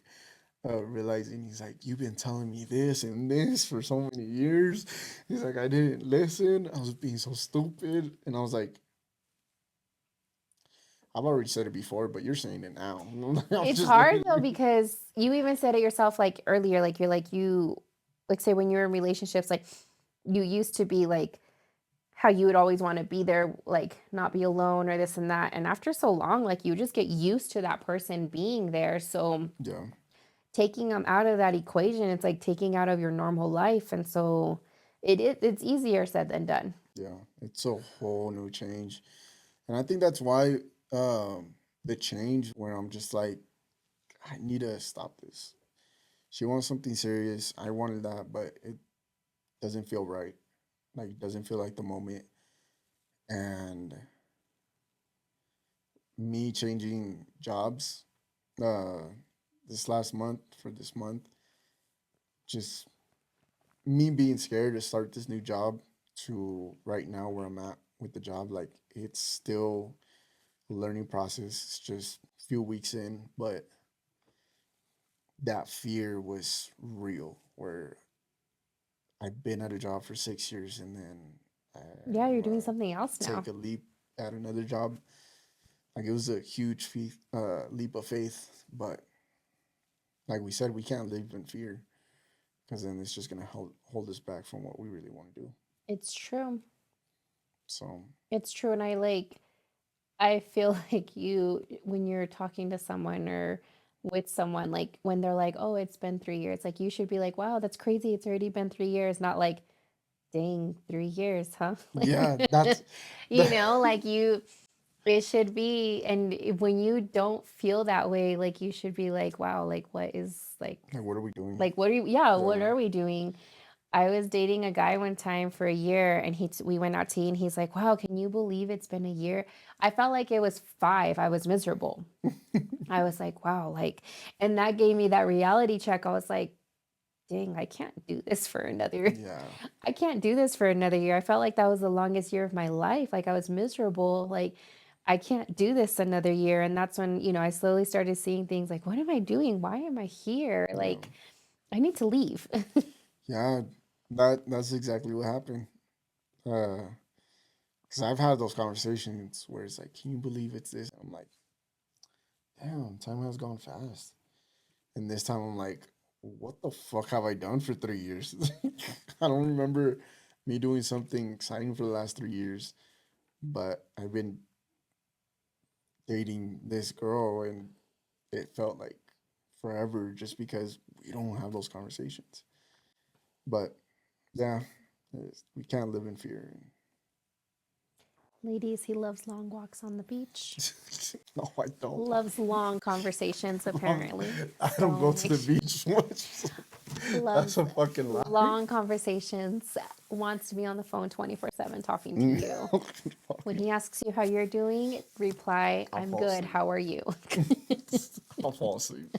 [SPEAKER 1] realizing he's like, you've been telling me this and this for so many years. He's like, I didn't listen. I was being so stupid. And I was like, I've already said it before, but you're saying it now. I'm
[SPEAKER 2] It's
[SPEAKER 1] just
[SPEAKER 2] hard
[SPEAKER 1] letting
[SPEAKER 2] though
[SPEAKER 1] you.
[SPEAKER 2] because you even said it yourself like earlier, like you're like you like say when you're in relationships, like you used to be like how you would always want to be there, like not be alone or this and that. And after so long, like you just get used to that person being there. So
[SPEAKER 1] Yeah,
[SPEAKER 2] taking them out of that equation, it's like taking out of your normal life. And so it's easier said than done.
[SPEAKER 1] yeah. It's a whole new change. And I think that's why the change where I'm just like, I need to stop this. She wants something serious. I wanted that, but it doesn't feel right. Like, it doesn't feel like the moment. And me changing jobs uh, this last month for this month, just me being scared to start this new job to right now where I'm at with the job, like, it's still a learning process. It's just a few weeks in, but that fear was real where I've been at a job for 6 years and then
[SPEAKER 2] Yeah, you're
[SPEAKER 1] I'm
[SPEAKER 2] doing something else now.
[SPEAKER 1] take a leap at another job. Like it was a huge leap of faith, but like we said, we can't live in fear because then it's just gonna hold us back from what we really want to do.
[SPEAKER 2] It's true.
[SPEAKER 1] So
[SPEAKER 2] It's true. And I feel like you, when you're talking to someone or with someone, like when they're like, oh, it's been 3 years, like you should be like, wow, that's crazy. It's already been 3 years. Not like, dang, 3 years, huh?
[SPEAKER 1] yeah, that's
[SPEAKER 2] You know, like you, it should be. And when you don't feel that way, like you should be like, wow, like what is
[SPEAKER 1] like what are we doing?
[SPEAKER 2] like, what are you, yeah, what
[SPEAKER 1] Yeah,
[SPEAKER 2] are we doing? I was dating a guy one time for a year and we went out to eat and he's like, wow, can you believe it's been a year? I felt like it was 5. I was miserable. I was like, wow, like, and that gave me that reality check. I was like, dang, I can't do this for another,
[SPEAKER 1] yeah,
[SPEAKER 2] I can't do this for another year. I felt like that was the longest year of my life. Like I was miserable. Like I can't do this another year. And that's when, I slowly started seeing things like, what am I doing? Why am I here?
[SPEAKER 1] yeah,
[SPEAKER 2] Like I need to leave.
[SPEAKER 1] yeah. That's exactly what happened. Because I've had those conversations where it's like, can you believe it's this? I'm like, damn, time has gone fast. And this time I'm like, what the fuck have I done for 3 years? I don't remember me doing something exciting for the last 3 years, but I've been dating this girl and it felt like forever just because we don't have those conversations. But yeah, we can't live in fear.
[SPEAKER 2] Ladies, he loves long walks on the beach.
[SPEAKER 1] No, I don't.
[SPEAKER 2] Loves long conversations, apparently.
[SPEAKER 1] I don't go
[SPEAKER 2] So
[SPEAKER 1] to
[SPEAKER 2] make
[SPEAKER 1] the beach much. That's
[SPEAKER 2] loves
[SPEAKER 1] a fucking lie.
[SPEAKER 2] long conversations. Wants to be on the phone 24/7 talking to you. When he asks you how you're doing, reply,
[SPEAKER 1] I'll
[SPEAKER 2] I'm
[SPEAKER 1] fall
[SPEAKER 2] good.
[SPEAKER 1] asleep.
[SPEAKER 2] How are you?
[SPEAKER 1] I'll fall asleep.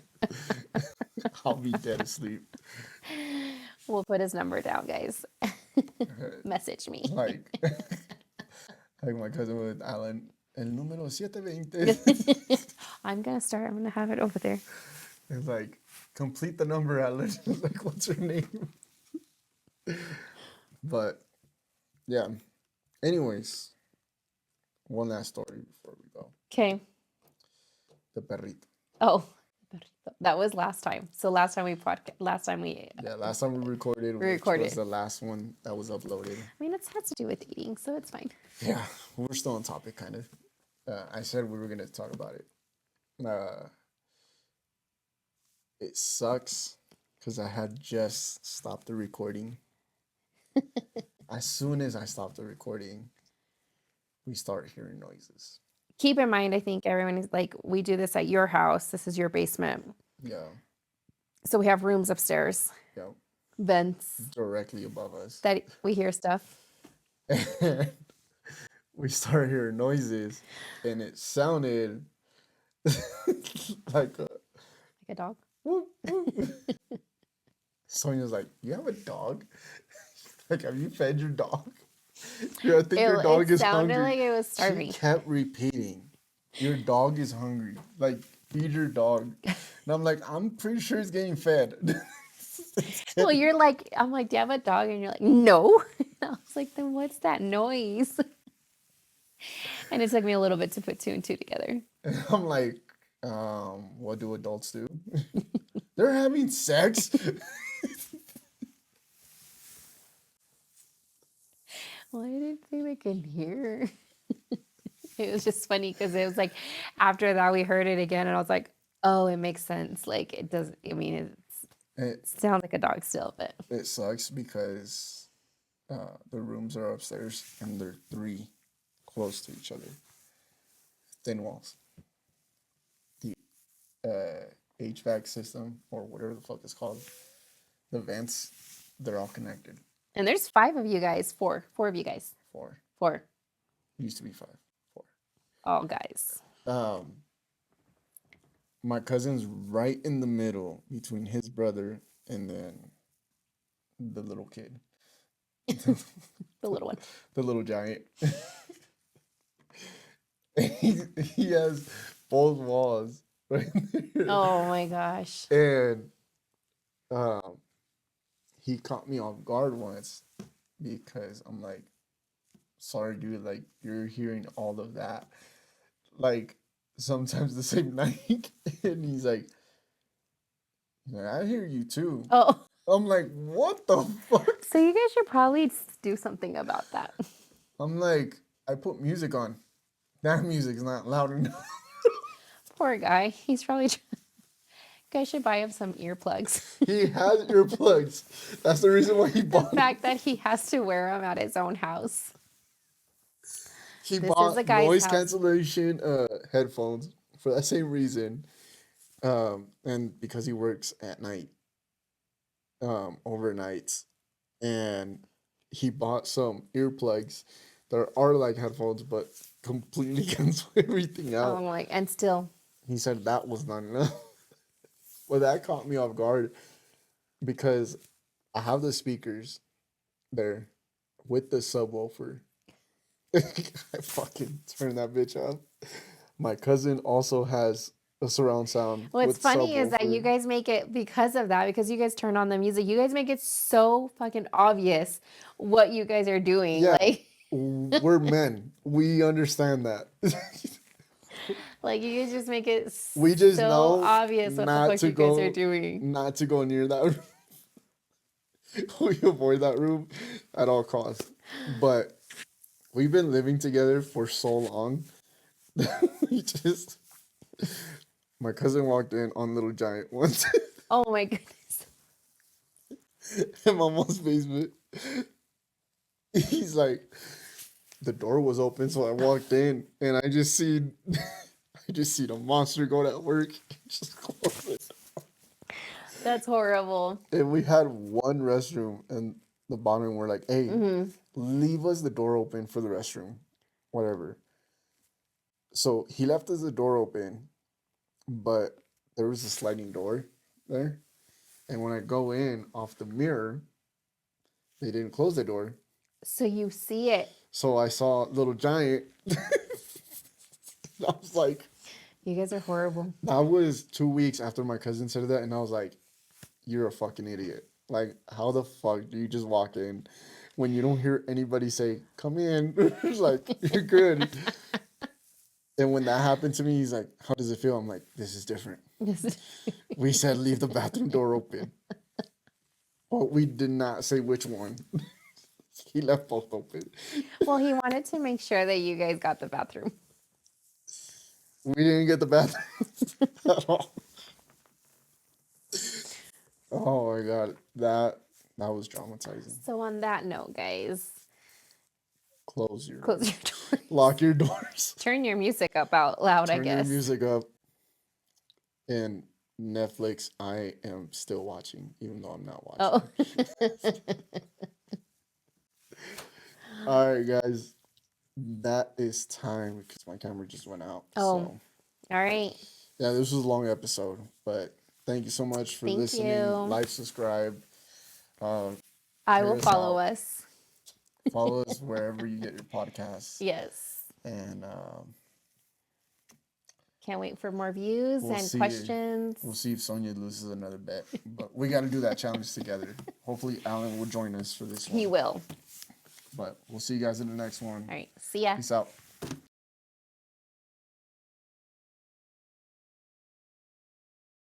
[SPEAKER 1] I'll be dead asleep.
[SPEAKER 2] We'll put his number down, guys. Message me.
[SPEAKER 1] Like, like my cousin with Alan, el número 720.
[SPEAKER 2] I'm going to have it over there.
[SPEAKER 1] It's like, complete the number, Alan. Like, what's her name? But, yeah. Anyways, one last story before we go.
[SPEAKER 2] Okay.
[SPEAKER 1] The perrito.
[SPEAKER 2] Oh, that was last time. So last time we
[SPEAKER 1] Last time we recorded, which was the last one that was uploaded.
[SPEAKER 2] I mean, it has to do with eating, so it's fine.
[SPEAKER 1] Yeah, we're still on topic, kind of. I said we were gonna talk about it. It sucks because I had just stopped the recording. As soon as I stopped the recording, we started hearing noises.
[SPEAKER 2] Keep in mind, I think everyone is like, we do this at your house. This is your basement.
[SPEAKER 1] Yeah.
[SPEAKER 2] So we have rooms upstairs.
[SPEAKER 1] Yeah.
[SPEAKER 2] Vents.
[SPEAKER 1] Directly above us.
[SPEAKER 2] That we hear stuff.
[SPEAKER 1] And we started hearing noises, and it sounded like
[SPEAKER 2] a dog.
[SPEAKER 1] Sonia's like, "You have a dog? Like, have you fed your dog?" Yeah, I think your dog is hungry. It sounded like it was starving. She kept repeating, "Your dog is hungry. Like, feed your dog." And I'm like, "I'm pretty sure it's getting fed."
[SPEAKER 2] Well, you're like, I'm like, "Do you have a dog?" And you're like, "No." And I was like, "Then what's that noise?" And it took me a little bit to put two and two together.
[SPEAKER 1] And I'm like, what do adults do? They're having sex.
[SPEAKER 2] Well, I didn't think they could hear. It was just funny because it was like after that we heard it again and I was like, oh, it makes sense. Like it does. I mean, it sounds like a dog still, but
[SPEAKER 1] it sucks because the rooms are upstairs and they're three close to each other. Thin walls. The HVAC system or whatever the fuck it's called, the vents, they're all connected.
[SPEAKER 2] And there's 5 of you guys. 4 of you guys. 4.
[SPEAKER 1] Used to be 5. 4.
[SPEAKER 2] All guys.
[SPEAKER 1] My cousin's right in the middle between his brother and then the little kid.
[SPEAKER 2] The little one.
[SPEAKER 1] The little giant. he has both walls right there.
[SPEAKER 2] Oh my gosh.
[SPEAKER 1] And he caught me off guard once because I'm like, sorry, dude, like, you're hearing all of that, like, sometimes the same night. And he's like, I hear you too.
[SPEAKER 2] Oh.
[SPEAKER 1] I'm like, what the fuck?
[SPEAKER 2] So you guys should probably do something about that.
[SPEAKER 1] I'm like, I put music on. That music's not loud enough.
[SPEAKER 2] Poor guy. He's probably... You guys should buy him some earplugs.
[SPEAKER 1] He has earplugs. That's the reason why he bought
[SPEAKER 2] the fact that he has to wear them at his own house.
[SPEAKER 1] He bought noise cancellation headphones for that same reason. And because he works at night, overnights. And he bought some earplugs that are like headphones, but completely cancel everything out.
[SPEAKER 2] Oh, like, and still.
[SPEAKER 1] He said that was not enough. Well, that caught me off guard because I have the speakers there with the subwoofer. I fucking turned that bitch off. My cousin also has a surround sound.
[SPEAKER 2] What's funny is that you guys make it because of that, because you guys turn on the music, you guys make it so fucking obvious what you guys are doing.
[SPEAKER 1] Yeah,
[SPEAKER 2] like
[SPEAKER 1] we're men. We understand that.
[SPEAKER 2] Like you guys just make it
[SPEAKER 1] we just
[SPEAKER 2] so
[SPEAKER 1] know
[SPEAKER 2] obvious what the fuck you guys are doing.
[SPEAKER 1] Not to go near that room. We avoid that room at all costs. But we've been living together for so long. My cousin walked in on Little Giant once.
[SPEAKER 2] Oh my goodness.
[SPEAKER 1] In my mom's basement. He's like, the door was open, so I walked in and I just seen the monster go to work. Just close it.
[SPEAKER 2] That's horrible.
[SPEAKER 1] And we had one restroom and the bottom were like, hey, leave us the door open for the restroom. Whatever. So he left us the door open, but there was a sliding door there. And when I go in off the mirror, they didn't close the door.
[SPEAKER 2] So you see it.
[SPEAKER 1] So I saw Little Giant. I was like...
[SPEAKER 2] You guys are horrible.
[SPEAKER 1] That was 2 weeks after my cousin said that, and I was like, you're a fucking idiot. Like, how the fuck do you just walk in when you don't hear anybody say, come in, like, you're good. And when that happened to me, he's like, how does it feel? I'm like, this is different. We said leave the bathroom door open. But we did not say which one. He left both open.
[SPEAKER 2] Well, he wanted to make sure that you guys got the bathroom.
[SPEAKER 1] We didn't get the bathroom at all. Oh my God. That was traumatizing.
[SPEAKER 2] So on that note, guys,
[SPEAKER 1] Close your
[SPEAKER 2] close your doors.
[SPEAKER 1] Lock your doors.
[SPEAKER 2] Turn your music up out loud, I
[SPEAKER 1] Turn
[SPEAKER 2] guess.
[SPEAKER 1] your music up. And Netflix, I am still watching, even though I'm not watching.
[SPEAKER 2] Oh.
[SPEAKER 1] All right, guys. That is time because my camera just went out.
[SPEAKER 2] Oh.
[SPEAKER 1] So.
[SPEAKER 2] All right.
[SPEAKER 1] Yeah, this was a long episode, but thank you so much for listening.
[SPEAKER 2] You.
[SPEAKER 1] Like, subscribe.
[SPEAKER 2] I will follow us.
[SPEAKER 1] Follow us wherever you get your podcasts.
[SPEAKER 2] Yes.
[SPEAKER 1] And
[SPEAKER 2] can't wait for more views and questions.
[SPEAKER 1] We'll see if Sonia loses another bet. But we got to do that challenge together. Hopefully, Alan will join us for this one.
[SPEAKER 2] He will.
[SPEAKER 1] But we'll see you guys in the next one.
[SPEAKER 2] All right. See ya.
[SPEAKER 1] Peace out.